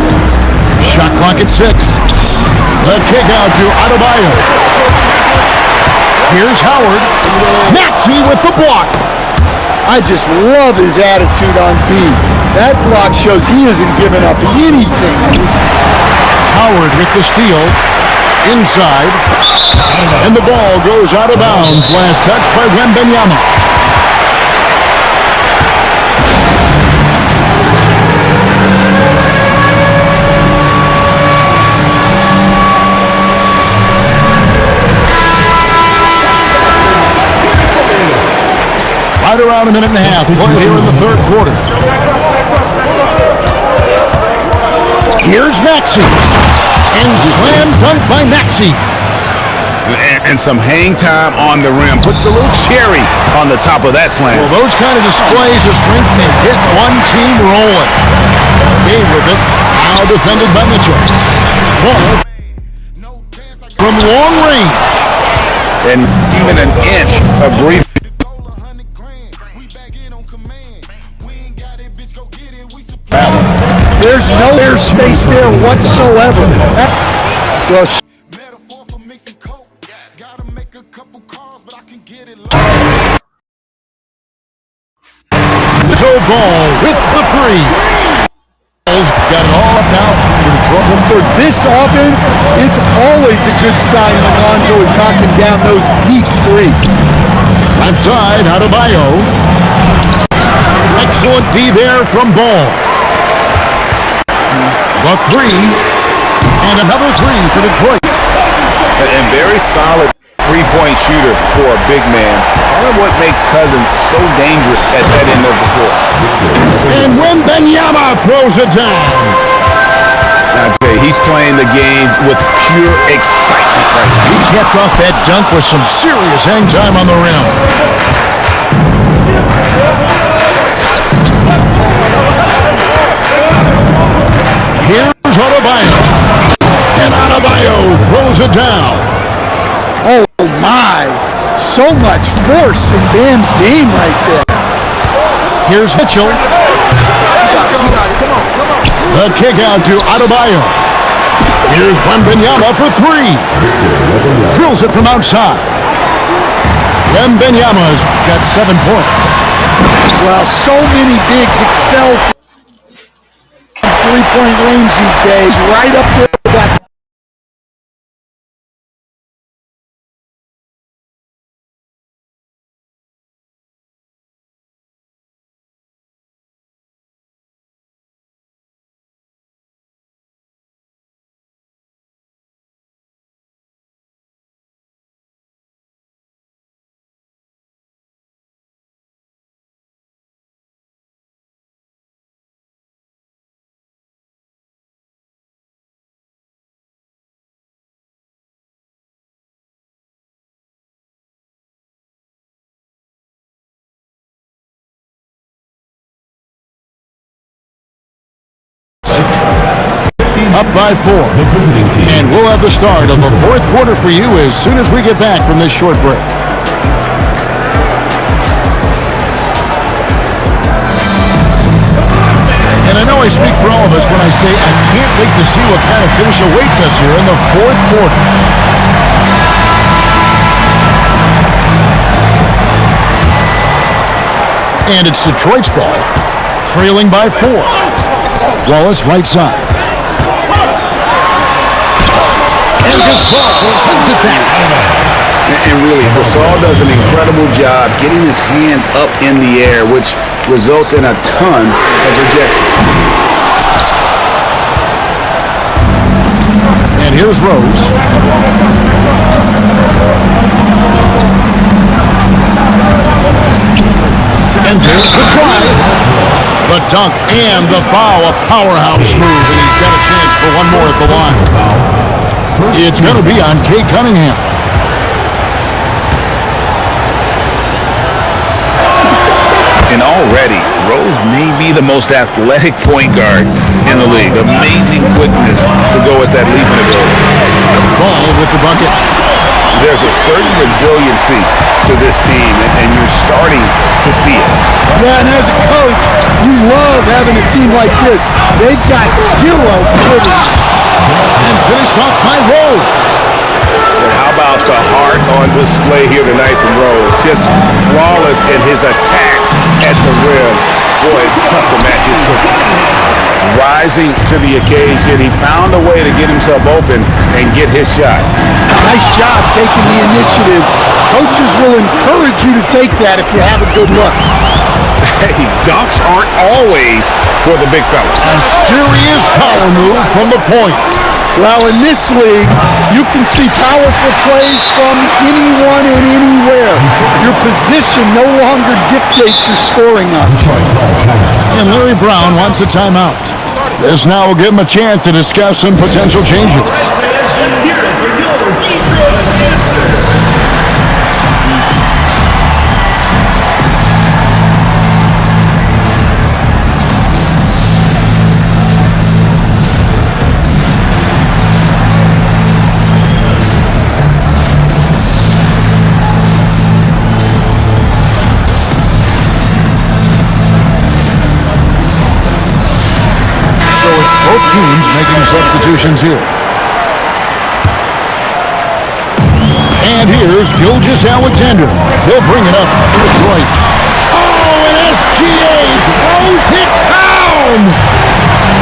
Shot clock at 6. The kick out to Adebayo. Here's Howard. Maxey with the block. I just love his attitude on D. That block shows he isn't giving up anything. Howard with the steal. Inside. And the ball goes out of bounds. Last touch by Wembanyama. Right around a minute and a half. Play here in the third quarter. Here's Maxey. And slam dunk by Maxey. And some hang time on the rim. Puts a little cherry on the top of that slam. Well, those kind of displays of strength can get one team rolling. Game with it. Now defended by Mitchell. Ball from long range. And even an inch of breathing. There's no airspace there whatsoever. Well, Metaphor for mixing coke. Gotta make a couple calls, but I can get it. So ball with the three. Got it all up now for Detroit. for this offense, it's always a good sign when Lonzo is knocking down those deep threes. Left side, Adebayo. Excellent D there from Ball. The three, And another three for Detroit. And very solid three-point shooter for a big man. Part of what makes Cousins so dangerous at that end of the floor. And Wembanyama throws it down. Now, I tell you, he's playing the game with pure excitement right now. He kept off that dunk with some serious hang time on the rim. Here's Adebayo. And Adebayo throws it down. Oh my, so much force in Bam's game right there. Here's Mitchell. The kick out to Adebayo. Here's Wembanyama for three. Drills it from outside. Wembanyama's got 7 points. Well, so many bigs excel from three-point range these days, right up there with that. Up by 4. The visiting team. And we'll have the start of the fourth quarter for you as soon as we get back from this short break. And I know I speak for all of us when I say I can't wait to see what kind of finish awaits us here in the fourth quarter. And it's Detroit's ball, trailing by 4. Wallace right side. And Gasol sends it back. And really, Gasol does an incredible job getting his hands up in the air, which results in a ton of rejection. And here's Rose. And there's the try. The dunk and the foul, a powerhouse move, and he's got a chance for one more at the line. It's going to be on Cade Cunningham. And already, Rose may be the most athletic point guard in the league. Amazing quickness to go at that leaping ability. Ball with the bucket. There's a certain resiliency to this team, and you're starting to see it. Yeah, and as a coach, you love having a team like this. They've got zero quitters. And finished off by Rose. And how about the heart on display here tonight from Rose? Just flawless in his attack at the rim. Boy, it's tough to match his quickness. Rising to the occasion, he found a way to get himself open and get his shot. Nice job taking the initiative. Coaches will encourage you to take that if you have a good look. Hey, dunks aren't always for the big fellas. A serious power move from the point. Well, in this league, you can see powerful plays from anyone and anywhere. Your position no longer dictates your scoring option. And Larry Brown wants a timeout. This now will give him a chance to discuss some potential changes. Let's hear it for your Detroit answer. Both teams making substitutions here. And here's Gilgeous-Alexander. He'll bring it up to Detroit. Oh, and SGA throws it down!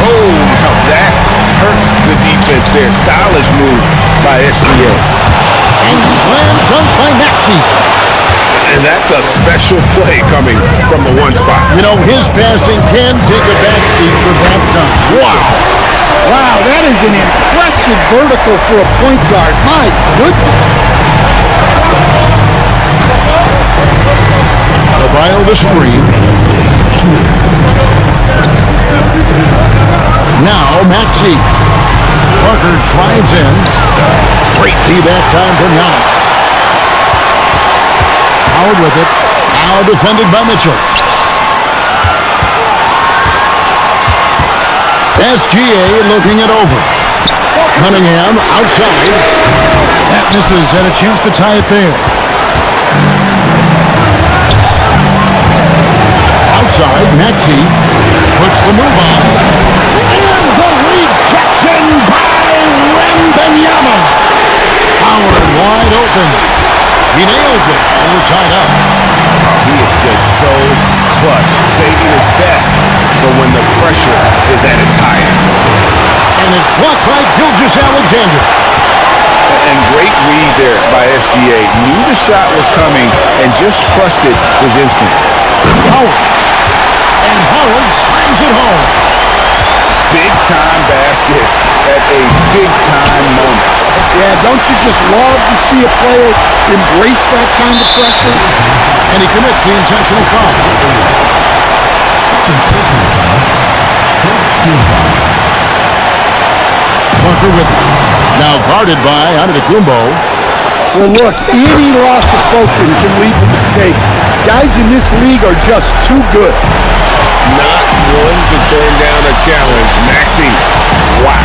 Oh, now that hurts the defense there. Stylish move by SGA. And slam dunk by Maxey. And that's a special play coming from the one spot. You know, his passing can take a backseat for that time. Wow. Wow, that is an impressive vertical for a point guard. My goodness. Adebayo the screen. Now Maxey. Parker drives in. Great D that time from Giannis. Howard with it. Now defended by Mitchell. SGA looking it over. Cunningham outside. That misses. Had a chance to tie it there. Outside, Maxey puts the move on. And the rejection by Wembanyama. Howard wide open. He nails it, and we're tied up. He is just so clutch, saving his best for when the pressure is at its highest. And it's blocked by Gilgeous-Alexander. And great read there by SGA. Knew the shot was coming and just trusted his instincts. Howard. And Howard slams it home. Big-time basket at a big-time moment. Yeah, don't you just love to see a player embrace that kind of pressure? And he commits the intentional foul. Parker with it. Now guarded by Antetokounmpo. Well, look, any loss of focus can lead to mistakes. Guys in this league are just too good. Not one to turn down a challenge. Maxey. Wow.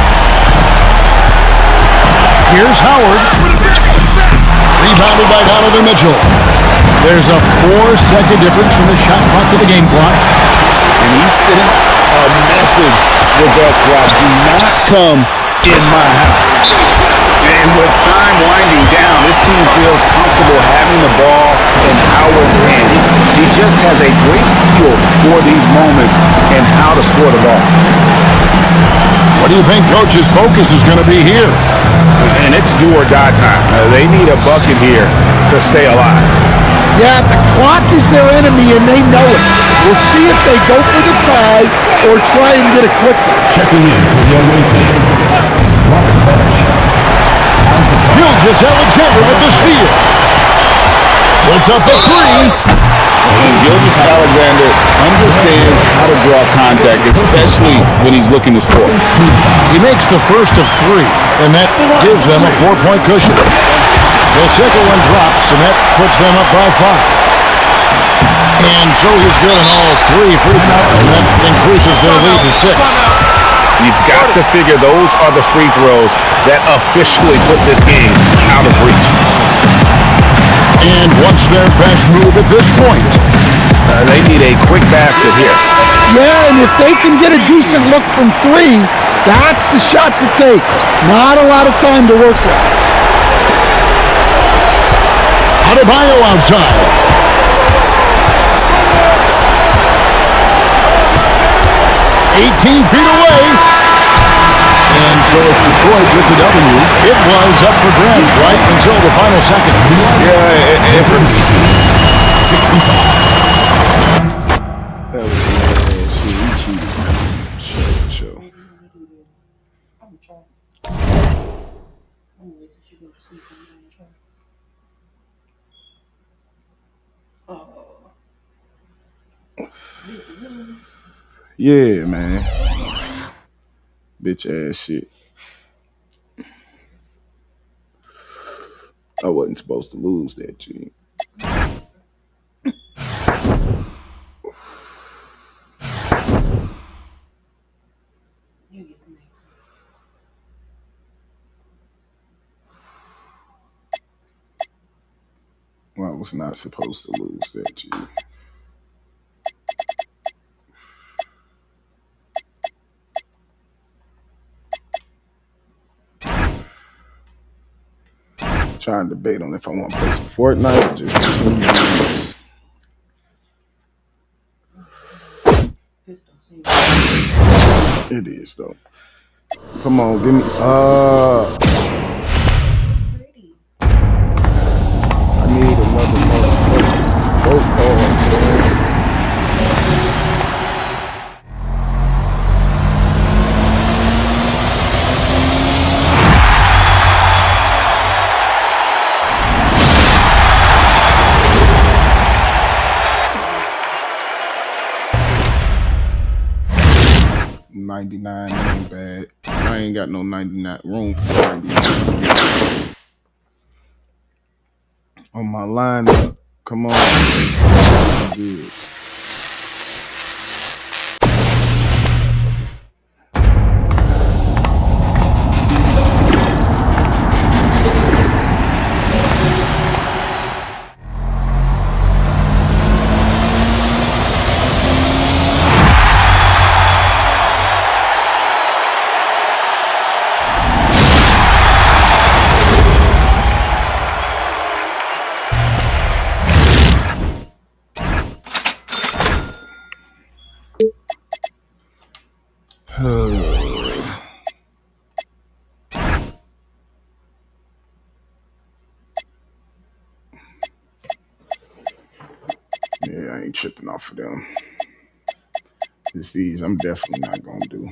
Here's Howard. Rebounded by Donovan Mitchell. There's a 4-second difference from the shot clock to the game clock. And he sent a message with that swap. Do not come in my house. And with time winding down, this team feels comfortable having the ball in Howard's hand. He just has a great feel for these moments and how to score the ball. What do you think Coach's focus is going to be here? And it's do or die time. They need a bucket here to stay alive. Yeah, the clock is their enemy and they know it. We'll see if they go for the tie or try and get it quickly. Checking in for the away team, Robert Parrish. Gilgeous-Alexander with the steal. Puts up a three. And Gilgeous-Alexander understands how to draw contact, especially when he's looking to score. He makes the first of three, and that gives them a 4-point cushion. The second one drops, and that puts them up by 5. And so he's good on all 3 free throws, and that increases their lead to 6. You've got to figure those are the free throws that officially put this game out of reach. And what's their best move at this point? They need a quick basket here. Yeah, and if they can get a decent look from 3, that's the shot to take. Not a lot of time to work with. Adebayo outside. "18 feet away." And so it's Detroit with the W. It was up for grabs right until the final second. Sure. Yeah, man. Bitch ass shit. I wasn't supposed to lose that, G. Well, I was not supposed to lose that, G. Trying to debate on if I want to play some Fortnite. Just 2 minutes. It is though. Come on, give me. I need another motherfucker. 99 ain't bad. I ain't got no 99 room for 99. On my lineup, come on. Good. Yeah, I ain't tripping off of them. It's these I'm definitely not gonna do.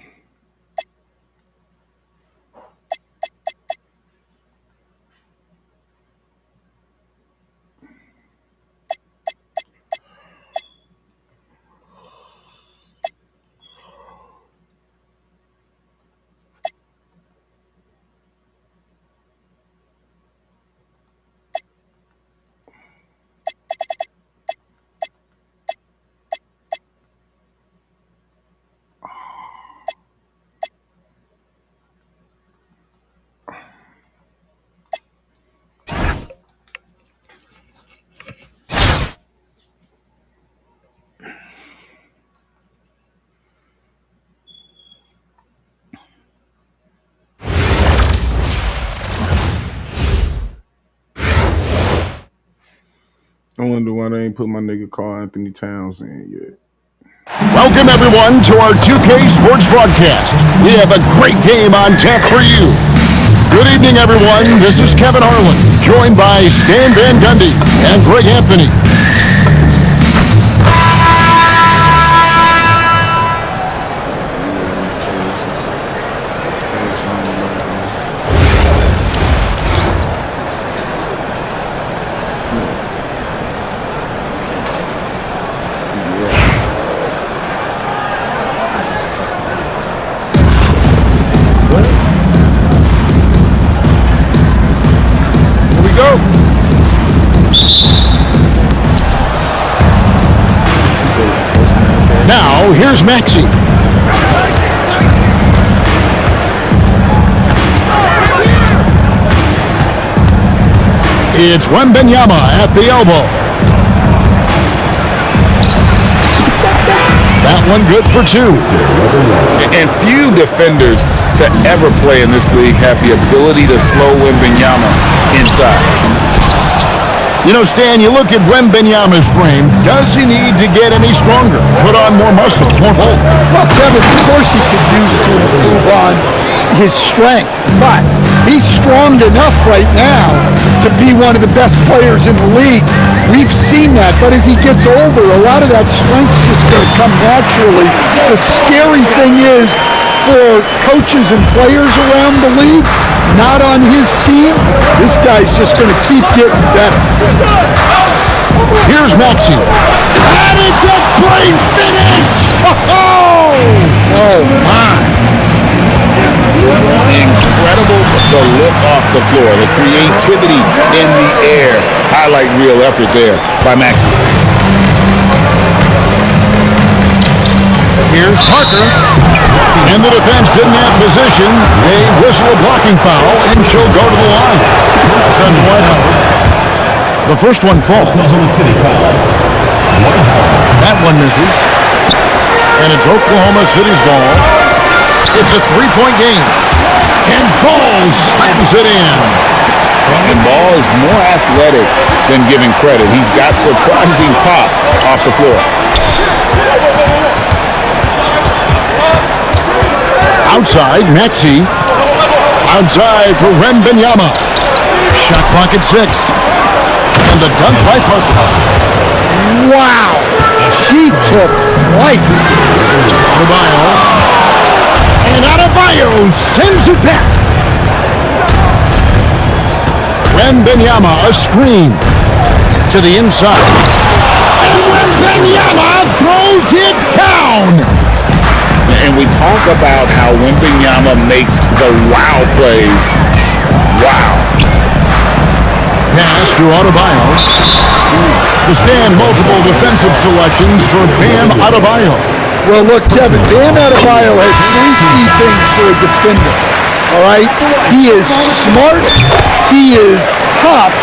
I wonder why they ain't put my nigga Karl Anthony Towns in yet. Welcome, everyone, to our 2K Sports broadcast. We have a great game on tap for you. Good evening, everyone. This is Kevin Harlan, joined by Stan Van Gundy and Greg Anthony. Now, here's Maxey. It's Wembanyama at the elbow. That one good for two. And few defenders to ever play in this league have the ability to slow Wembanyama inside. You know, Stan, you look at Wembanyama's frame. Does he need to get any stronger? Put on more muscle, more bulk? Well, Kevin, of course he could use to improve on his strength, but he's strong enough right now to be one of the best players in the league. We've seen that, but as he gets older, a lot of that strength's just going to come naturally. The scary thing is, for coaches and players around the league, not on his team, this guy's just going to keep getting better. Here's Maxey. And it's a great finish! Oh, my. Incredible, the lift off the floor, the creativity in the air. Highlight real effort there by Maxey. Here's Parker. And the defense didn't have position. They whistle a blocking foul, and she'll go to the line. It's on Dwight Howard. The first one falls. That one misses. And it's Oklahoma City's ball. It's a three-point game. And Ball slams it in. And Ball is more athletic than giving credit. He's got surprising pop off the floor. Outside, Maxey. Outside for Wembanyama. Shot clock at 6. And the dunk by Parker. Wow. She took flight. Adebayo. And Adebayo sends it back. Wembanyama, a screen to the inside. And Wembanyama throws it down. And And we talk about how Wembanyama makes the wow plays. Wow. Pass to Adebayo. To stand multiple defensive selections for Bam Adebayo. Well, look, Kevin, Bam Adebayo has three key things for a defender. All right? He is smart, he is tough,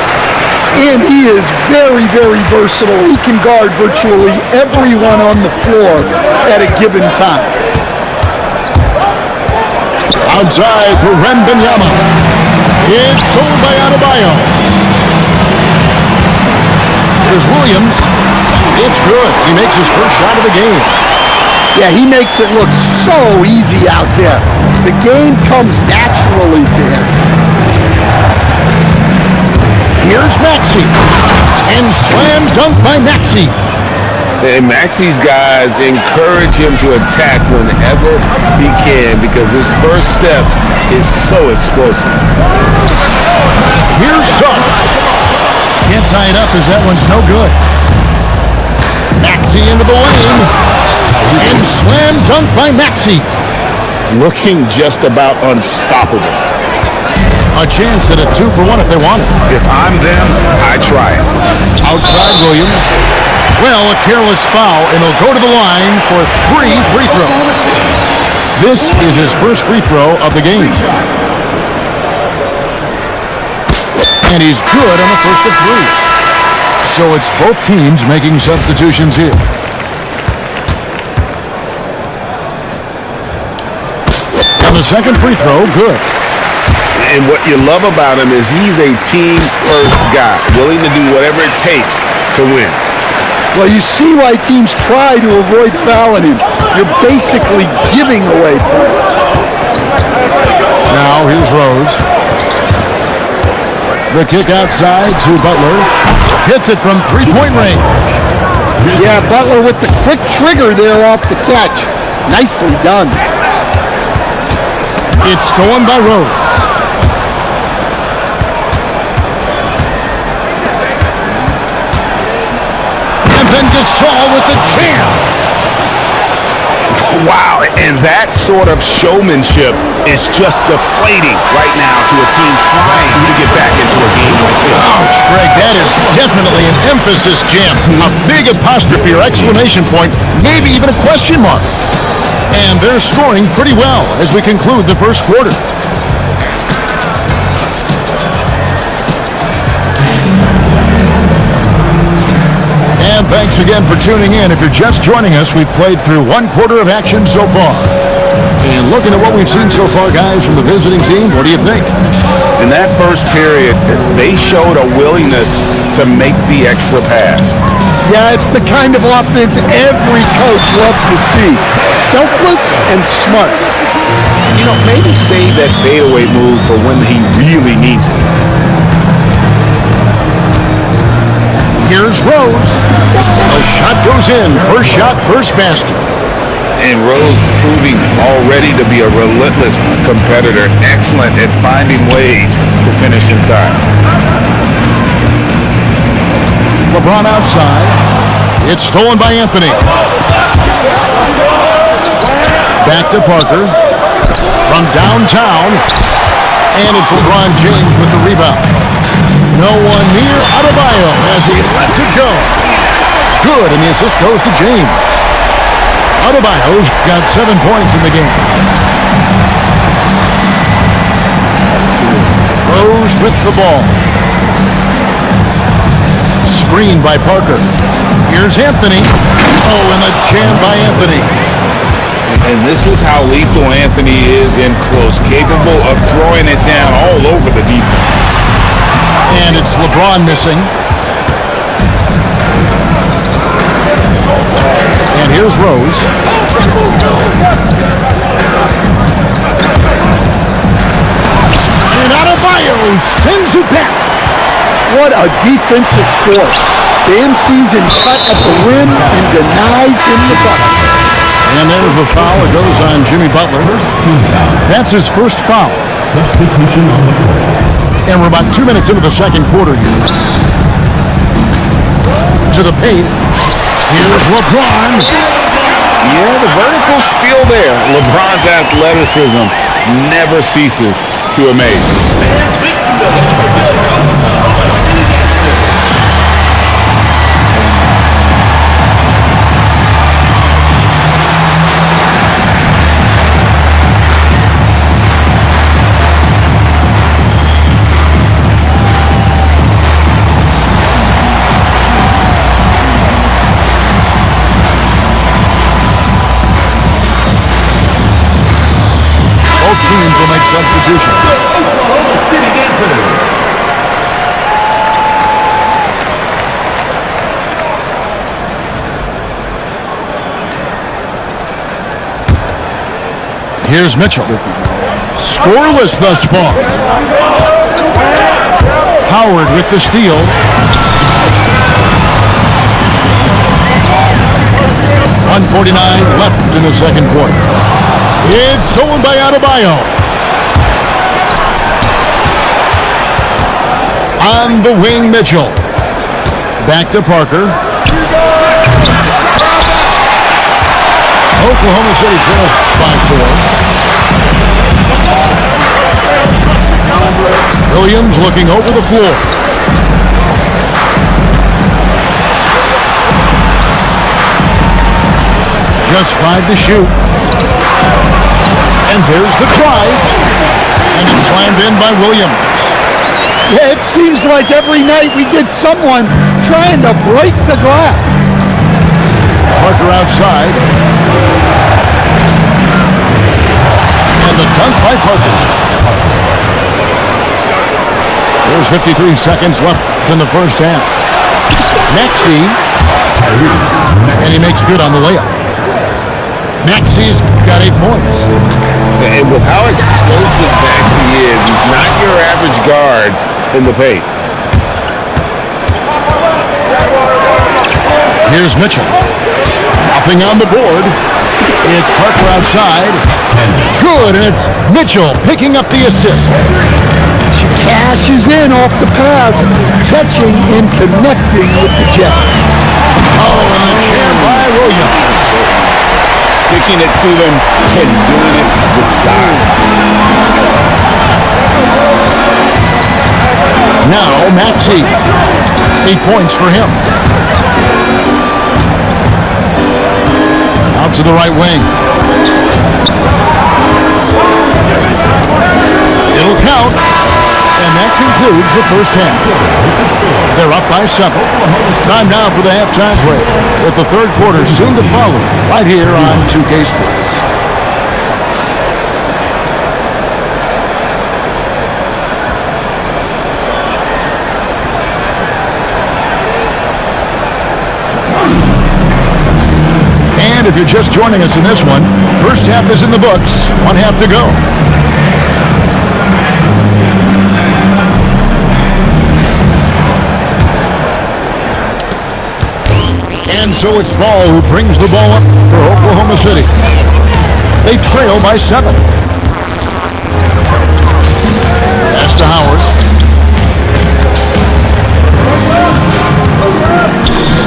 and he is very, very versatile. He can guard virtually everyone on the floor at a given time. Outside for Wembanyama. It's stolen by Adebayo. Here's Williams. It's good. He makes his first shot of the game. Yeah, he makes it look so easy out there. The game comes naturally to him. Here's Maxey. And slam dunk by Maxey. And Maxey's guys encourage him to attack whenever he can because his first step is so explosive. Here's Suggs. Can't tie it up as that one's no good. Maxey into the lane. And slam dunk by Maxey. Looking just about unstoppable. A chance at a 2-for-1 if they want it. If I'm them, I try it. Outside Williams. Well, a careless foul, and he'll go to the line for 3 free throws. This is his first free throw of the game. And he's good on the first of 3. So it's both teams making substitutions here. And the second free throw, good. And what you love about him is he's a team-first guy, willing to do whatever it takes to win. Well, you see why teams try to avoid fouling him. You're basically giving away points. Now, here's Rose. The kick outside to Butler. Hits it from three-point range. Yeah, Butler with the quick trigger there off the catch. Nicely done. It's stolen by Rose. And then Gasol with the jam. Wow, and that sort of showmanship is just deflating right now to a team trying to get back into a game of skill. Ouch, Greg, that is definitely an emphasis jam. A big apostrophe or exclamation point, maybe even a question mark. And they're scoring pretty well as we conclude the first quarter. And thanks again for tuning in. If you're just joining us, we've played through 1 quarter of action so far. And looking at what we've seen so far, guys, from the visiting team, what do you think? In that first period, they showed a willingness to make the extra pass. Yeah, it's the kind of offense every coach loves to see. Selfless and smart. You know, maybe save that fadeaway move for when he really needs it. Here's Rose. A shot goes in. First shot, first basket. And Rose proving already to be a relentless competitor, excellent at finding ways to finish inside. LeBron outside. It's stolen by Anthony. Back to Parker. From downtown. And it's LeBron James with the rebound. No one near Adebayo as he lets it go. Good, and the assist goes to James. Adebayo's got 7 points in the game. Rose with the ball. Screen by Parker. Here's Anthony. Oh, and the jam by Anthony. And this is how lethal Anthony is in close, capable of throwing it down all over the defense. And it's LeBron missing. And here's Rose. And Adebayo sends it back. What a defensive force. Bam sees him cut at the rim and denies him the bucket. And there's a foul. It goes on Jimmy Butler. That's his first foul. Substitution on the court. And we're about 2 minutes into the second quarter here. To the paint. Here's LeBron. Yeah, the vertical's still there. LeBron's athleticism never ceases to amaze. Both teams will make substitutions. Oklahoma City Dancers. Here's Mitchell. Scoreless thus far. Howard with the steal. .149 left in the second quarter. It's stolen by Adebayo. On the wing, Mitchell. Back to Parker. Oklahoma City trails 5-4. Williams looking over the floor. Just 5 to shoot. And there's the drive. And it's slammed in by Williams. Yeah, it seems like every night we get someone trying to break the glass. Parker outside. And the dunk by Parker. There's 53 seconds left in the first half. Maxey. And he makes good on the layup. Maxey's got 8 points. And with how explosive Maxey is, he's not your average guard in the paint. Here's Mitchell. Nothing on the board. It's Parker outside. Good, and it's Mitchell picking up the assist. She cashes in off the pass, catching and connecting with the jet. Oh, and the jam by Williams. Sticking it to them and doing it with style. Now, Maxey. 8 points for him. Out to the right wing. It'll count. And that concludes the first half. They're up by 7. Time now for the halftime break, with the third quarter soon to follow, right here on 2K Sports. And if you're just joining us in this one, first half is in the books, one half to go. And so it's Ball who brings the ball up for Oklahoma City. They trail by 7. Pass to Howard.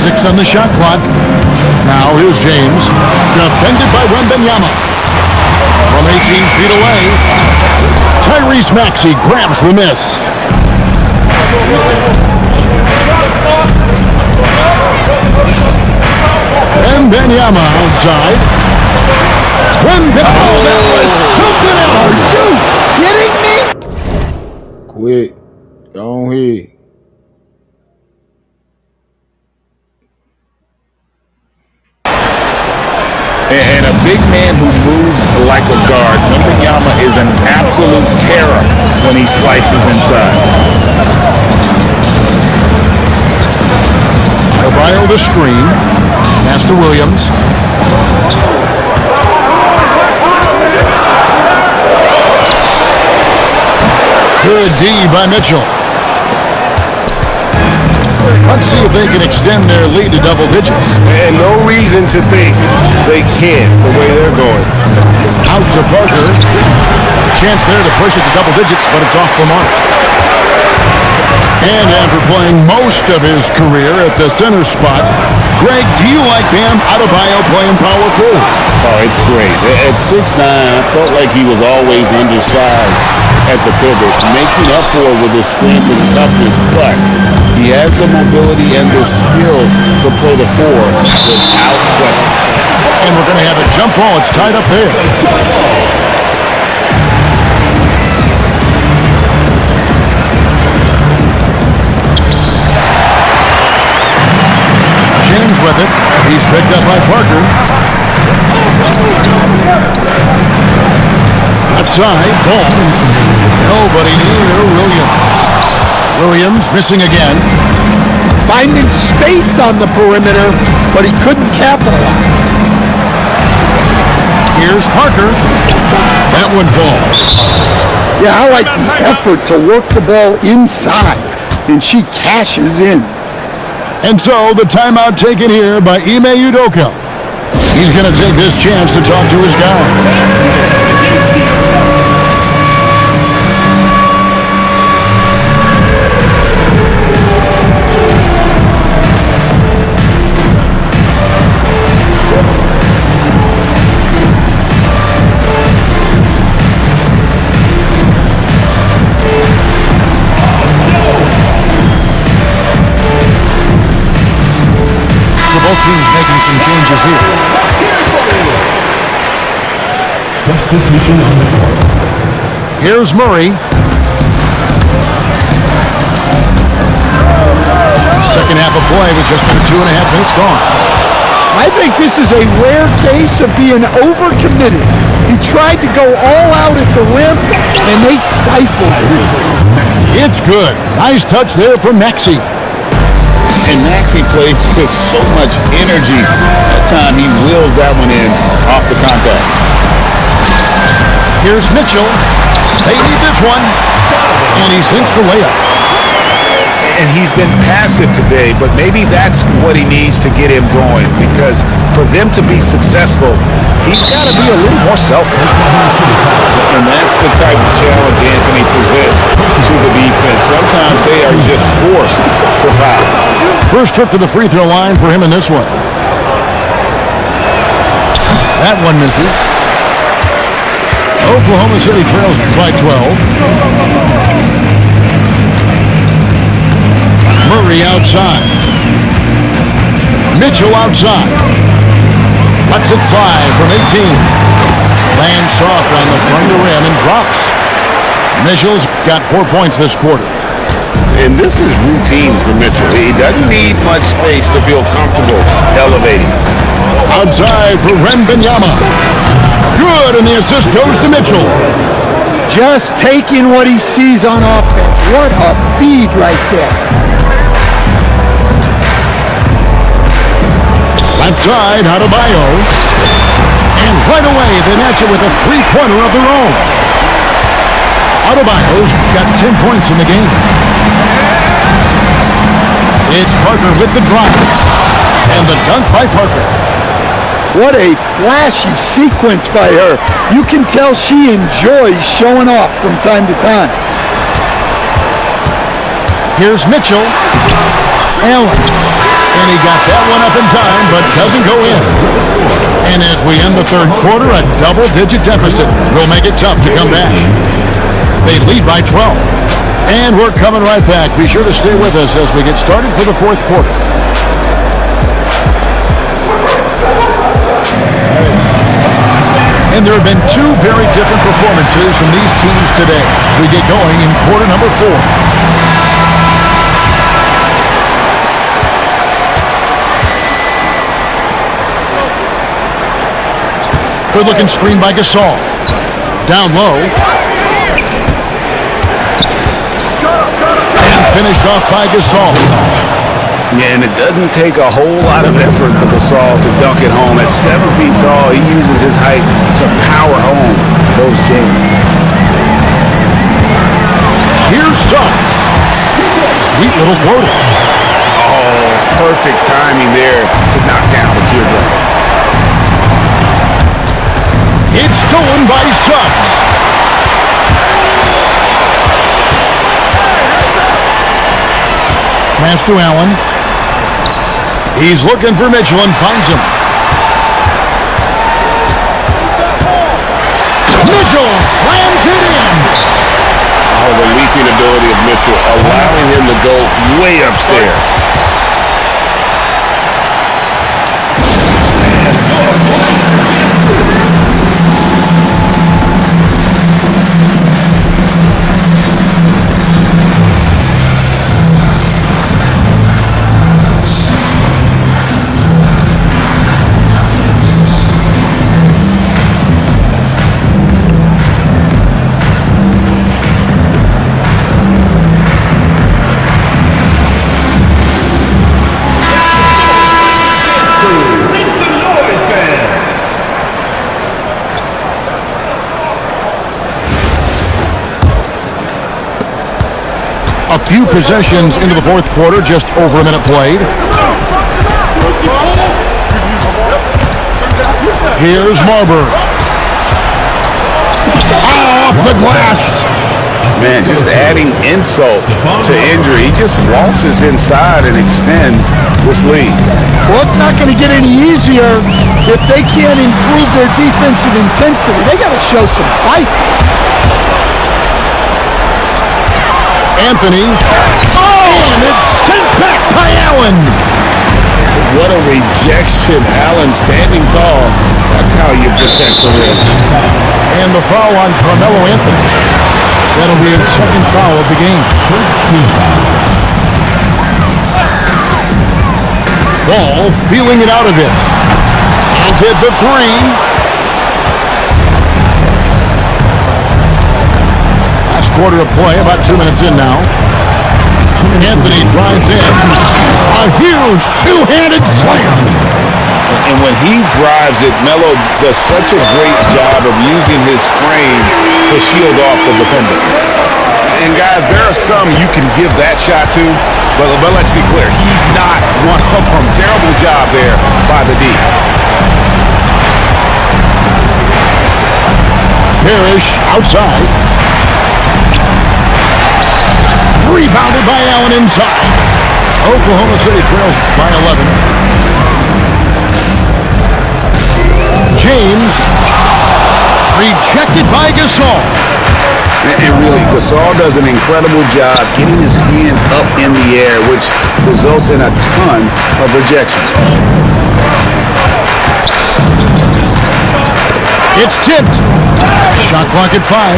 6 on the shot clock. Now here's James. Defended by Wembanyama. From 18 feet away. Tyrese Maxey grabs the miss. Wembanyama outside. Oh, that was something else. Are you kidding me? Quit. Go ahead. And a big man who moves like a guard. Wembanyama is an absolute terror when he slices inside. Adebayo the screen. Pass to Williams. Good D by Mitchell. Let's see if they can extend their lead to double digits. And no reason to think they can't the way they're going. Out to Parker. Chance there to push it to double digits, but it's off the mark. And after playing most of his career at the center spot, Greg, do you like Bam Adebayo playing power forward? Oh, it's great. At 6'9", I felt like he was always undersized at the pivot, making up for it with his strength and toughness, but he has the mobility and the skill to play the 4 without question. And we're going to have a jump ball. It's tied up there. James with it. He's picked up by Parker. Left side, ball. Nobody near Williams. Williams missing again. Finding space on the perimeter, but he couldn't capitalize. Here's Parker. That one falls. Yeah, I like the effort to work the ball inside, and she cashes in. And so the timeout taken here by Ime Udoka. He's going to take this chance to talk to his guy. Both teams making some changes here. Substitution on the court. Here's Murray. Second half of play with just under 2.5 minutes gone. I think this is a rare case of being overcommitted. He tried to go all out at the rim, and they stifled him. It's good. Nice touch there from Maxey. And Maxey plays with so much energy. That time he wheels that one in off the contact. Here's Mitchell. They need this one. And he sinks the layup. And he's been passive today, but maybe that's what he needs to get him going, because for them to be successful, he's got to be a little more selfish. And that's the type of challenge Anthony presents to the defense. Sometimes they are just forced to foul. First trip to the free throw line for him in this one. That one misses. Oklahoma City trails by 12. Murray outside. Mitchell outside. Lets it fly from 18. Lands soft on the front of the rim and drops. Mitchell's got 4 points this quarter. And this is routine for Mitchell. He doesn't need much space to feel comfortable elevating. Outside for Wembanyama. Good, and the assist goes to Mitchell. Just taking what he sees on offense. What a feed right there. Left side, Adebayo. And right away, they match it with a three-pointer of their own. Adebayo's got 10 points in the game. It's Parker with the drive. And the dunk by Parker. What a flashy sequence by her. You can tell she enjoys showing off from time to time. Here's Mitchell. Allen. And he got that one up in time, but doesn't go in. And as we end the third quarter, a double-digit deficit will make it tough to come back. They lead by 12. And we're coming right back. Be sure to stay with us as we get started for the fourth quarter. And there have been two very different performances from these teams today. We get going in quarter number 4. Good-looking screen by Gasol. Down low. And finished off by Gasol. Yeah, and it doesn't take a whole lot of effort for Gasol to dunk it home. At 7 feet tall, he uses his height to power home those games. Here's Suggs. Sweet little floater. Oh, perfect timing there to knock down the teardrop. It's stolen by Suggs. Pass to Allen. He's looking for Mitchell and finds him. Mitchell slams it in. Oh, the leaping ability of Mitchell, allowing him to go way upstairs. A few possessions into the fourth quarter, just over a minute played. Here's Marbury. Off the glass. Man, just adding insult to injury. He just waltzes inside and extends this lead. Well, it's not going to get any easier if they can't improve their defensive intensity. They got to show some fight. Anthony. Oh, and it's sent back by Allen. What a rejection. Allen standing tall. That's how you protect the rim. And the foul on Carmelo Anthony. That'll be his second foul of the game. First team foul. Ball feeling it out a bit. And hit the three. Last quarter of play, about 2 minutes in now. Anthony drives in. A huge two-handed slam. And when he drives it, Melo does such a great job of using his frame to shield off the defender. And guys, there are some you can give that shot to, but let's be clear, he's not one of them. Terrible job there by the D. Parrish outside. Rebounded by Allen inside. Oklahoma City trails by 11. James rejected by Gasol. And really, Gasol does an incredible job getting his hands up in the air, which results in a ton of rejection. It's tipped. Shot clock at 5.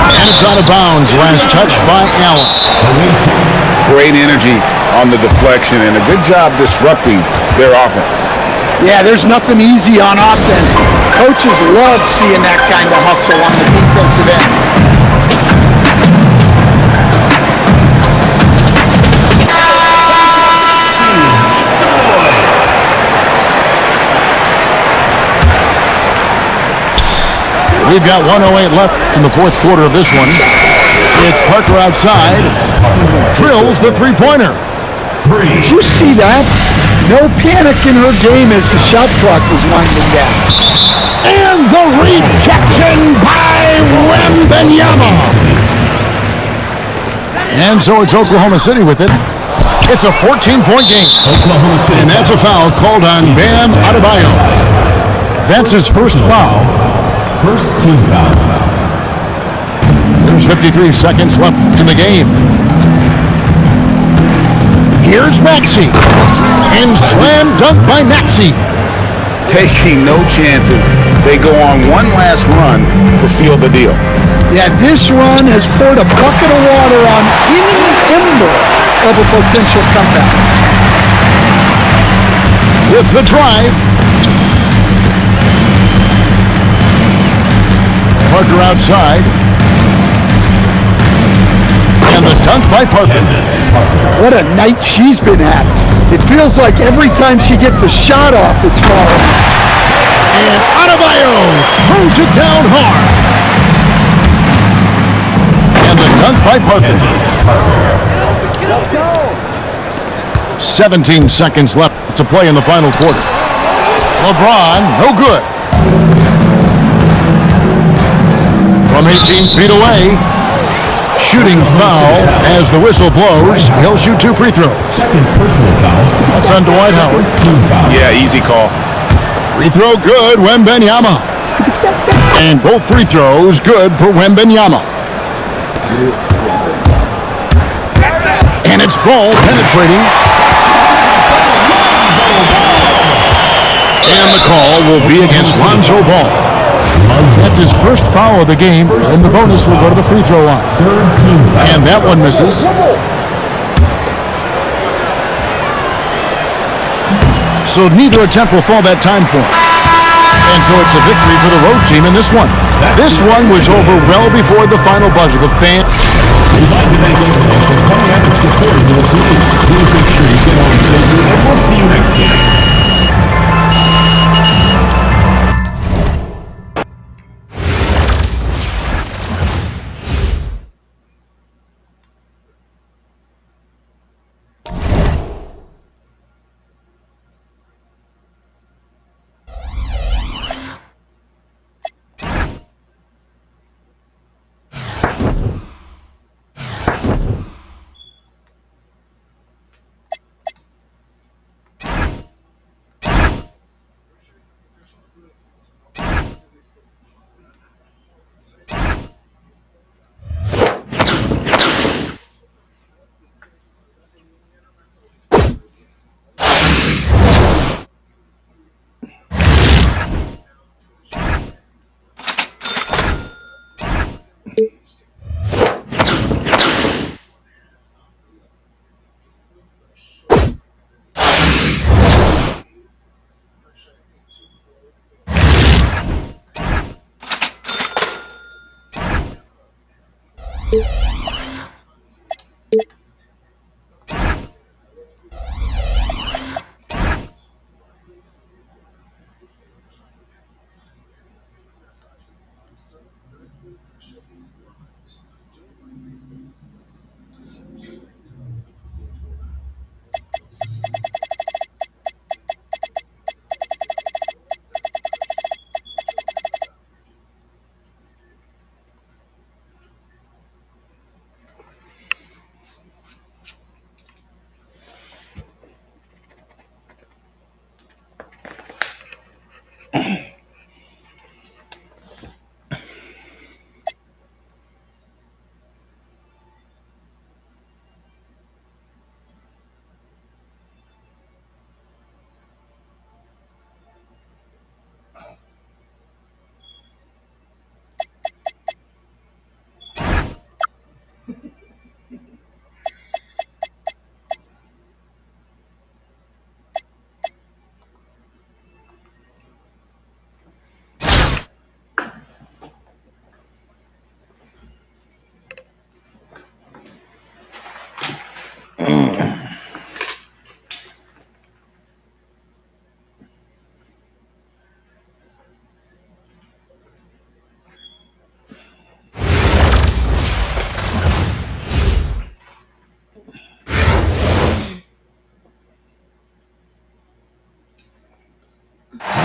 And it's out of bounds. Last touch by Allen. Great energy on the deflection and a good job disrupting their offense. Yeah, there's nothing easy on offense. Coaches love seeing that kind of hustle on the defensive end. We've got 1:08 left in the fourth quarter of this one. It's Parker outside. Drills the three-pointer. Did you see that? No panic in her game as the shot clock was winding down. And the rejection by Wembanyama. And so it's Oklahoma City with it. It's a 14-point game. Oklahoma City. And that's a foul called on Bam Adebayo. That's his first foul. First team foul. There's 53 seconds left in the game. Here's Maxey. And slam dunk by Maxey. Taking no chances. They go on one last run to seal the deal. Yeah, this run has poured a bucket of water on any ember of a potential comeback. With the drive. Parker outside. And the dunk by Parker. What a night she's been having. It feels like every time she gets a shot off, it's falling. And Adebayo throws it down hard. And the dunk by Parker. 17 seconds left to play in the final quarter. LeBron, no good. From 18 feet away, shooting foul as the whistle blows. He'll shoot 2 free throws. Second personal foul. It's on Dwight Howard. Team foul. Yeah, easy call. Free throw good, Wembanyama. And both free throws good for Wembanyama. And it's Ball penetrating. And the call will be against Lonzo Ball. That's his first foul of the game, and the bonus will go to the free throw line. Third team foul. And that one misses. So neither attempt will fall that time for him. And so it's a victory for the road team in this one. This one was over well before the final buzzer. The fans... We'd like to thank everyone for coming out and supporting your team. Please make sure you get on safely, and we'll see you next game.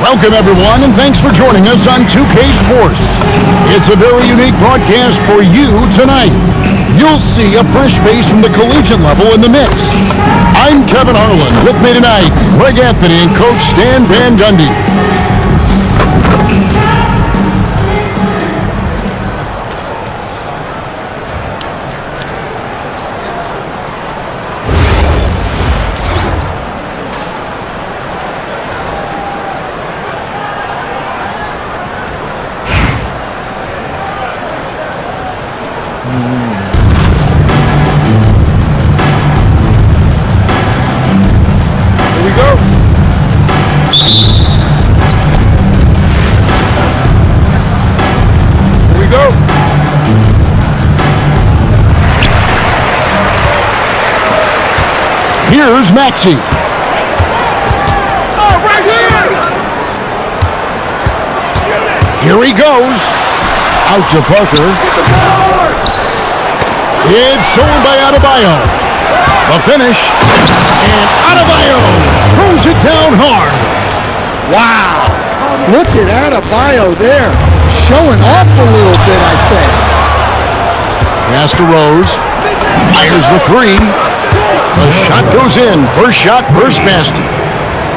Welcome, everyone, and thanks for joining us on 2K Sports. It's a very unique broadcast for you tonight. You'll see a fresh face from the collegiate level in the mix. I'm Kevin Harlan. With me tonight, Greg Anthony and Coach Stan Van Gundy. Here's Maxey. Here he goes. Out to Parker. It's stolen by Adebayo. The finish. And Adebayo throws it down hard. Wow. Look at Adebayo there. Showing off a little bit, I think. Pass to Rose. Fires the three. The shot goes in. First shot, first basket.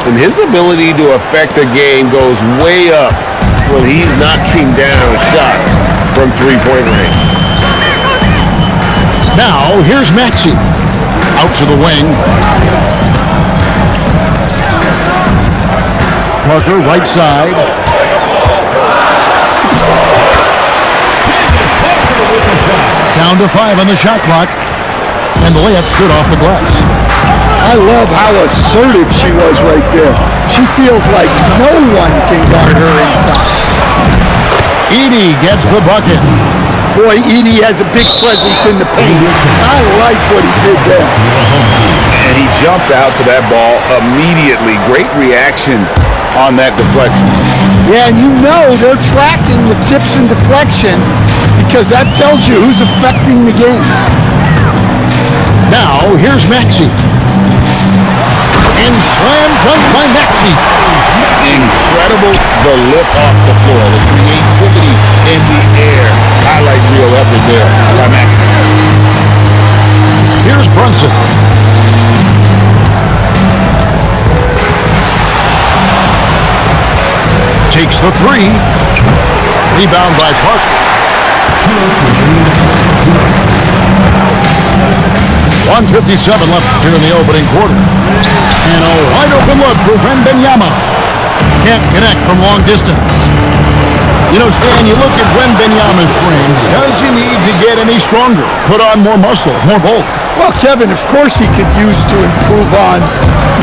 And his ability to affect a game goes way up when he's knocking down shots from three-point range. Now, here's Maxey. Out to the wing. Parker, right side. Down to 5 on the shot clock. And the layup's good off the glass. I love how assertive she was right there. She feels like no one can guard her inside. Edey gets the bucket. Boy, Edey has a big presence in the paint. I like what he did there. And he jumped out to that ball immediately. Great reaction on that deflection. Yeah, and you know they're tracking the tips and deflections because that tells you who's affecting the game. Now, here's Maxey. And slam dunk by Maxey. Incredible, the lift off the floor, the creativity in the air. Highlight real effort there by Maxey. Here's Brunson. Takes the three. Rebound by Parker. 1:57 left here in the opening quarter. And a wide open look for Wembanyama. Can't connect from long distance. You know, Stan, you look at Wembanyama's frame. Does he need to get any stronger? Put on more muscle, more bulk? Well, Kevin, of course he could use to improve on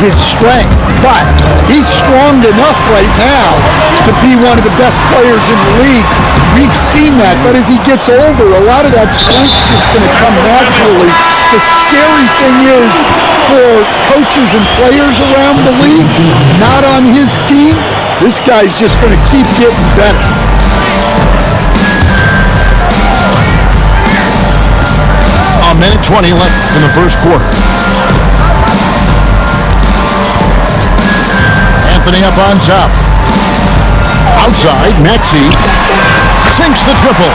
his strength, but he's strong enough right now to be one of the best players in the league. We've seen that, but as he gets older, a lot of that strength's just going to come naturally. The scary thing is for coaches and players around the league, not on his team, this guy's just going to keep getting better. A minute 20 left in the first quarter. Anthony up on top. Outside, Maxey sinks the triple.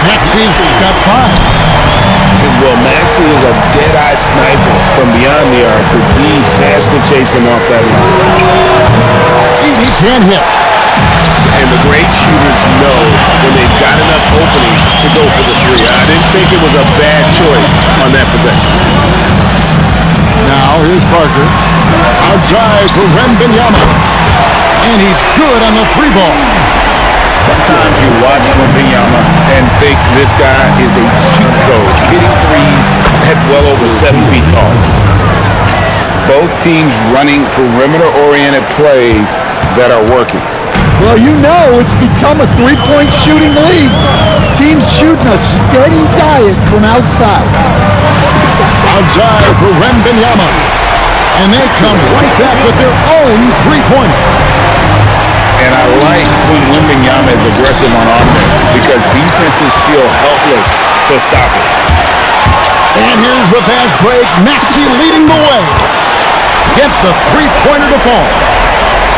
Maxey's got 5. Well, Maxey is a dead-eye sniper from beyond the arc. The D has to chase him off that line. He can't hit. And the great shooters know when they've got enough opening to go for the three. I didn't think it was a bad choice on that possession. Now here's Parker. Outside for Wembanyama. And he's good on the three ball. Sometimes you watch Wembanyama and think this guy is a cheat code, hitting threes at well over 7 feet tall. Both teams running perimeter-oriented plays that are working. Well, you know it's become a three-point shooting league. Teams shooting a steady diet from outside. Outside for Wembanyama. And they come right back with their own three-pointer. And I like when Wembanyama is aggressive on offense because defenses feel helpless to stop it. And here's the fast break. Maxey leading the way. Gets the three-pointer to fall.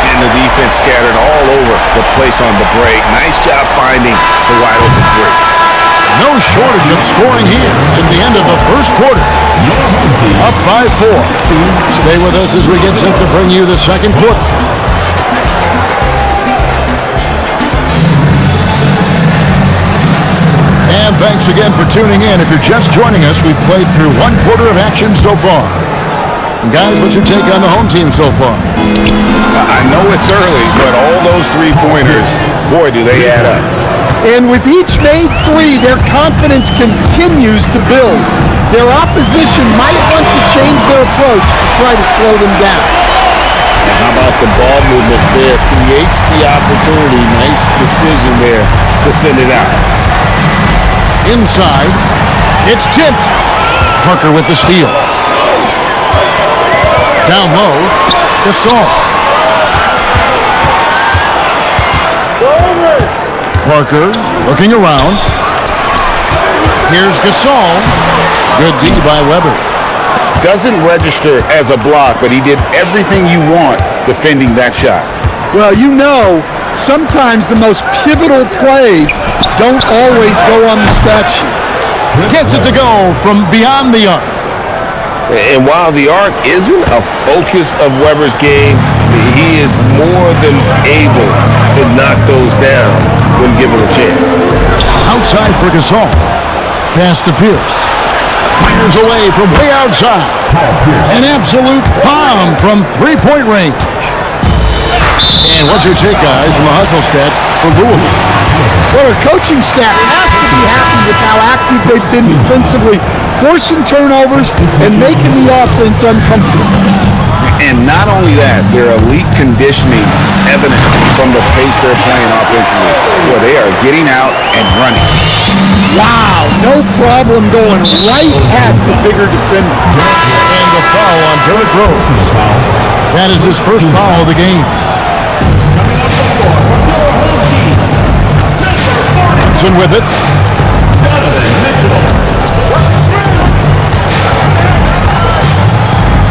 And the defense scattered all over the place on the break. Nice job finding the wide open three. No shortage of scoring here at the end of the first quarter. Up by 4. Stay with us as we get set to bring you the second quarter. And thanks again for tuning in. If you're just joining us, we've played through one quarter of action so far. And guys, what's your take on the home team so far? I know it's early, but all those three-pointers, boy, do they add up. And with each made three, their confidence continues to build. Their opposition might want to change their approach to try to slow them down. And how about the ball movement there? Creates the opportunity. Nice decision there to send it out. Inside, it's tipped. Parker with the steal. Down low, Gasol. Parker looking around. Here's Gasol. Good D by Weber. Doesn't register as a block, but he did everything you want defending that shot. Well, you know, sometimes the most pivotal plays don't always go on the stat sheet. gets it to go from beyond the arc. And while the arc isn't a focus of Weber's game, he is more than able to knock those down when given a chance. Outside for Gasol. Pass to Pierce. Fires away from way outside. An absolute bomb from three-point range. And what's your take, guys, from the hustle stats for Louisville? Well, our coaching staff has to be happy with how active they've been defensively, forcing turnovers and making the offense uncomfortable. And not only that, their elite conditioning evident from the pace they're playing offensively, where they are getting out and running. Wow, no problem going right at the bigger defender. And the foul on Derrick Rose. That is his first foul of the game. Johnson with it.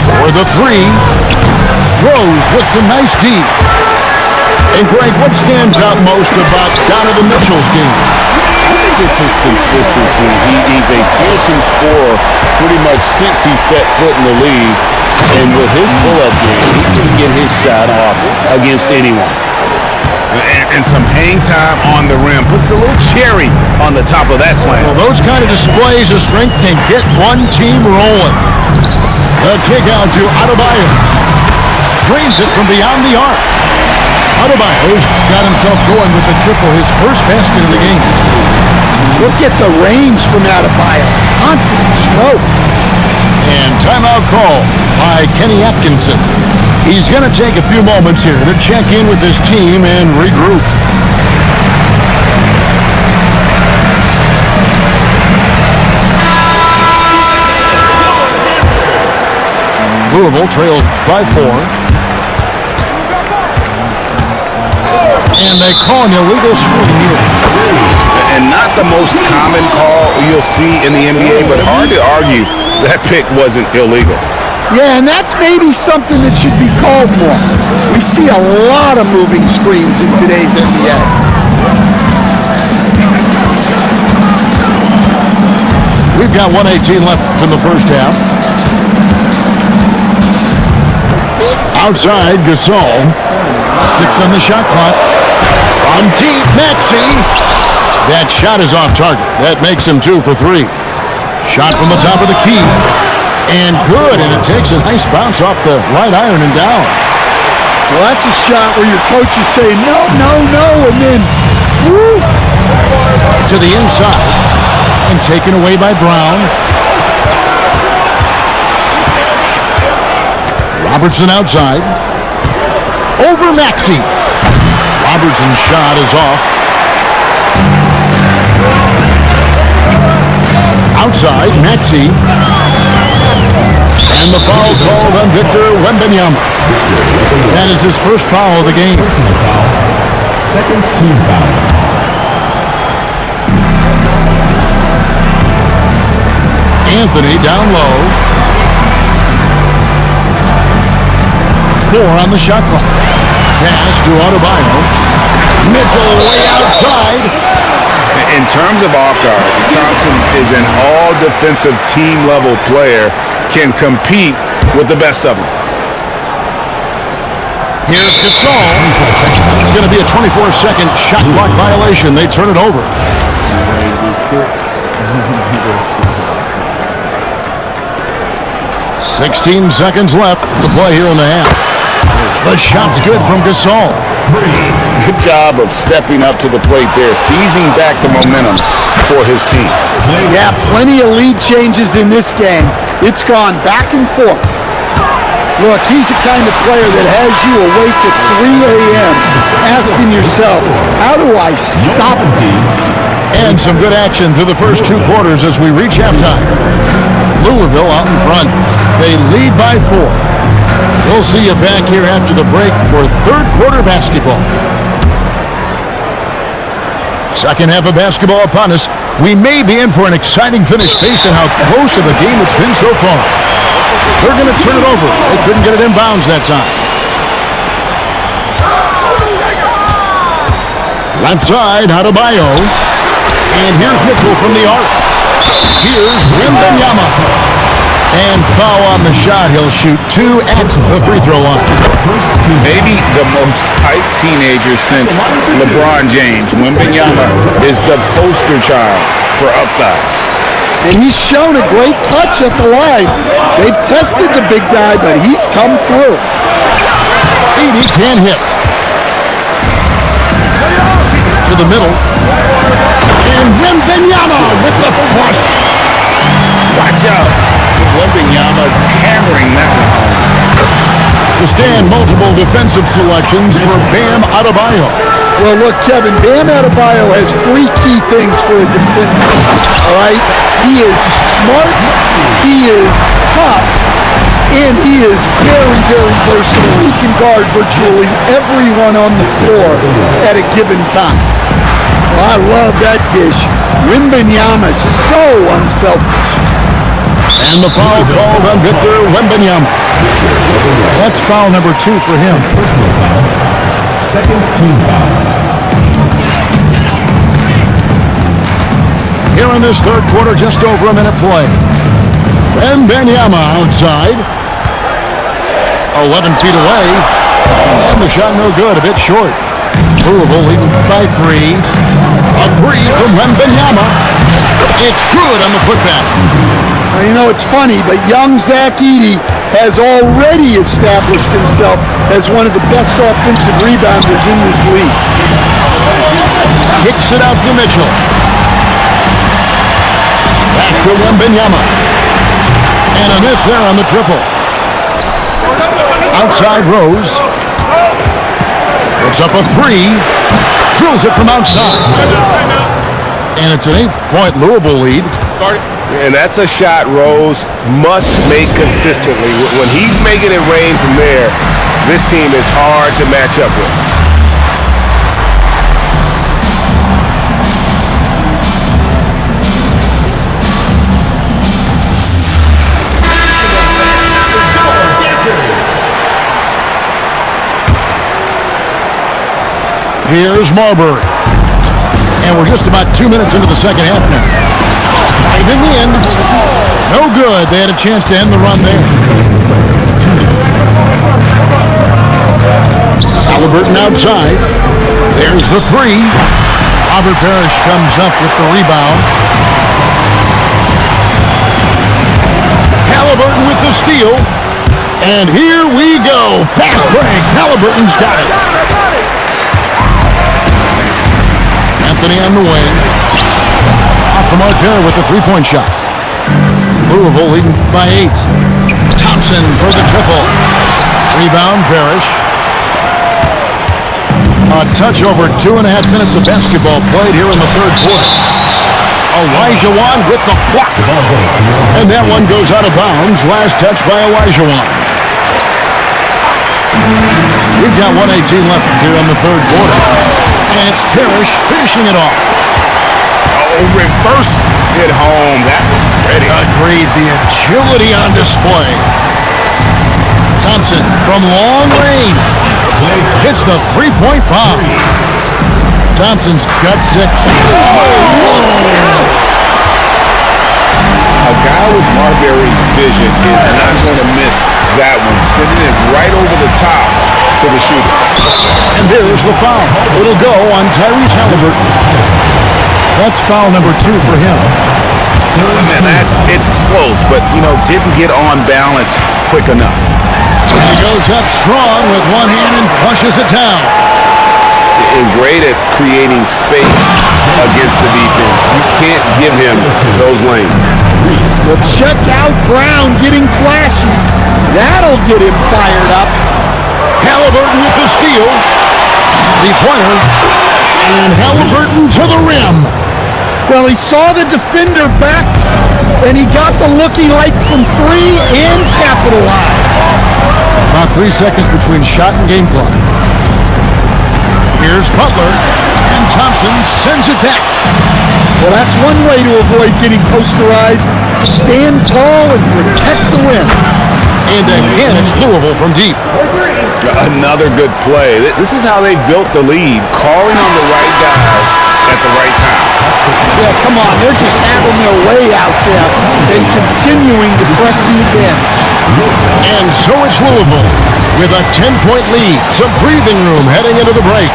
For the three. Rose with some nice D. And Greg, what stands out most about Donovan Mitchell's game? I think it's his consistency. He's a fearsome scorer pretty much since he set foot in the league. And with his pull-up game, he can get his shot off against anyone. And some hang time on the rim. Puts a little cherry on the top of that slam. Well, those kind of displays of strength can get one team rolling. The kick out to Adebayo. Drains it from beyond the arc. Adebayo's got himself going with the triple, his first basket of the game. Look at the range from Adebayo. Confident stroke. And timeout call by Kenny Atkinson. He's going to take a few moments here to check in with his team and regroup. Louisville trails by 4. And they call an illegal screen here. And not the most common call you'll see in the NBA, but hard to argue that pick wasn't illegal. Yeah, and that's maybe something that should be called more. We see a lot of moving screens in today's NBA. We've got 1:18 left in the first half. Outside, Gasol. 6 on the shot clock. On deep, Maxey. That shot is off target. That makes him 2 for 3. Shot from the top of the key. And good, and it takes a nice bounce off the right iron and down. Well, that's a shot where your coach is saying, no, no, no, and then, woo. To the inside. And taken away by Brown. Robertson outside. Over Maxey. Robertson's shot is off. Outside, Maxey. And the foul called on Victor Wembanyama. That is his first foul of the game. Second team foul. Anthony down low. 4 on the shot clock. Pass to Adebayo. Mitchell way outside. In terms of off guards, Thompson is an all-defensive team-level player, can compete with the best of them. Here's Gasol. It's going to be a 24-second shot clock violation. They turn it over. 16 seconds left to play here in the half. The shot's good from Gasol. Good job of stepping up to the plate there, seizing back the momentum for his team. Yeah, plenty of lead changes in this game. It's gone back and forth. Look, he's the kind of player that has you awake at 3 a.m. asking yourself, how do I stop him? And some good action through the first 2 quarters as we reach halftime. Louisville out in front. They lead by 4. We'll see you back here after the break for third quarter basketball. Second half of basketball upon us. We may be in for an exciting finish based on how close of a game it's been so far. They're going to turn it over. They couldn't get it in bounds that time. Left side, Adebayo. And here's Mitchell from the arc. Here's Wembanyama. And foul on the shot. He'll shoot 2 at the free throw line. Maybe the most hyped teenager since LeBron James. Wembanyama is the poster child for upside. And he's shown a great touch at the line. They've tested the big guy, but he's come through. He can't hit. To the middle. And Wembanyama with the flush. Watch out. Wembanyama hammering that one home. To stand multiple defensive selections for Bam Adebayo. Well, look, Kevin, Bam Adebayo has 3 key things for a defender, all right? He is smart, he is tough, and he is very, very versatile. He can guard virtually everyone on the floor at a given time. I love that dish. Wembanyama is so unselfish. And the foul called on Victor Wembanyama. That's foul number 2 for him. Second team foul. Here in this third quarter, just over a minute play. Wembanyama outside. 11 feet away. And the shot no good, a bit short. Louisville leading by 3. A 3 from Wembanyama. It's good on the putback. Now, you know, it's funny, but young Zach Edey has already established himself as one of the best offensive rebounders in this league. Kicks it out to Mitchell. Back to Wembanyama. And a miss there on the triple. Outside Rose. It's up a 3. Drills it from outside. And it's an 8-point Louisville lead. And that's a shot Rose must make consistently. When he's making it rain from there, this team is hard to match up with. Here's Marbury. And we're just about 2 minutes into the second half now. Driving in. No good. They had a chance to end the run there. Halliburton outside. There's the 3. Robert Parrish comes up with the rebound. Halliburton with the steal. And here we go. Fast break. Halliburton's got it. Anthony on the wing. Off the mark there with the 3-point shot. Louisville leading by 8. Thompson for the triple. Rebound, Parrish. A touch over 2.5 minutes of basketball played here in the third quarter. Elijah Wan with the block. And that one goes out of bounds. Last touch by Elijah Wan. We've got 1:18 left here in the third quarter. And it's Parrish finishing it off. Oh, reversed it home. That was pretty. Agreed. The agility on display. Thompson from long range hits the 3-point bomb. Thompson's got 6. A guy with Marbury's vision is not going to miss that one. Sending it right over the top to the shooter. And there's the foul. It'll go on Tyrese Halliburton. That's foul number 2 for him. Man, it's close, but, didn't get on balance quick enough. And he goes up strong with one hand and flushes it down. And great at creating space against the defense. You can't give him those lanes. Well, check out Brown getting flashy. That'll get him fired up. Halliburton with the steal. The pointer. And Halliburton to the rim. Well, he saw the defender back, and he got the look he liked from 3 and capitalized. About 3 seconds between shot and game clock. Here's Butler, and Thompson sends it back. Well, that's one way to avoid getting posterized. Stand tall and protect the rim. And again, it's Louisville from deep. Another good play. This is how they built the lead, calling on the right guys at the right time. Yeah, come on. They're just having their way out there and continuing to press the advantage. And so it's Louisville with a 10-point lead. Some breathing room heading into the break.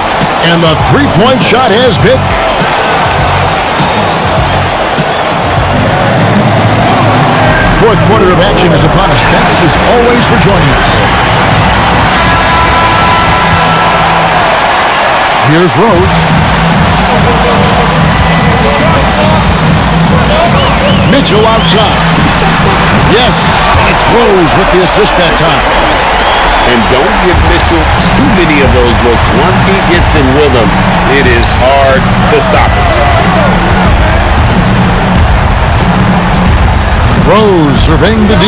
And the three-point shot has been. Fourth quarter of action is upon us. Thanks as always for joining us. Here's Rose. Mitchell outside. Yes, it's Rose with the assist that time. And don't give Mitchell too many of those looks. Once he gets in rhythm, it is hard to stop him. Rose surveying the D.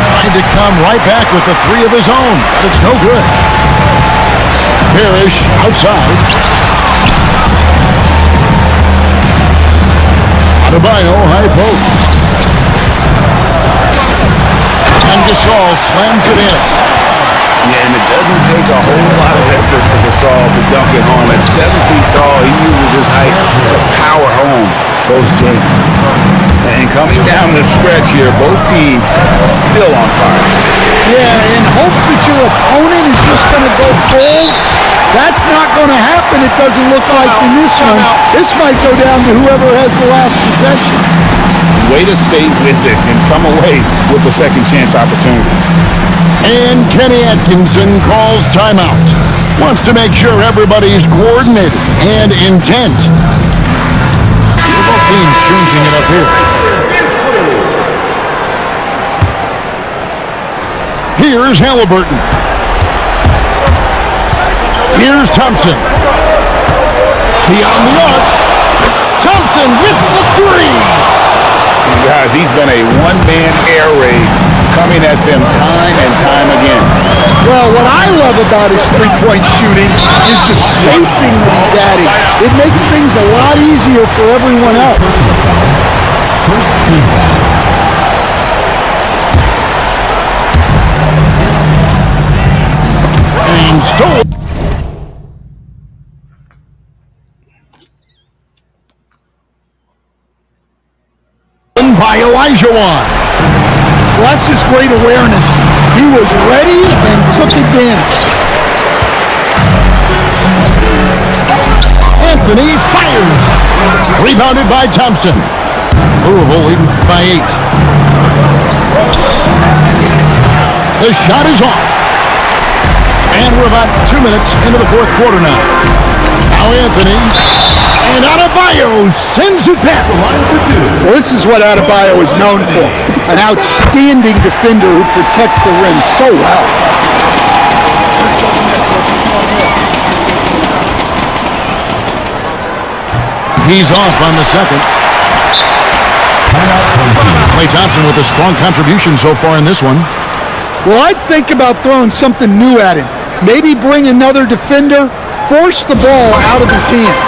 Trying to come right back with the three of his own, but it's no good. Parrish outside. Adebayo high post. And Gasol slams it in. Yeah, and it doesn't take a whole lot of effort for Gasol to dunk it home. At 7 feet tall, he uses his height to power home those games. And coming down the stretch here, both teams still on fire. Yeah, in hopes that your opponent is just going to go cold. That's not going to happen, it doesn't look like in this one. This might go down to whoever has the last possession. Way to stay with it and come away with a second chance opportunity. And Kenny Atkinson calls timeout. Wants to make sure everybody's coordinated and intent. Both teams changing it up here. Here's Halliburton. Here's Thompson. Beyond the arc. Thompson with the three. Guys, he's been a one-man air raid coming at them time and time again. Well, what I love about his three-point shooting is the spacing that he's adding. It makes things a lot easier for everyone else. First team. And stole. By Elijah Wan. Well, that's just great awareness. He was ready and took advantage. Anthony fires. Rebounded by Thompson. Louisville leading by 8. The shot is off. And we're about 2 minutes into the fourth quarter now. Now Anthony. And Adebayo sends it back. Well, this is what Adebayo is known for. An outstanding defender who protects the rim so well. He's off on the second. Klay Thompson with a strong contribution so far in this one. Well, I'd think about throwing something new at him. Maybe bring another defender, force the ball out of his hands.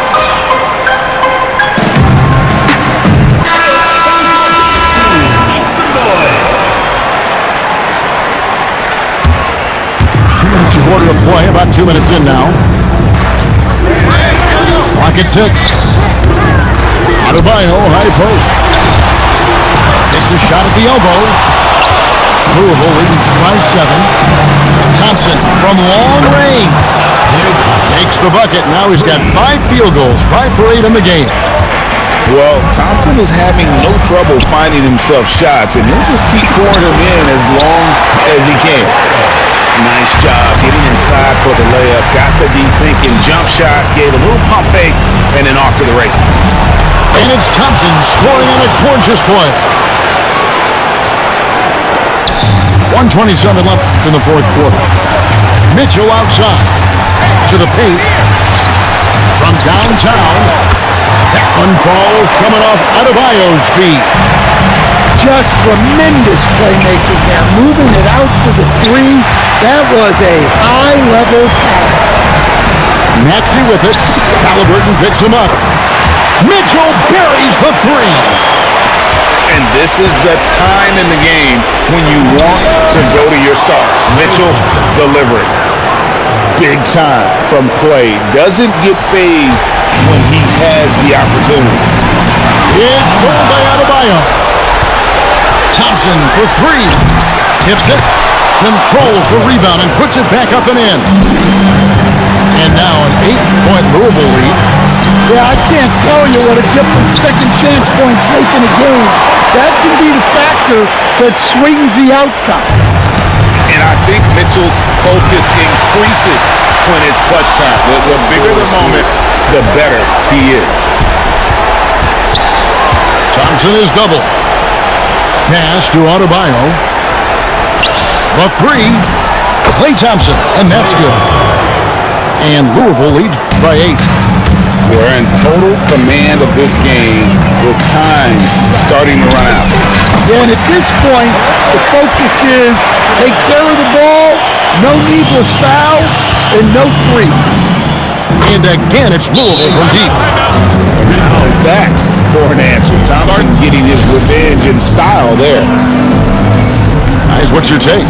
Quarter of play, about 2 minutes in now. Clock at 6. Adebayo, high post. Takes a shot at the elbow. Louisville leading by 7. Thompson from long range. Takes the bucket. Now he's got 5 field goals, 5 for 8 in the game. Well, Thompson is having no trouble finding himself shots, and he'll just keep pouring them in as long as he can. Nice job getting inside for the layup. Got the deep thinking jump shot, gave a little pump fake, and then off to the races. And it's Thompson scoring on a gorgeous play. 1:27 left in the fourth quarter. Mitchell outside to the paint from downtown. That one falls coming off Adebayo's feet. Just tremendous playmaking there, moving it out for the three. That was a high-level pass. Maxey with it. Halliburton picks him up. Mitchell buries the three. And this is the time in the game when you want to go to your stars. Mitchell delivering. big time from play. Doesn't get phased when he has the opportunity. It's stolen by Adebayo. Thompson for three. Tips it. Controls the rebound and puts it back up and in. And now an 8-point Louisville lead. Yeah, I can't tell you what a difference second chance points make in a game. That can be the factor that swings the outcome. And I think Mitchell's focus increases when it's clutch time. The bigger the moment, the better he is. Thompson is double. Pass to Adebayo. The three. Klay Thompson, and that's good. And Louisville leads by 8. We're in total command of this game with time starting to run out. Yeah, and at this point, the focus is take care of the ball, no needless fouls, and no threes. And again, it's Louisville from deep. Now it's back for an answer. Thompson getting his revenge in style there. Guys, what's your take?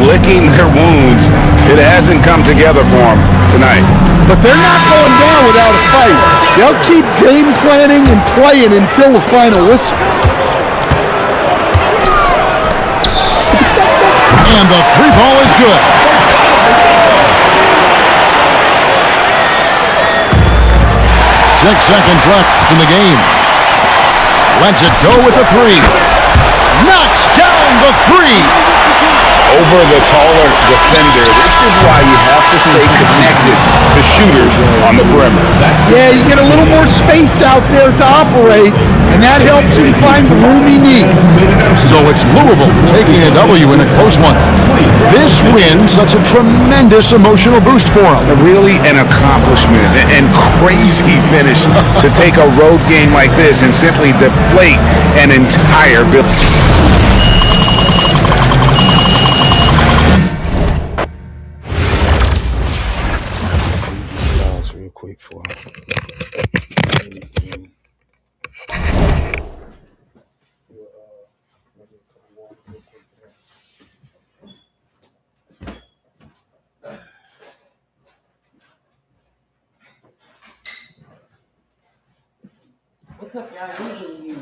Licking their wounds. It hasn't come together for them tonight. But they're not going down without a fight. They'll keep game planning and playing until the final whistle. And the three ball is good. Six seconds left in the game. Lets it go with the three. Knocks down the three. Over the taller defender. This is why you have to stay connected to shooters on the perimeter. Yeah, you get a little more space out there to operate, and that helps him find the room he needs. So it's Louisville taking a W in a close one. This win such a tremendous emotional boost for them. Really an accomplishment and crazy finish to take a road game like this and simply deflate an entire building. Real quick for What cup y'all usually use?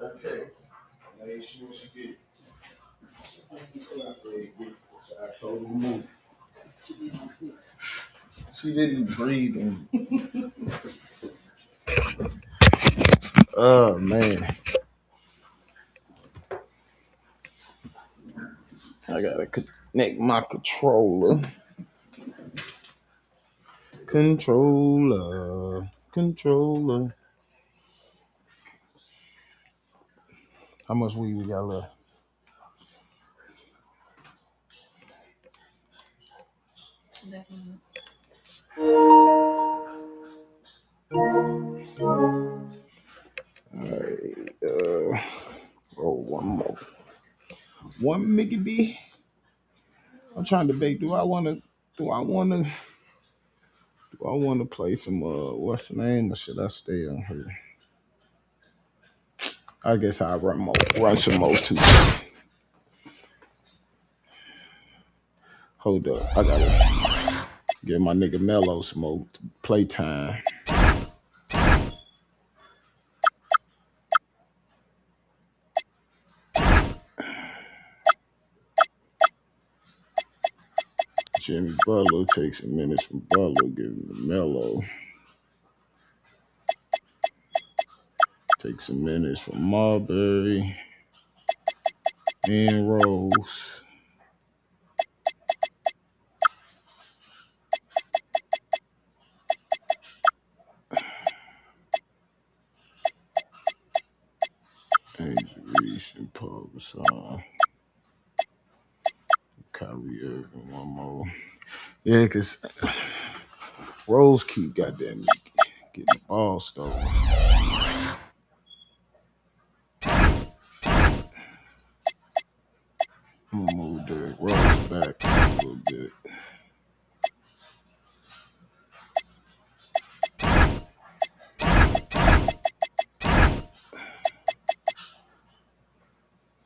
okay. Made sure she did it. I said, so I told her to move. She didn't breathe in. Oh man. I gotta Nick, my controller. Controller. How much weed we got left? Definitely. One more. One Mickey. I'm trying to debate. Do I want to play some what's the name, or should I stay on here? I guess I'll run some more too. Hold up. I gotta give my nigga Mello some more playtime. Jimmy Butler takes some minutes from Butler, give him to Mello. Take some minutes from Marbury and Rose. Reese and Paul Gasol. Kyrie Irving, one more. Yeah, because Rose keep goddamn getting the ball stolen. I'm gonna move Derrick Rose back a little bit.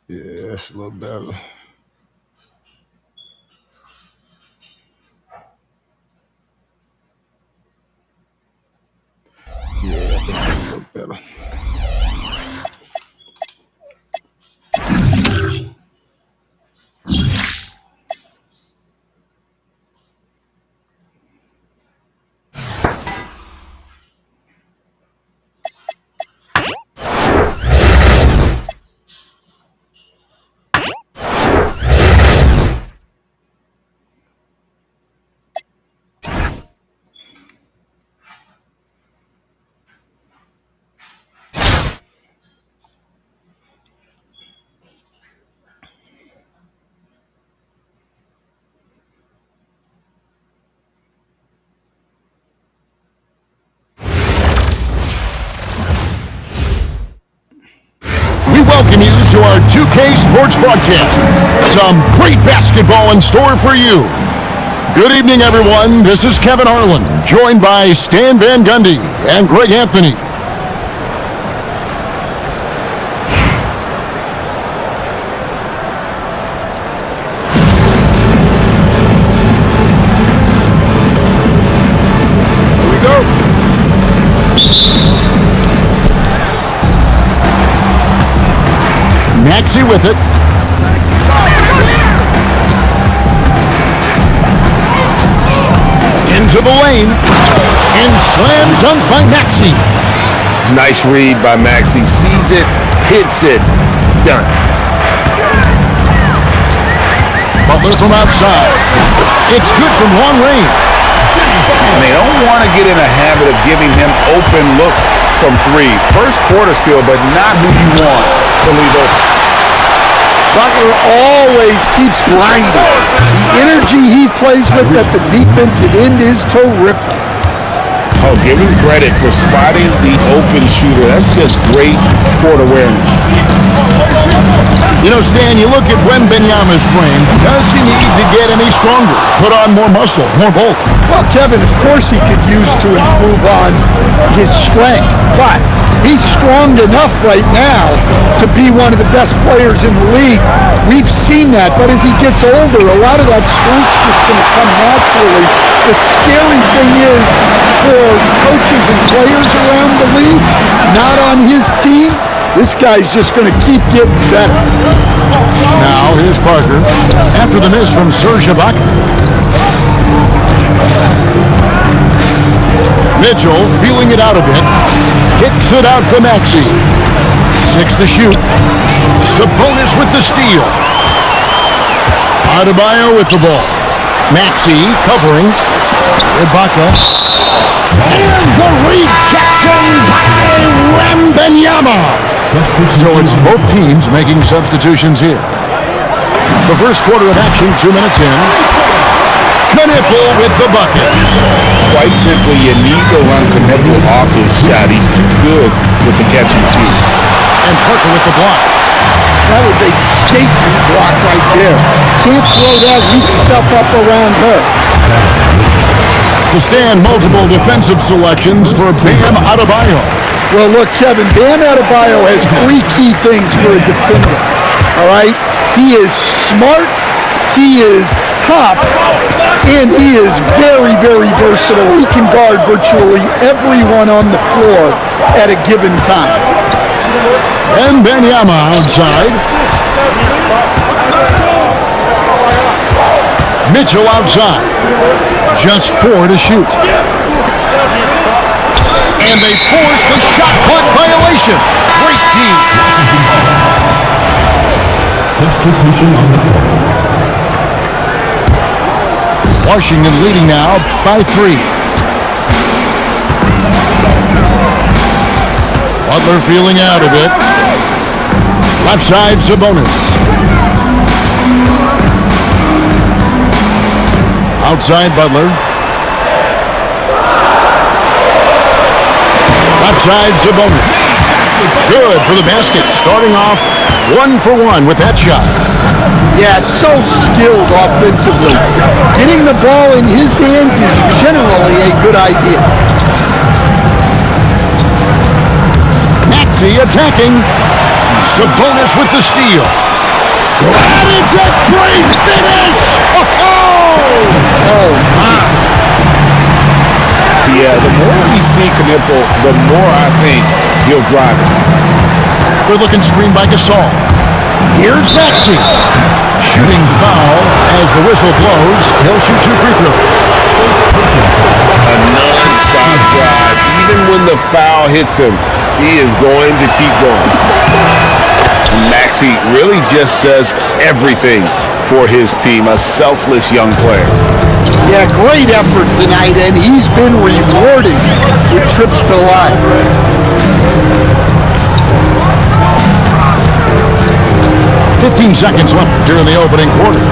Yeah, that's a little better. Yeah, that's a little better. Welcome you to our 2K Sports broadcast. Some great basketball in store for you. Good evening, everyone. This is Kevin Harlan, joined by Stan Van Gundy and Greg Anthony. Here we go. Maxey with it. Into the lane. And slam dunk by Maxey. Nice read by Maxey. Sees it, hits it, done. Butler from outside. It's good from long range. And they don't want to get in a habit of giving him open looks from three. First quarter still, but not who you want to leave open. Butler always keeps grinding. The energy he plays with at the defensive end is terrific. Oh, give him credit for spotting the open shooter. That's just great court awareness. You know, Stan, you look at Wembanyama's frame. Does he need to get any stronger? Put on more muscle, more bulk? Well, Kevin, of course he could use to improve on his strength, but he's strong enough right now to be one of the best players in the league. We've seen that, but as he gets older, a lot of that strength's just going to come naturally. The scary thing is for coaches and players around the league, not on his team, this guy's just going to keep getting better. Now, here's Parker. After the miss from Serge Ibaka. Mitchell feeling it out a bit. Kicks it out to Maxey. 6 to shoot. Sabonis with the steal. Adebayo with the ball. Maxey covering. Ibaka. And the rejection by Wembanyama. So it's both teams making substitutions here. The first quarter of action, 2 minutes in. Knipple with the bucket. Quite simply, you need to run Knipple off his shot. He's too good with the catch and shoot. And Parker with the block. That was a statement block right there. Can't throw that weak stuff up around her. To stand multiple defensive selections for Bam Adebayo. Well, look, Kevin, Bam Adebayo has 3 key things for a defender. All right? He is smart, he is tough, and he is very, very versatile. He can guard virtually everyone on the floor at a given time. And Wembanyama outside. Mitchell outside. Just 4 to shoot. And they force the shot clock violation. Great team. Substitution on the court. Washington leading now by 3. Butler feeling out of it. Left side, Sabonis. Outside, Butler. Left side, Sabonis. Good for the basket. Starting off 1 for 1 with that shot. Yeah, so skilled offensively. Getting the ball in his hands is generally a good idea. Maxey attacking. Sabonis with the steal. And it's a great finish! Oh, my. Yeah, the more we see Knipple, the more I think he'll drive it. Good looking screen by Gasol. Here's Maxey. Shooting foul as the whistle blows. He'll shoot 2 free throws. A non-stop drive. Even when the foul hits him, he is going to keep going. And Maxey really just does everything for his team. A selfless young player. Yeah, great effort tonight, and he's been rewarded with trips to the line. 15 seconds left during the opening quarter.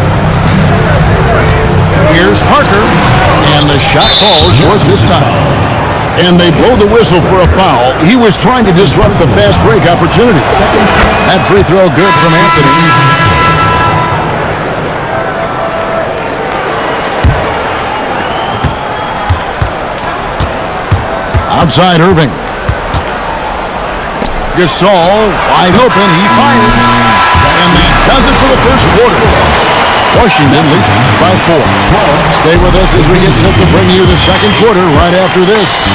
Here's Parker, and the shot falls short this time. And they blow the whistle for a foul. He was trying to disrupt the fast break opportunity. That free throw good from Anthony. Outside Irving. Gasol wide open. He fires. And that does it for the first quarter. Washington leads by 4. Stay with us as we get set to bring you the second quarter right after this.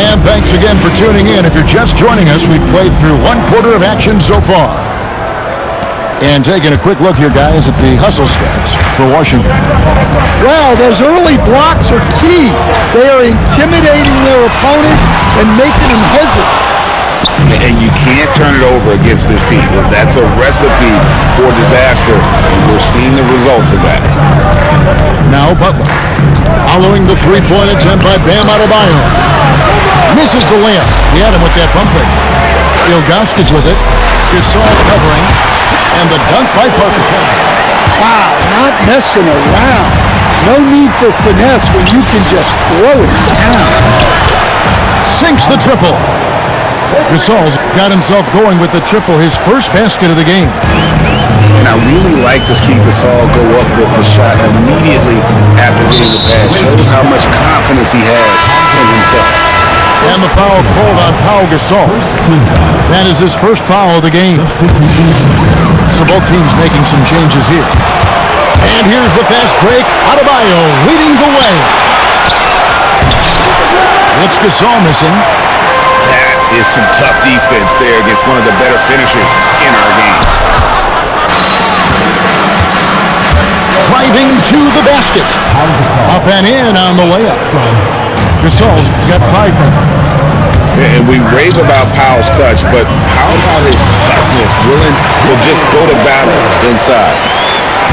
And thanks again for tuning in. If you're just joining us, we've played through 1 quarter of action so far. And taking a quick look here, guys, at the hustle stats for Washington. Well, those early blocks are key. They are intimidating their opponents and making them hesitate. And you can't turn it over against this team. That's a recipe for disaster, and we're seeing the results of that. Now Butler, following the three-point attempt by Bam Adebayo. Misses the layup. He had him with that bump fake. Ilgauskas with it. Gasol covering. And the dunk by Parker. Wow, not messing around. No need for finesse when you can just throw it down. Sinks the triple. Gasol's got himself going with the triple, his first basket of the game. And I really like to see Gasol go up with the shot immediately after getting the pass. Shows how much confidence he has in himself. And the foul called on Pau Gasol. That is his first foul of the game. So both teams making some changes here. And here's the fast break. Adebayo leading the way. It's Gasol missing. That is some tough defense there against one of the better finishers in our game. Driving to the basket. Up and in on the layup. Gasol's got 5 minutes. And we rave about Powell's touch, but how about his toughness, willing to just go to battle inside?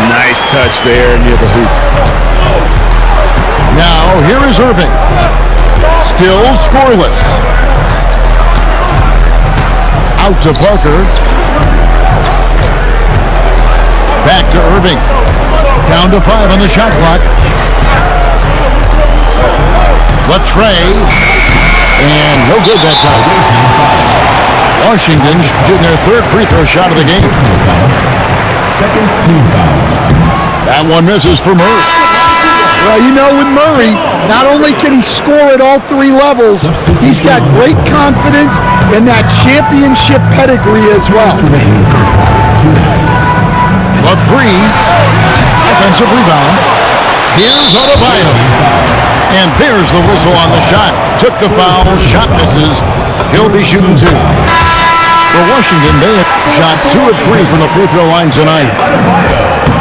Nice touch there near the hoop. Now, here is Irving. Still scoreless. Out to Parker. Back to Irving. Down to 5 on the shot clock. Latrey. And no good that time. Washington getting their third free throw shot of the game. Seconds to foul. That one misses for Murray. Well, you know, with Murray, not only can he score at all three levels, he's got great confidence and that championship pedigree as well. The three. Offensive rebound. Here's Adebayo. And there's the whistle on the shot. Took the foul. Shot misses. He'll be shooting 2. For Washington, they have shot 2 of 3 from the free throw line tonight.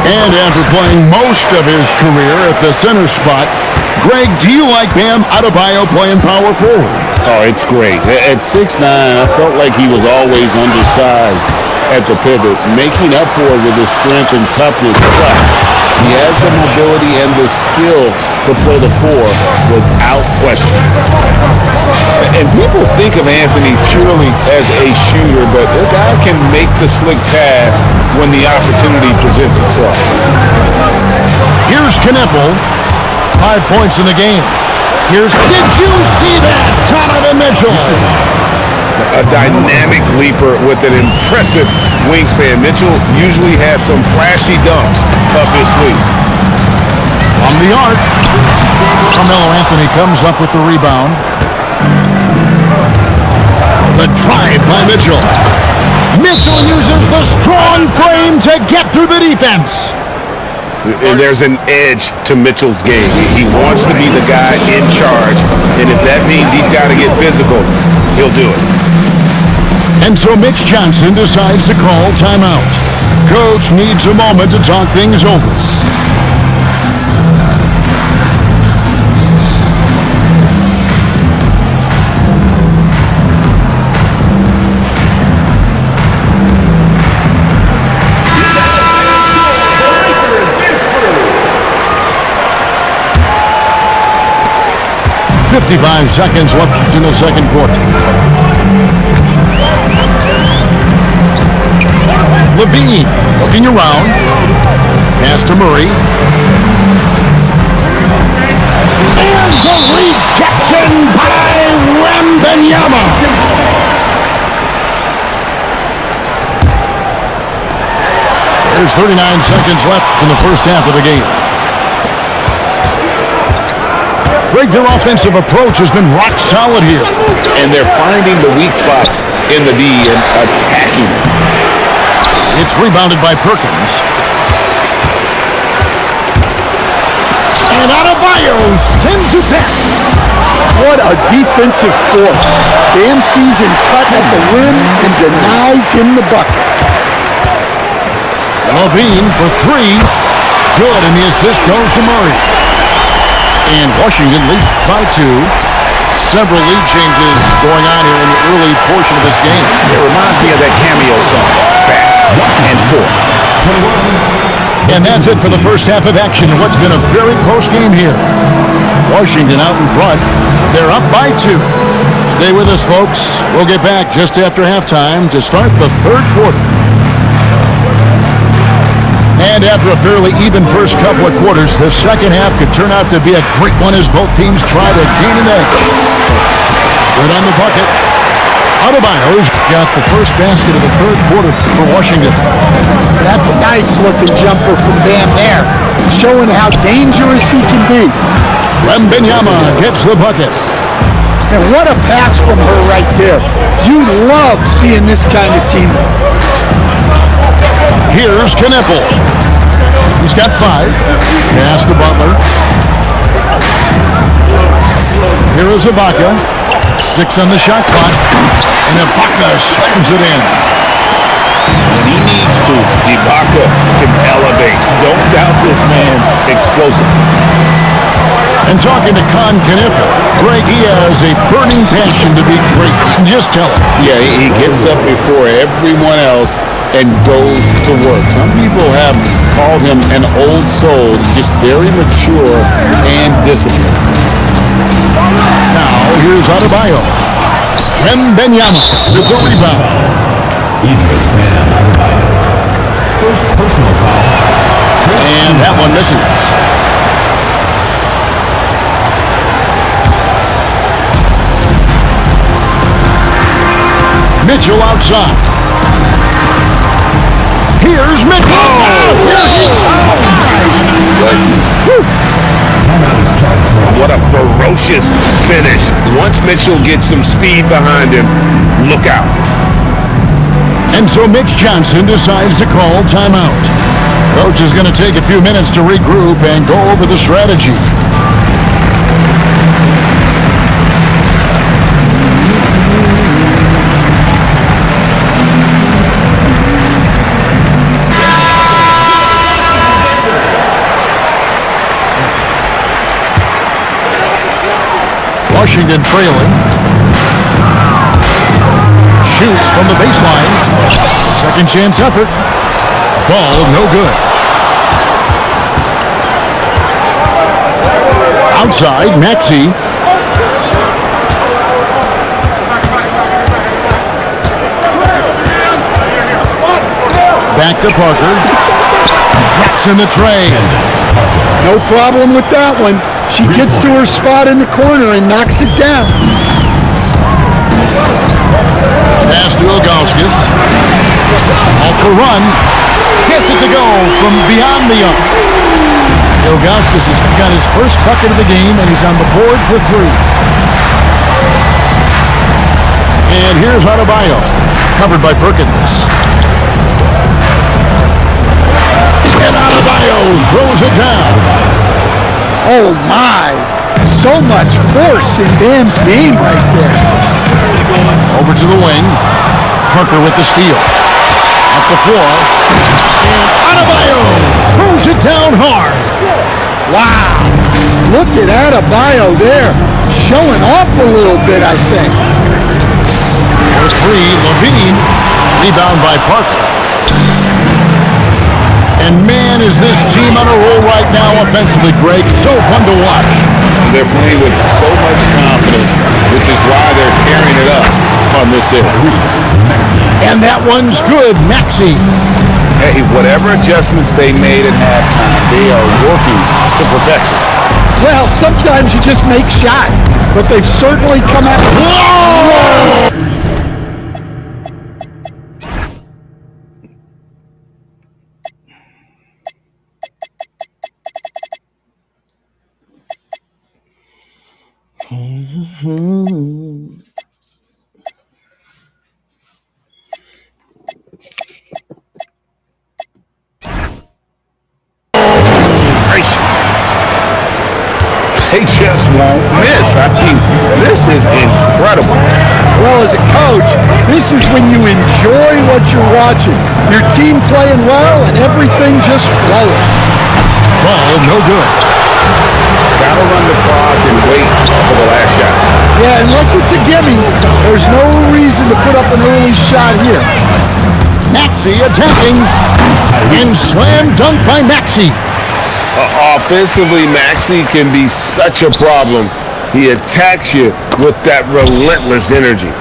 And after playing most of his career at the center spot, Greg, do you like Bam Adebayo playing power forward? Oh, it's great. At 6'9", I felt like he was always undersized at the pivot, making up for it with his strength and toughness. But he has the mobility and the skill to play the 4 without question. And people think of Anthony purely as a shooter, but the guy can make the slick pass when the opportunity presents itself. Here's Kneppel. 5 points in the game. Here's, did you see that? Donovan Mitchell. A dynamic leaper with an impressive wingspan. Mitchell usually has some flashy dunks up his sleeve. From the arc, Carmelo Anthony comes up with the rebound. The drive by Mitchell. Mitchell uses the strong frame to get through the defense. And there's an edge to Mitchell's game. He wants to be the guy in charge, and if that means he's got to get physical, he'll do it. And so Mitch Johnson decides to call timeout. Coach needs a moment to talk things over. "55 seconds left in the second quarter. Levine looking around. Pass to Murray. And the rejection by Wembanyama. There's 39 seconds left in the first half of the game. Greg, their offensive approach has been rock solid here. And they're finding the weak spots in the D and attacking it. It's rebounded by Perkins. And Adebayo sends it back. What a defensive force. Bam sees him cut at the rim and denies him the bucket. Levine for 3. Good, and the assist goes to Murray. And Washington leads by 2. Several lead changes going on here in the early portion of this game. It reminds me of that cameo song, Back and Forth. And that's it for the first half of action in what's been a very close game here. Washington out in front. They're up by 2. Stay with us, folks. We'll get back just after halftime to start the third quarter. And after a fairly even first couple of quarters, the second half could turn out to be a great one as both teams try to gain an edge. Good on the bucket. Adebayo's got the first basket of the third quarter for Washington. That's a nice looking jumper from Bam there, showing how dangerous he can be. Wembanyama gets the bucket. And what a pass from her right there. You love seeing this kind of teamwork. Here's Kneppel. He's got 5. Pass to Butler. Here is Ibaka. 6 on the shot clock. And Ibaka slams it in. When he needs to, Ibaka can elevate. Don't doubt this man's explosive. And talking to Con Canepa, Greg, he has a burning passion to be great. You can just tell him. Yeah, he gets up before everyone else and goes to work. Some people have called him an old soul, just very mature and disciplined. Now, here's Adebayo. Wembanyama with the rebound. Idris Bam Adebayo. First personal foul. And that one misses. Mitchell outside. Here's Mitchell. Here he What a ferocious finish. Once Mitchell gets some speed behind him, look out. And so Mitch Johnson decides to call timeout. Coach is going to take a few minutes to regroup and go over the strategy. Washington trailing. Shoots from the baseline. Second chance effort. Ball no good. Outside, Maxey. Back to Parker. Drops in the tray. No problem with that one. She gets to her spot in the corner and knocks it down. Pass to Ilgauskas. Off the run. Gets it to go from beyond the arc. Ilgauskas has got his first bucket of the game, and he's on the board for three. And here's Adebayo. Covered by Perkins. And Adebayo throws it down. Oh my! So much force in Bam's game right there. Over to the wing. Parker with the steal. Up the floor. And Adebayo throws it down hard. Wow! Look at Adebayo there. Showing off a little bit, I think. For three, Levine. Rebound by Parker. And man, is this team on a roll right now offensively, Greg. So fun to watch. They're playing with so much confidence, which is why they're tearing it up on this end. And that one's good, Maxey. Hey, whatever adjustments they made at halftime, they are working to perfection. Well, sometimes you just make shots, but they've certainly come out. Whoa! They just won't miss. I mean, this is incredible. Well, as a coach, this is when you enjoy what you're watching. Your team playing well and everything just flowing. Ball no good. Gotta run the clock and wait for the last shot. Yeah, unless it's a gimme, there's no reason to put up an early shot here. Maxey attacking. And slam dunk by Maxey. Offensively, Maxey can be such a problem. He attacks you with that relentless energy.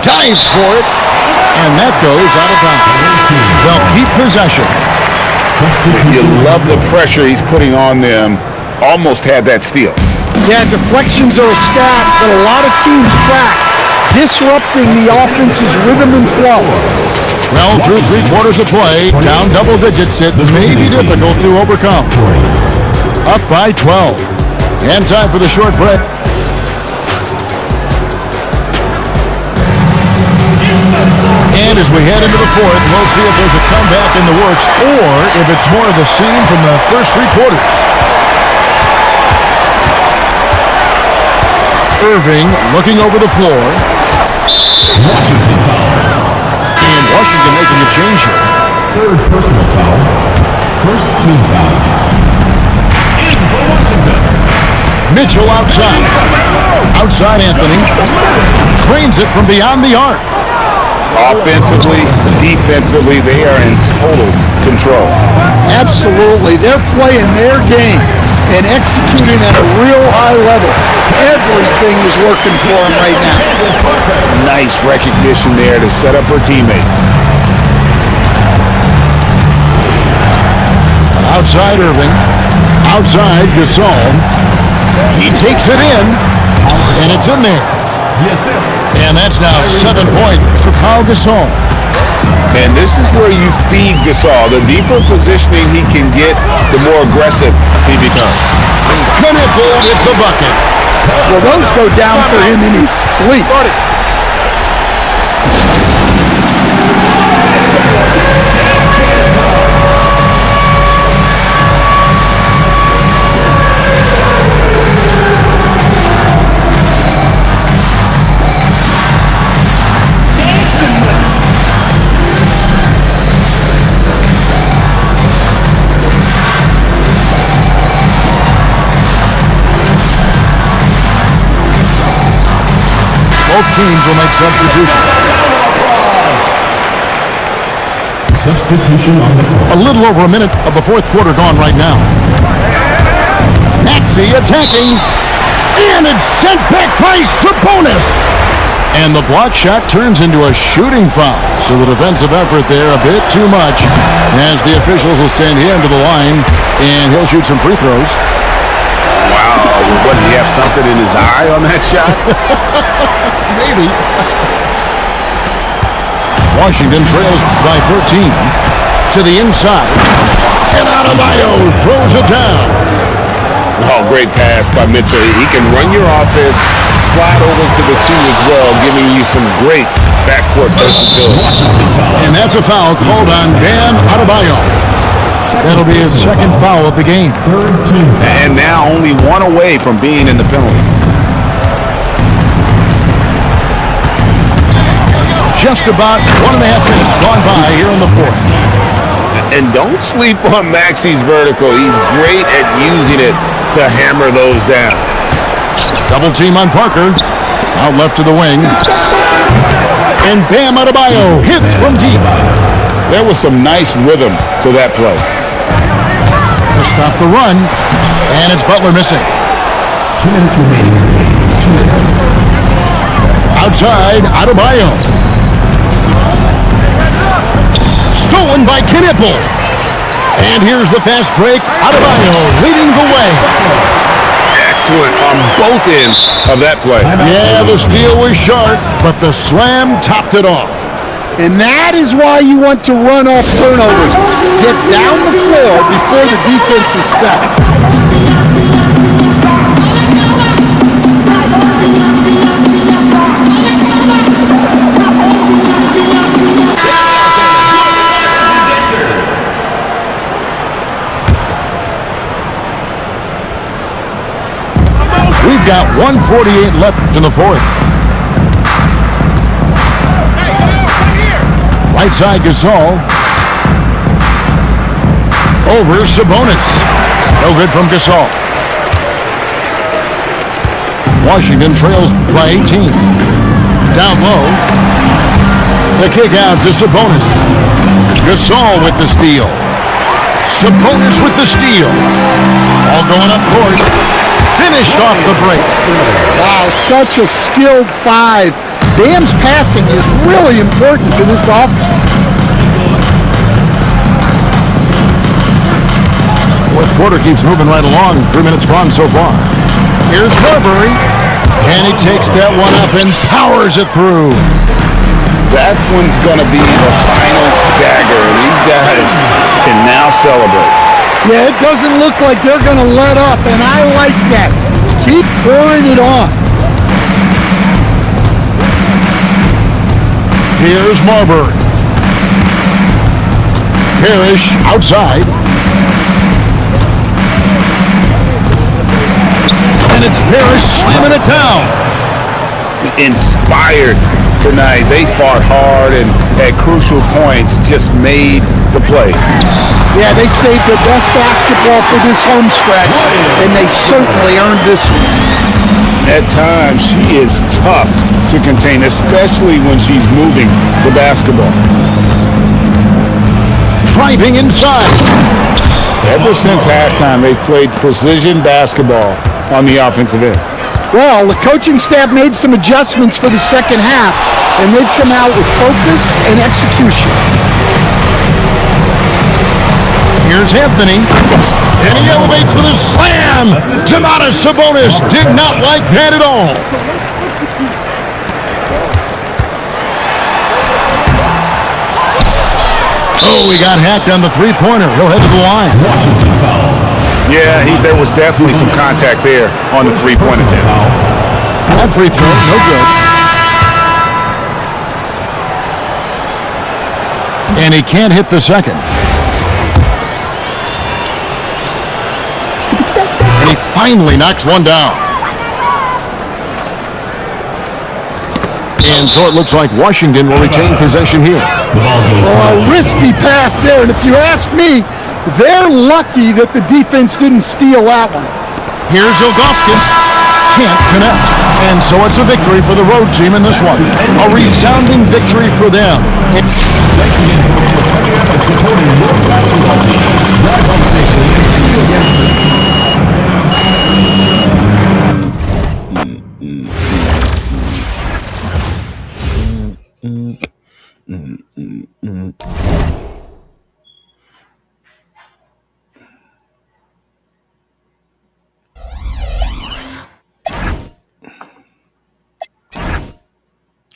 Dives for it. And that goes out of bounds. They'll keep possession. You love the pressure he's putting on them. Almost had that steal. Yeah, deflections are a stat that a lot of teams track, disrupting the offense's rhythm and flow. Well, through 3/4 of play, down double digits, it may be difficult to overcome. Up by 12. And time for the short break. And as we head into the fourth, we'll see if there's a comeback in the works or if it's more of the same from the first 3 quarters. Irving looking over the floor. Washington foul. And Washington making a change here. Third personal foul. First team foul. In for Washington. Mitchell outside. Outside Anthony. Trains it from beyond the arc. Offensively, defensively, they are in total control. Absolutely. They're playing their game and executing at a real high level. Everything is working for them right now. Nice recognition there to set up her teammate. Outside Irving. Outside Gasol. He takes it in, and it's in there. The assist. And that's now 7 points for Pau Gasol. And this is where you feed Gasol. The deeper positioning he can get, the more aggressive he becomes. Knippel with the bucket. Well, those go down for him in his sleep. Both teams will make substitutions. Substitution on the court. A little over a minute of the fourth quarter gone right now. Maxey attacking, and it's sent back by Sabonis. And the block shot turns into a shooting foul. So the defensive effort there a bit too much, as the officials will send him to the line, and he'll shoot some free throws. Wow, what, did he have something in his eye on that shot? Maybe. Washington trails by 13 to the inside, and Adebayo throws it down. Oh, great pass by Mitchell. He can run your offense, slide over to the two as well, giving you some great backcourt versatility. And that's a foul called on Bam Adebayo. That'll be his second foul of the game. And now only one away from being in the penalty. Just about 1.5 minutes gone by here in the fourth. And don't sleep on Maxey's vertical. He's great at using it to hammer those down. Double team on Parker. Out left to the wing. And Bam Adebayo hits from deep. There was some nice rhythm to that play. To stop the run. And it's Butler missing. 2 minutes remaining. 2 minutes. Outside, Adebayo. Stolen by Knippel. And here's the fast break. Adebayo leading the way. Excellent on both ends of that play. Yeah, the steal was sharp, but the slam topped it off. And that is why you want to run off turnovers. Get down the floor before the defense is set. We've got 1:48 left in the fourth. Right side Gasol. Over Sabonis. No good from Gasol. Washington trails by 18. Down low. The kick out to Sabonis. Gasol with the steal. Sabonis with the steal. All going up court. Finished off the break. Wow, such a skilled five. Bam's passing is really important to this offense. Fourth quarter keeps moving right along. 3 minutes gone so far. Here's Marbury. And he takes that one up and powers it through. That one's going to be the final dagger, and these guys can now celebrate. Yeah, it doesn't look like they're going to let up, and I like that. Keep pouring it on. Here's Marbury. Parrish outside. And it's Parrish slamming it down. Inspired tonight. They fought hard and at crucial points just made the plays. Yeah, they saved their best basketball for this home stretch, and they certainly earned this one. At times, she is tough to contain, especially when she's moving the basketball. Driving inside. Ever since halftime, they've played precision basketball on the offensive end. Well, the coaching staff made some adjustments for the second half, and they've come out with focus and execution. Here's Anthony, and he elevates for the slam. Domantas Sabonis did not like that at all. Oh, he got hacked on the three-pointer. He'll head to the line. Washington foul. Yeah, there was definitely some contact there on the three-point attempt. That free throw, no good. And he can't hit the second. And he finally knocks one down. And so it looks like Washington will retain possession here. Oh, a risky pass there, and if you ask me, they're lucky that the defense didn't steal that one. Here's Ilgauskas. Can't connect. And so it's a victory for the road team in this one. A resounding victory for them. Thanks again for touching up and supporting your basketball team. Drive home safely and see you again soon.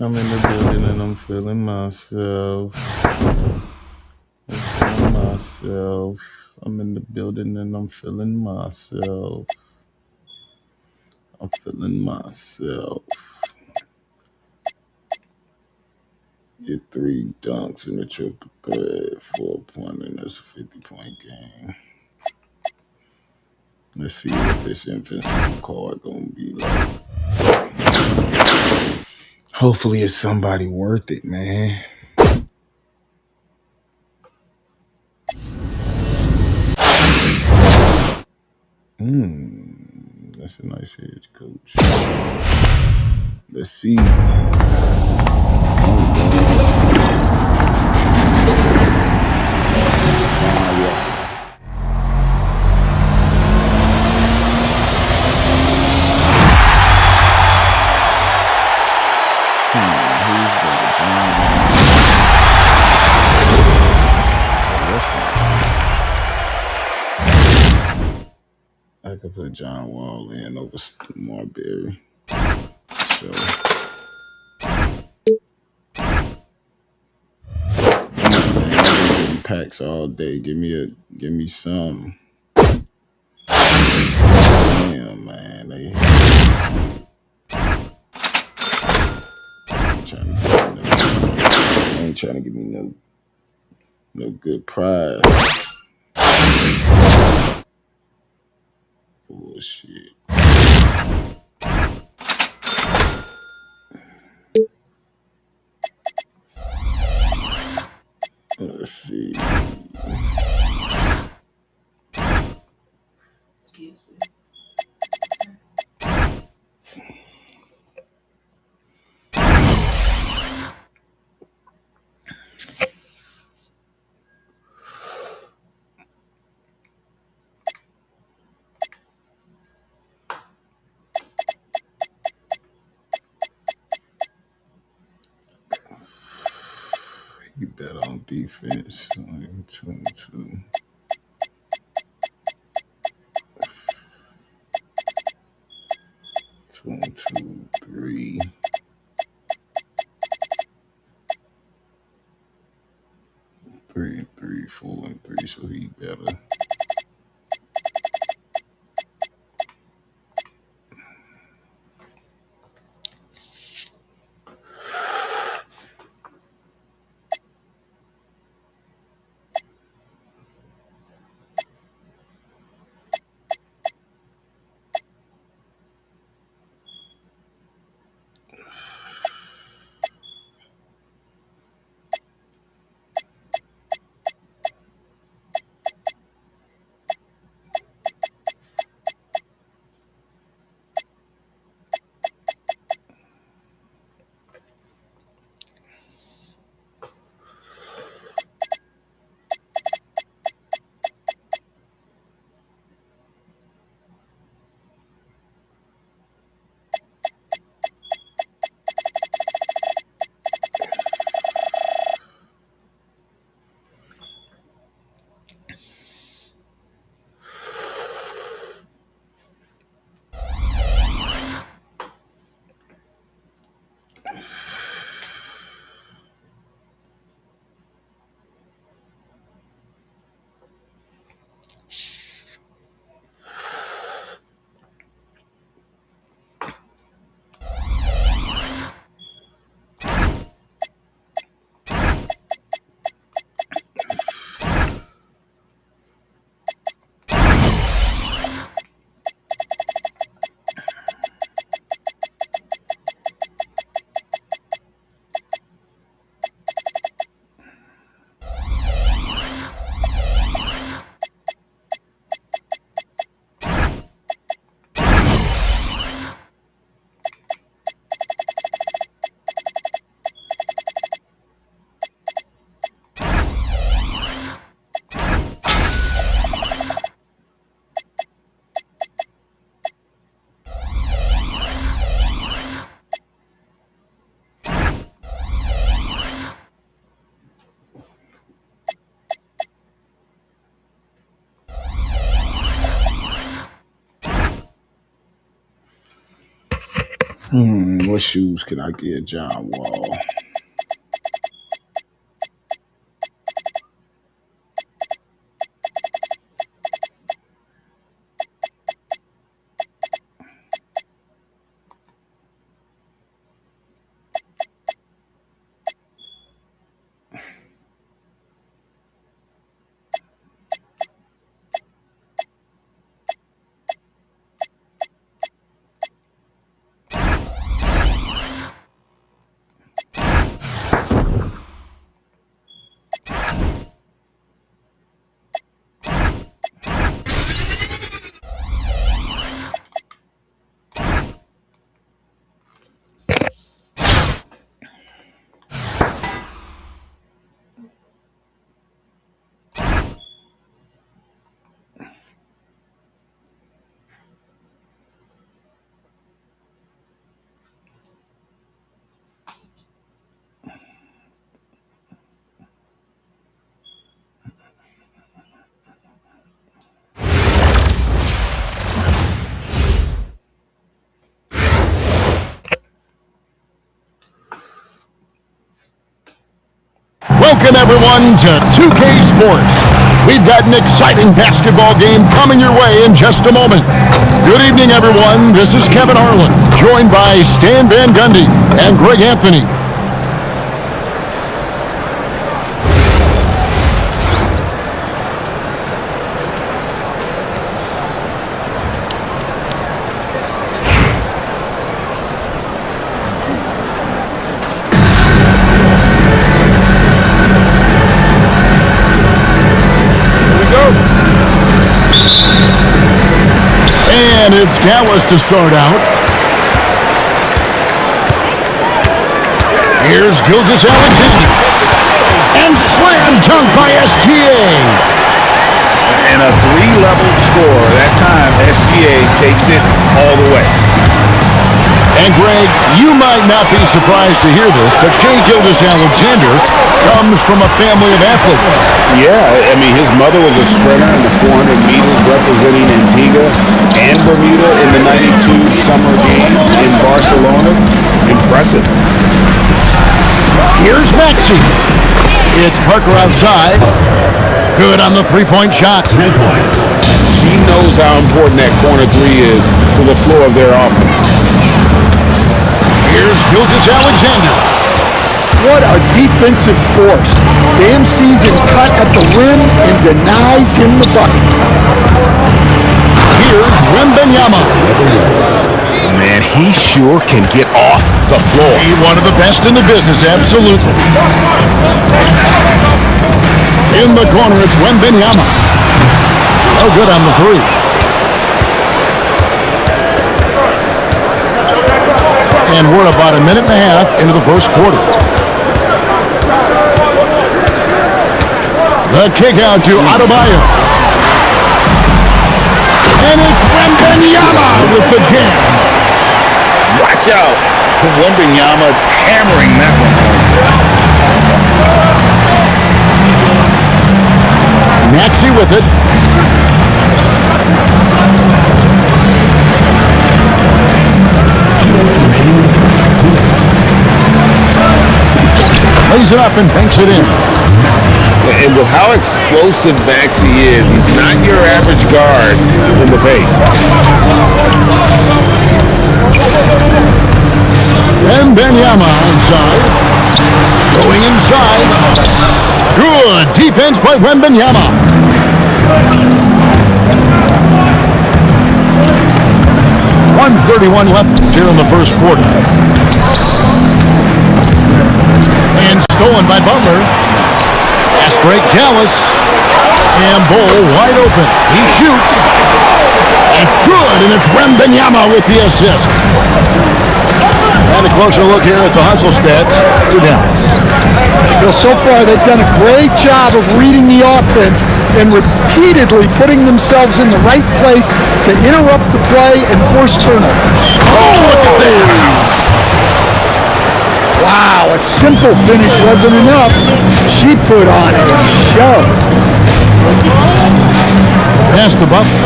I'm in the building and I'm feeling myself. I'm in the building and I'm feeling myself. I'm feeling myself. Get 3 dunks in the triple threat, 4-point, and that's a 50-point game. Let's see what this invincible card gonna be like. Hopefully it's somebody worth it, man. That's a nice edge, coach. Let's see. I could put John Wall in over Marbury. So I've been getting packs all day. Give me some. Damn, man. I ain't trying to give me no good prize. Bullshit. Let's see. Excuse me. You bet on defense. 2-2. 2-2, 3. 3-3, 4-3. So he better. What shoes can I get John Wall? Welcome, everyone, to 2K Sports. We've got an exciting basketball game coming your way in just a moment. Good evening, everyone. This is Kevin Harlan, joined by Stan Van Gundy and Greg Anthony. And it's Dallas to start out. Here's Gilgeous Alexander. And slam dunk by SGA. And a three-level score. That time, SGA takes it all the way. And Greg, you might not be surprised to hear this, but Shai Gilgeous-Alexander comes from a family of athletes. Yeah, I mean, his mother was a sprinter in the 400 meters representing Antigua and Bermuda in the 92 Summer Games in Barcelona. Impressive. Here's Maxey. It's Parker outside. Good on the three-point shot. 10 points. She knows how important that corner three is to the floor of their offense. Here's Gilgeous-Alexander. What a defensive force. Bam sees him cut at the rim and denies him the bucket. Here's Wembanyama. Man, he sure can get off the floor. He's one of the best in the business, absolutely. In the corner, it's Wembanyama. Oh, good on the three. And we're about a minute and a half into the first quarter. The kick out to Adebayo. And it's Wembanyama with the jam. Watch out. Wembanyama hammering that one home. Maxey with it. Lays it up and banks it in. And with how explosive Maxey is, he's not your average guard in the paint. Wembanyama inside. Going inside. Good defense by Wembanyama. 1:31 left here in the first quarter. And stolen by Butler. Fast break, Dallas. And Bull wide open. He shoots. It's good, and it's Wembanyama with the assist. And a closer look here at the hustle stats for Dallas. Well, so far they've done a great job of reading the offense and repeatedly putting themselves in the right place to interrupt the play and force turnovers. Oh, look at these! Wow, a simple finish wasn't enough. She put on a show. Pass to Butler.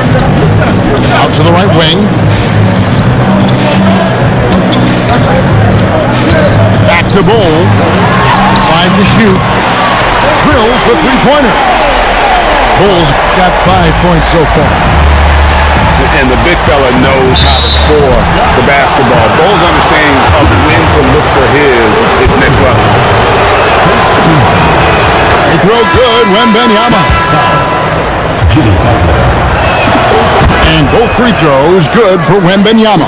Out to the right wing. to Bowl. 5 to shoot. Drills the three-pointer. Bull's got 5 points so far. And the big fella knows how to score the basketball. Bull's understanding of when to look for his next level. They throw good, Wembanyama. And both free throws good for Wembanyama.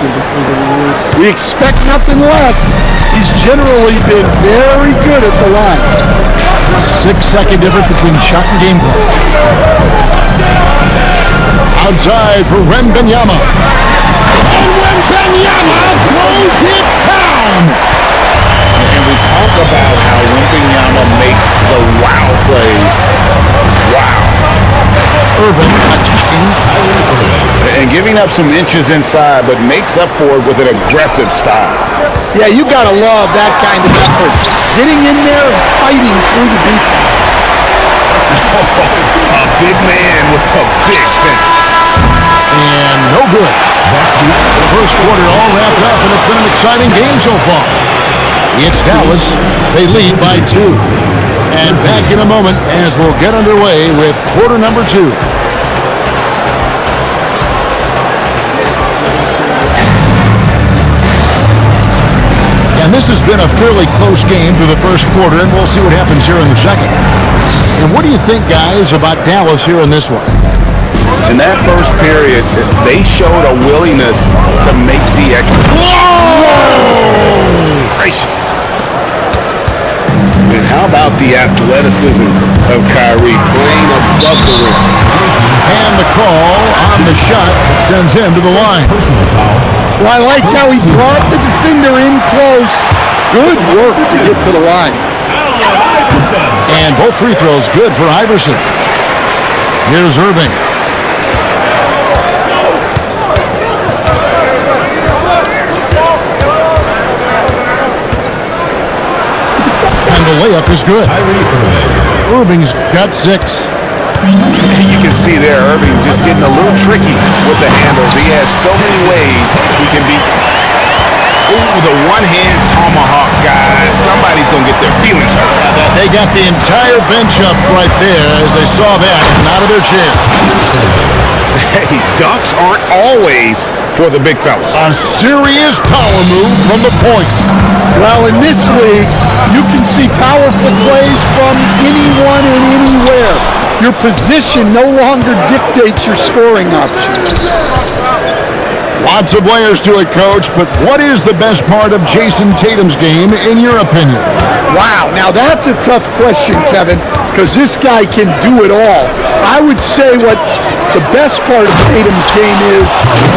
We expect nothing less. He's generally been very good at the line. 6-second difference between shot and game clock. Outside for Wembanyama. And Wembanyama throws it down. And we talk about how Wembanyama makes the wow plays. Wow. Irving attacking. And giving up some inches inside, but makes up for it with an aggressive style. Yeah, you gotta love that kind of effort. Getting in there and fighting through the defense. A big man with a big finish. And no good. The first quarter all wrapped up, and it's been an exciting game so far. It's Dallas. They lead by 2. And back in a moment as we'll get underway with quarter number 2. And this has been a fairly close game through the first quarter, and we'll see what happens here in the second. And what do you think, guys, about Dallas here in this one? In that first period, they showed a willingness to make the extra. Whoa! Gracious. And how about the athleticism of Kyrie playing above the rim? And the call on the shot that sends him to the line. Well, I like how he brought the defender in close. Good work to get to the line. And both free throws good for Iverson. Here's Irving. And the layup is good. Irving's got 6. You can see there, Irving just getting a little tricky with the handles. He has so many ways he can be. Ooh, the one-hand tomahawk, guys. Somebody's going to get their feelings hurt. They got the entire bench up right there as they saw that and out of their chair. Hey, dunks aren't always for the big fella. A serious power move from the point. Well, in this league, you can see powerful plays from anyone and anywhere. Your position no longer dictates your scoring options. Lots of layers to it, Coach, but what is the best part of Jason Tatum's game, in your opinion? Wow, now that's a tough question, Kevin, because this guy can do it all. I would say what the best part of Tatum's game is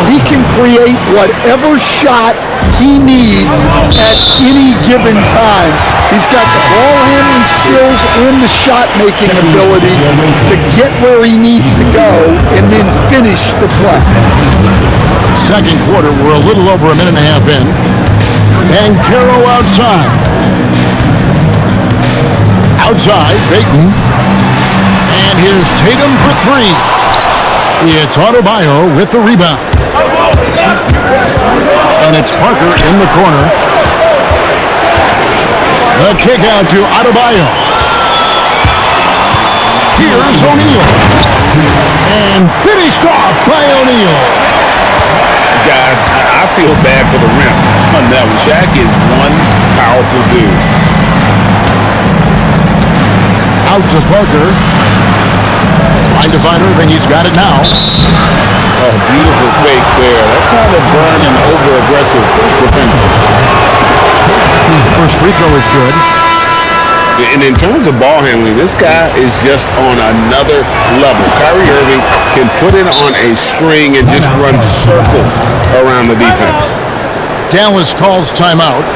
he can create whatever shot he needs at any given time. He's got the ball handling skills and the shot making ability to get where he needs to go and then finish the play. Second quarter, we're a little over a minute and a half in. And Caro outside. Outside, Payton. And here's Tatum for 3. It's Adebayo with the rebound. And it's Parker in the corner. The kick out to Adebayo. Here's O'Neal. And finished off by O'Neal. Guys, I feel bad for the rim on that one. Shaq is one powerful dude. Out to Parker. Trying to find Irving. He's got it now. Oh, beautiful fake there. That's how to burn an over-aggressive defender. First free throw is good. And in terms of ball handling, this guy is just on another level. Kyrie Irving can put it on a string and just run circles around the defense. Dallas calls timeout.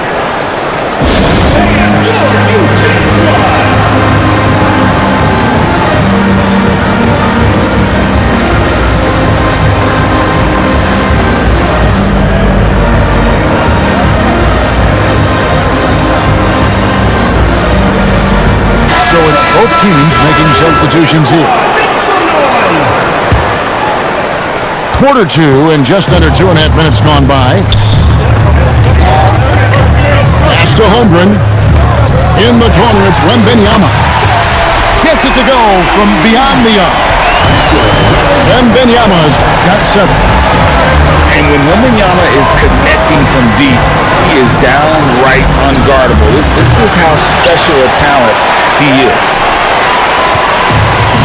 So it's both teams making substitutions here. Quarter 2 and just under 2.5 minutes gone by. Pass to Holmgren. In the corner, it's Wembanyama. Gets it to go from beyond the arc. Wembanyama's got 7. And when Wembanyama is connecting from deep, he is downright unguardable. This is how special a talent he is.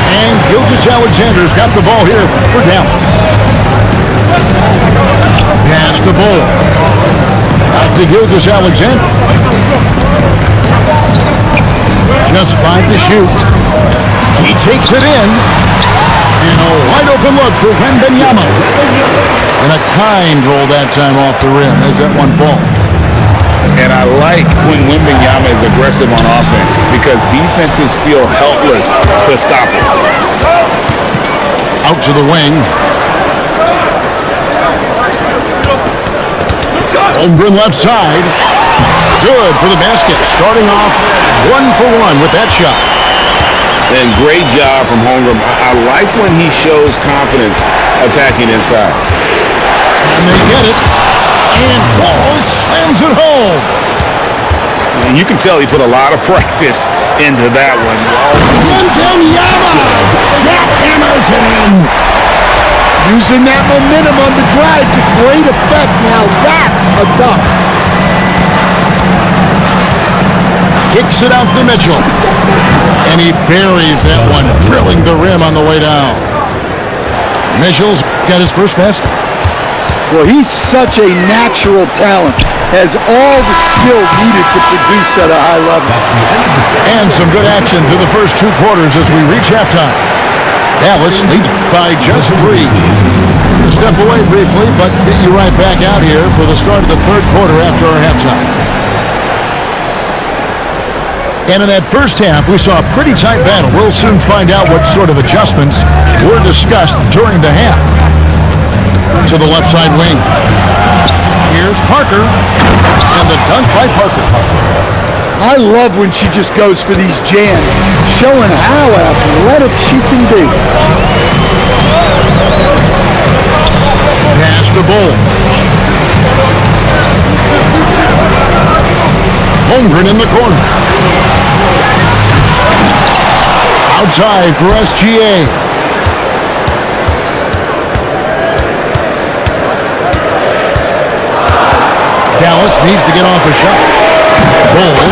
And Gilgeous-Alexander's got the ball here for Dallas. Pass to Bull. Out to Gilgeous-Alexander. Just 5 to shoot. He takes it in. And a wide open look for Wembanyama. And a kind roll that time off the rim as that one falls. And I like when Wembanyama is aggressive on offense because defenses feel helpless to stop it. Out to the wing. Holmgren left side. Good for the basket. Starting off 1 for 1 with that shot. And great job from Holmgren. I like when he shows confidence attacking inside. And they get it. And Wall slams it home. And you can tell he put a lot of practice into that one. Wembanyama hammers it in. Using that momentum on the drive to great effect. Now that's a dunk. Kicks it out to Mitchell. And he buries that one, drilling the rim on the way down. Mitchell's got his first basket. Well, he's such a natural talent. Has all the skill needed to produce at a high level. And some good action through the first 2 quarters as we reach halftime. Dallas leads by just 3. We'll step away briefly, but get you right back out here for the start of the 3rd quarter after our halftime. And in that first half, we saw a pretty tight battle. We'll soon find out what sort of adjustments were discussed during the half. To the left side wing. Here's Parker. And the dunk by Parker. I love when she just goes for these jams, showing how athletic she can be. Pass to Bull. Holmgren in the corner. Outside for SGA. Dallas needs to get off a shot. Bull.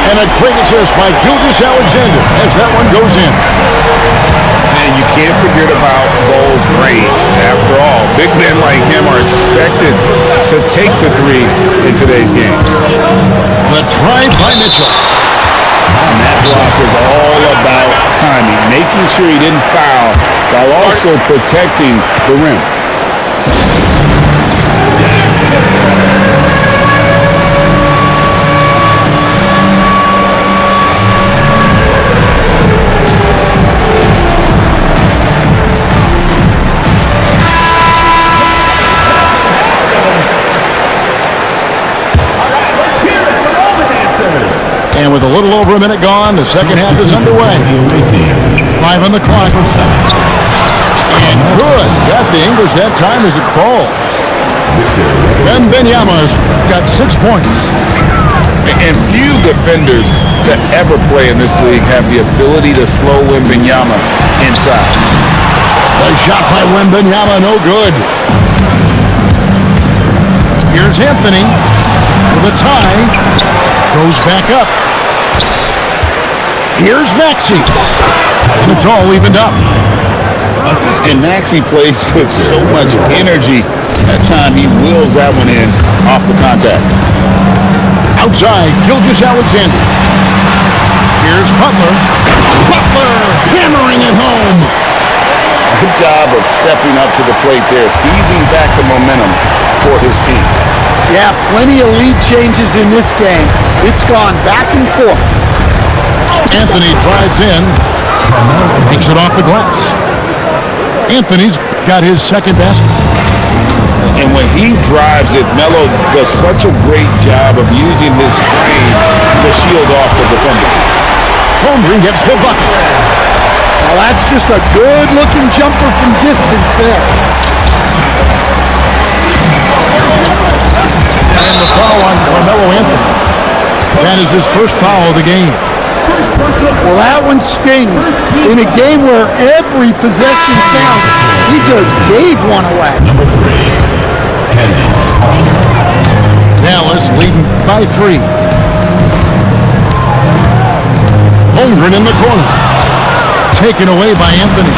And a quick assist by Gilgeous-Alexander as that one goes in. And you can't forget about Bull's range. After all, big men like him are expected to take the 3 in today's game. The drive by Mitchell. And that block was all about timing, making sure he didn't foul while also protecting the rim. And with a little over a minute gone, the second half is underway. 5 on the clock. And good. Got the English that time as it falls. Wembanyama's got 6 points. And few defenders to ever play in this league have the ability to slow Wembanyama inside. The shot by Wembanyama, no good. Here's Anthony with a tie. Goes back up. Here's Maxey. And it's all evened up. And Maxey plays with so much energy. That time he wheels that one in off the contact. Outside, Gilgeous-Alexander. Here's Butler. Butler hammering it home. Good job of stepping up to the plate there, seizing back the momentum for his team. Yeah, plenty of lead changes in this game. It's gone back and forth. Anthony drives in, makes it off the glass. Anthony's got his second basket. And when he drives it, Melo does such a great job of using his frame to shield off the defender. Holmgren gets the bucket. Well, that's just a good-looking jumper from distance there. And the foul on Carmelo Anthony. That is his first foul of the game. Well, that one stings. In a game where every possession counts, he just gave one away. Number 3, Candace. Dallas leading by 3. Holmgren in the corner. Taken away by Anthony.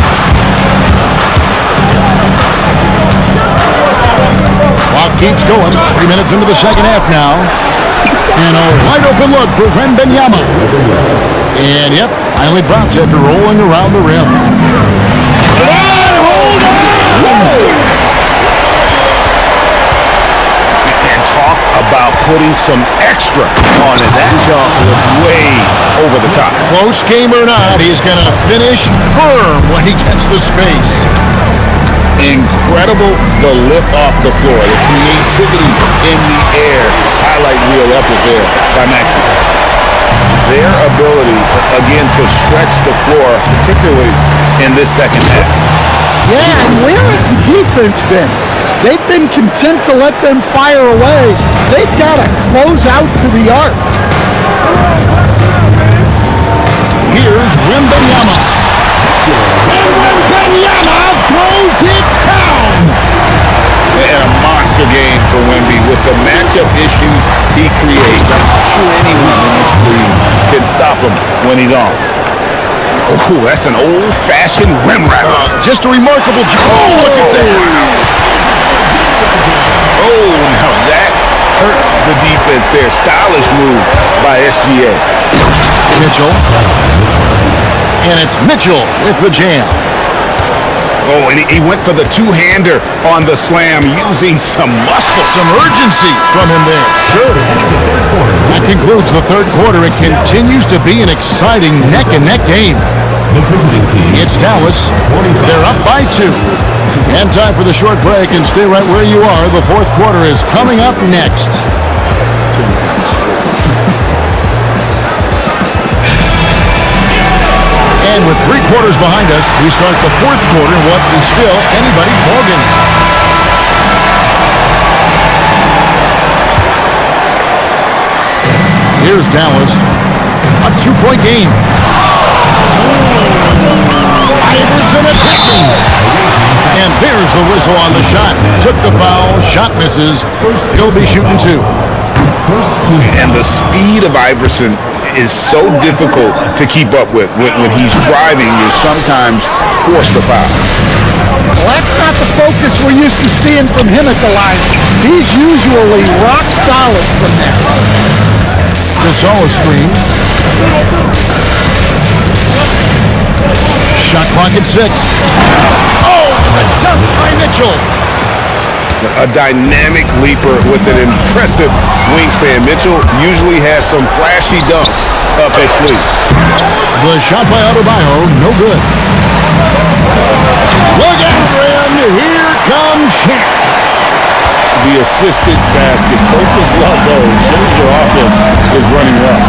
Clock keeps going. 3 minutes into the second half now. And a wide open look for Wembanyama. And yep, finally drops after rolling around the rim. And talk about putting some extra on it. That dunk was way over the top. Close game or not, he's going to finish firm when he gets the space. Incredible, the lift off the floor, the creativity in the air. Highlight real effort there by Maxey. Their ability, again, to stretch the floor, particularly in this second half. Yeah, and where has the defense been? They've been content to let them fire away. They've got to close out to the arc. Here's Wembanyama. And Wembanyama throws it down. And a monster game for Wemby with the matchup issues he creates. I'm not sure anyone in this league can stop him when he's on. Oh, that's an old-fashioned rim wrapper. Just a remarkable job. Oh, look at this. Oh, now that hurts the defense there. Stylish move by SGA. Mitchell. And it's Mitchell with the jam. Oh, and he went for the two-hander on the slam using some muscle. Some urgency from him there. Sure. That concludes the third quarter. It continues to be an exciting neck-and-neck game. The visiting team. It's Dallas. They're up by 2. And time for the short break, and stay right where you are. The fourth quarter is coming up next. And with 3 quarters behind us, we start the fourth quarter in what is still anybody's ballgame. Here's Dallas. A 2-point game. Iverson attacking. And there's the whistle on the shot. Took the foul. Shot misses. He'll be shooting 2. And the speed of Iverson is so difficult to keep up with. When he's driving, you're sometimes forced to foul. Well, that's not the focus we're used to seeing from him at the line. He's usually rock solid from there. Gasol screen. Shot clock at 6. Oh, and the dunk by Mitchell. A dynamic leaper with an impressive wingspan. Mitchell usually has some flashy dunks up his sleeve. The shot by Adebayo, no good. Look out, Ram. Here comes Shaq. The assisted basket. Coaches love those. Shows your offense is running well.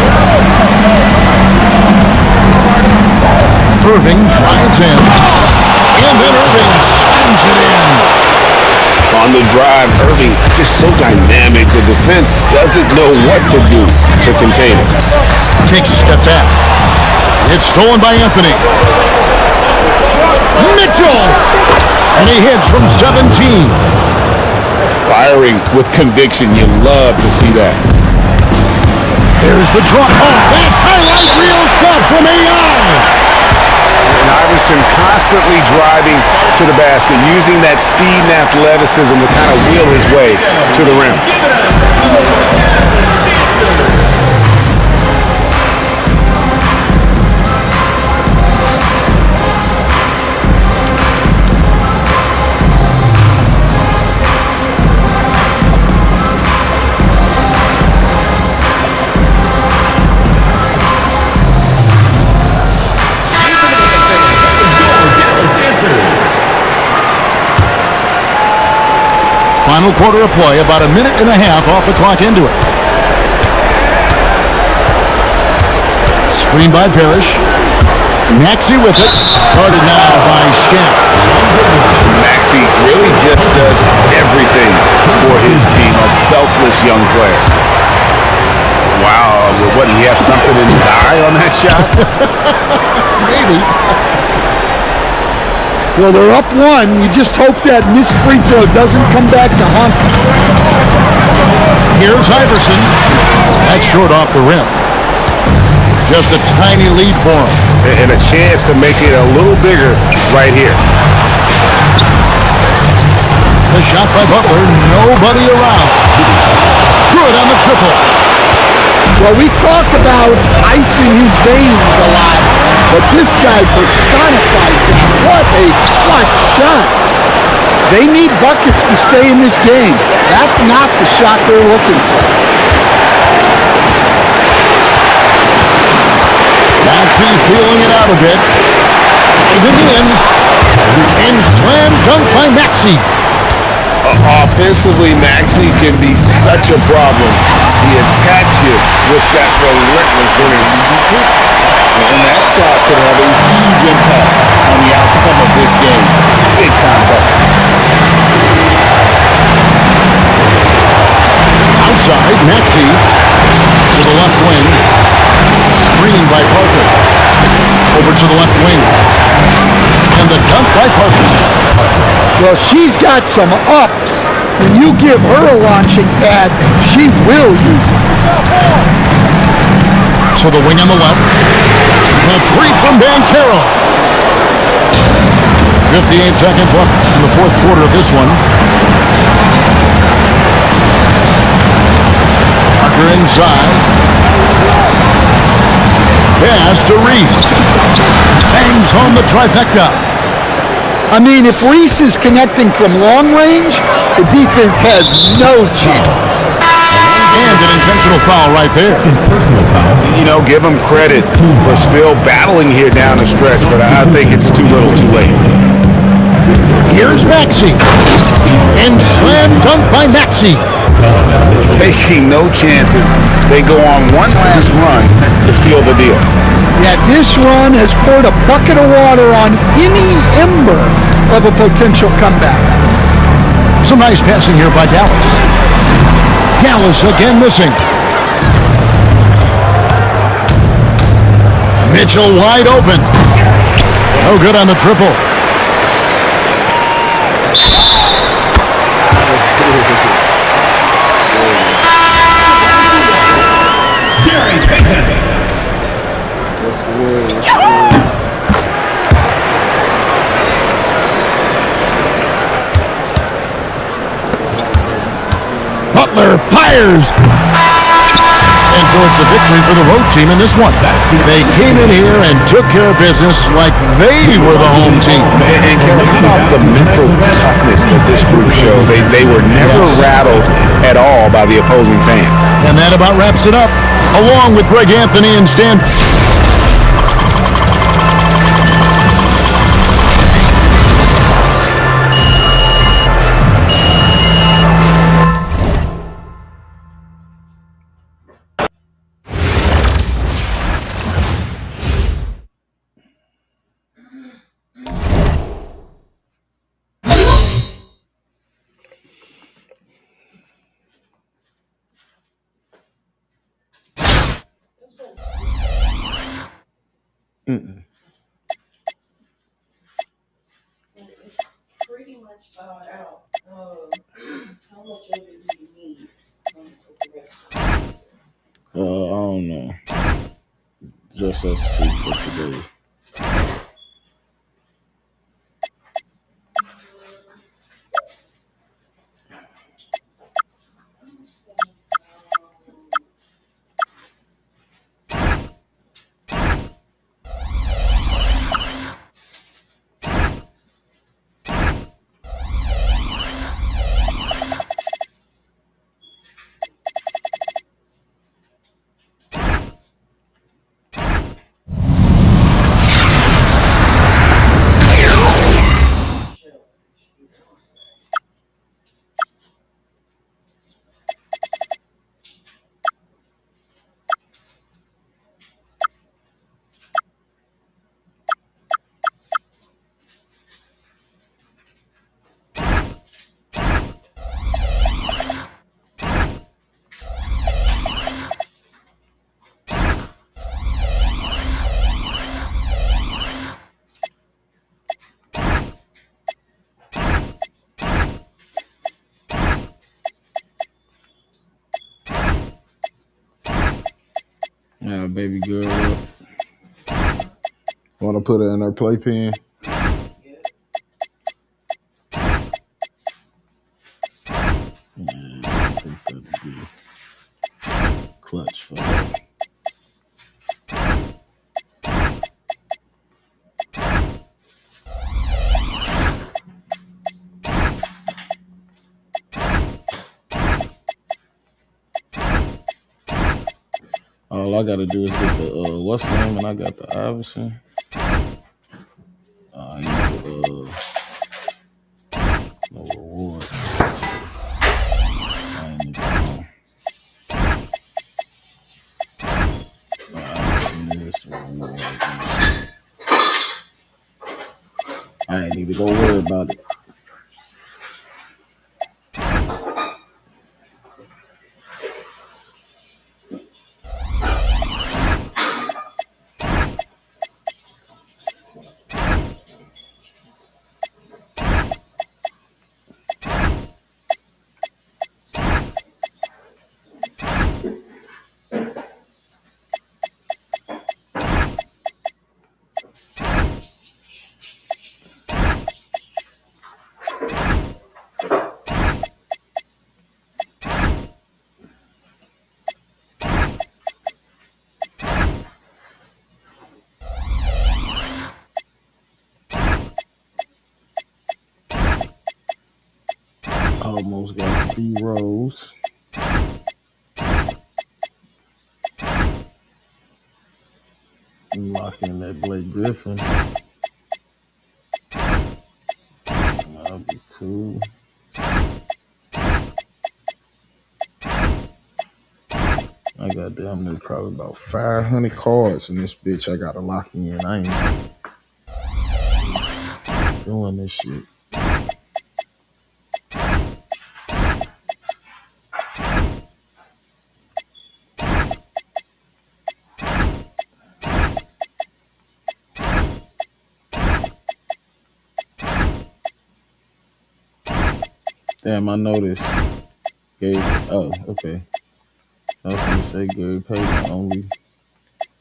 Irving drives in. And then Irving slams it in. On the drive, Irving just so dynamic. The defense doesn't know what to do to contain it. Takes a step back. It's stolen by Anthony. Mitchell! And he hits from 17. Firing with conviction. You love to see that. There's the drop. Oh, that's highlight reel stuff from AI. And Iverson constantly driving to the basket, using that speed and athleticism to kind of wheel his way to the rim. Final quarter of play, about a minute and a half off the clock into it. Screen by Parrish. Maxey with it. Guarded now by Shaq. Maxey really just does everything for his team. A selfless young player. Wow, What, he have something in his eye on that shot? Maybe. Well, they're up one. You just hope that missed free throw doesn't come back to haunt them. Here's Iverson. That's short off the rim. Just a tiny lead for him. And a chance to make it a little bigger right here. The shot by Butler. Nobody around. Good on the triple. Well, we talk about ice in his veins a lot, but this guy personifies that. What a clutch shot. They need buckets to stay in this game. That's not the shot they're looking for. Maxey feeling it out a bit. Even in. And slam dunk by Maxey. Offensively, Maxey can be such a problem. He attacks you with that relentless energy. And that shot could have a huge impact on the outcome of this game. Big time bucket. Outside, Maxey to the left wing. Screened by Parker. Over to the left wing. And the dunk by Parker. Well, she's got some ups. When you give her a launching pad, she will use it. To the wing on the left. A three from Banchero. 58 seconds left in the fourth quarter of this one. Parker inside. Pass to Reese. Bangs home the trifecta. I mean, if Reese is connecting from long range, the defense has no chance. And an intentional foul right there. Personal foul. You know, give him credit for still battling here down the stretch, but I think it's too little too late. Here's Maxey. And slam dunk by Maxey. Taking no chances. They go on one last run to seal the deal. Yeah, this run has poured a bucket of water on any ember of a potential comeback. Some nice passing here by Dallas. Dallas again missing. Mitchell wide open. No good on the triple. Gary Payton. Butler fires. And so it's a victory for the road team in this one. They came in here and took care of business like they were the home team. And Kevin, how about the mental toughness that this group showed? They were never rattled at all by the opposing fans. And that about wraps it up. Along with Greg Anthony and Stan. It's pretty much thought out. How much of it do you need for the rest of the season? I don't know. Just us two for today. Baby girl up. Want to put her in her playpen? Yeah, I think that'd be clutch for her. All I gotta do is get the what's the name, and I got the Iverson. I ain't no reward. I ain't need I ain't even gonna worry about it. Almost got the B-rolls. Lock in that Blake Griffin. That'll be cool. I got damn near probably about 500 cards in this bitch I gotta lock in. I ain't doing this shit. Damn, I noticed. Oh, okay. I was gonna say Gary Payton only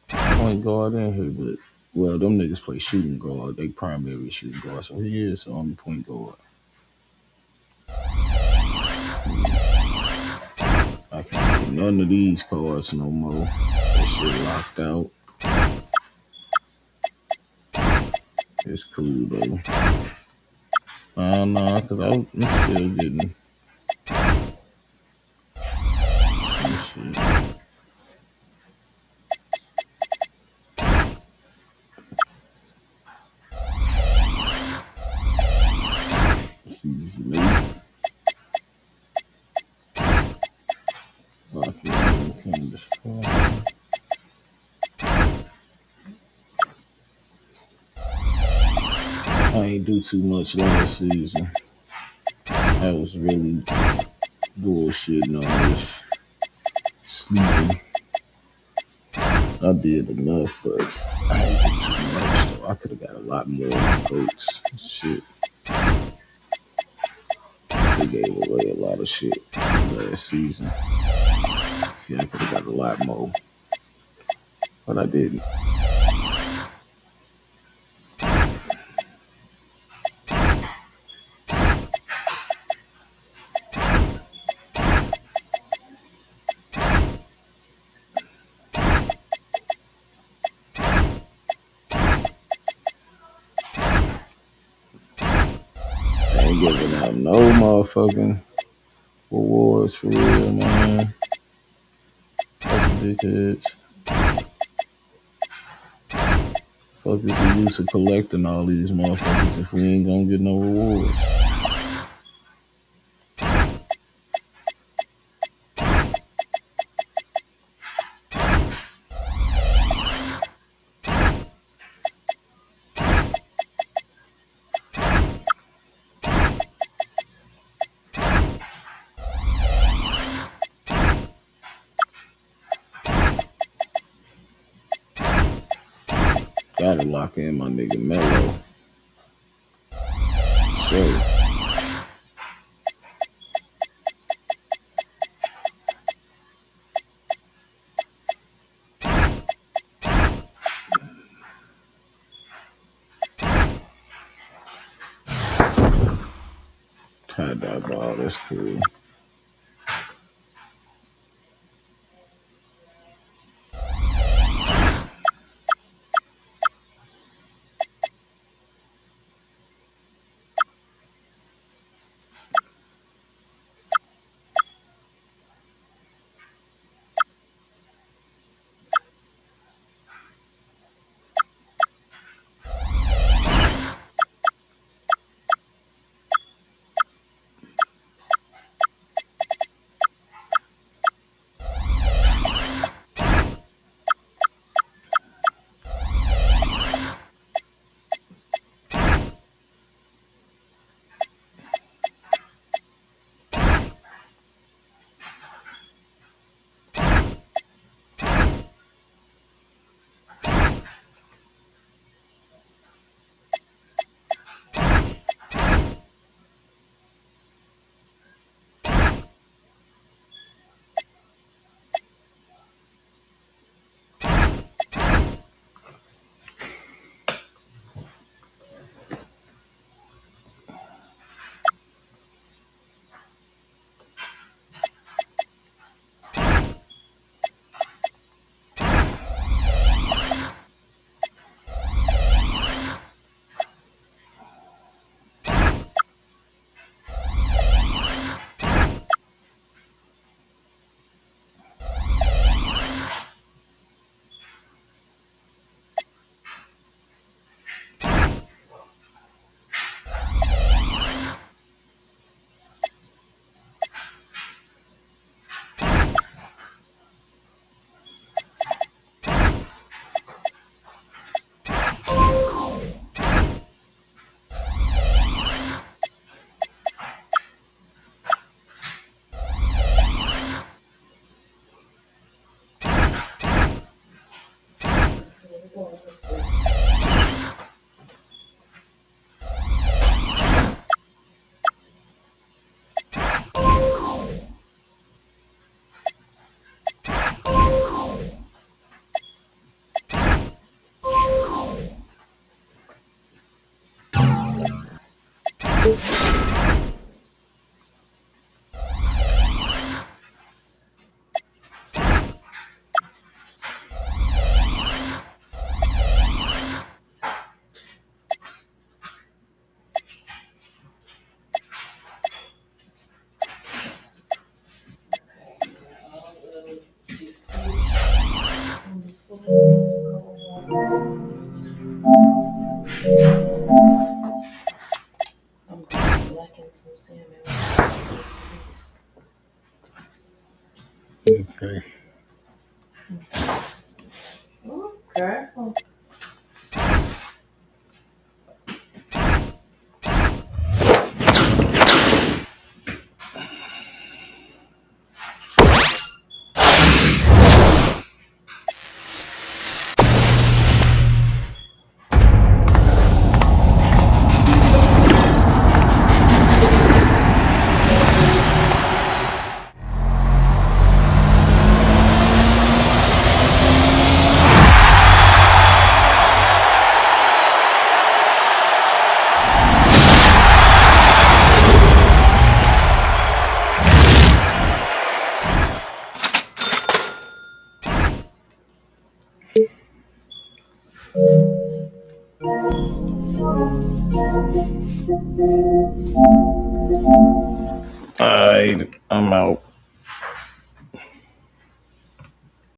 point guard in here, but well, them niggas play shooting guard. They primary shooting guard, so he is the only point guard. I can't get none of these cards no more. That shit locked out. It's cool though. Nah, cause I'm still getting this shit. I ain't do too much last season. I was really bullshitting on this sleeping. I did enough, but I ain't do too much though. I could have got a lot more votes. Shit. They gave away a lot of shit last season. See, I could have got a lot more. But I didn't. Giving out no motherfucking awards for real, man. Fucking dickheads. Fuck is the use of collecting all these motherfuckers if we ain't gonna get no rewards? Gotta lock in my nigga Melo. So. hot dog ball. That's cool. I'm blacking some salmon. Okay. Okay. All right, I'm out.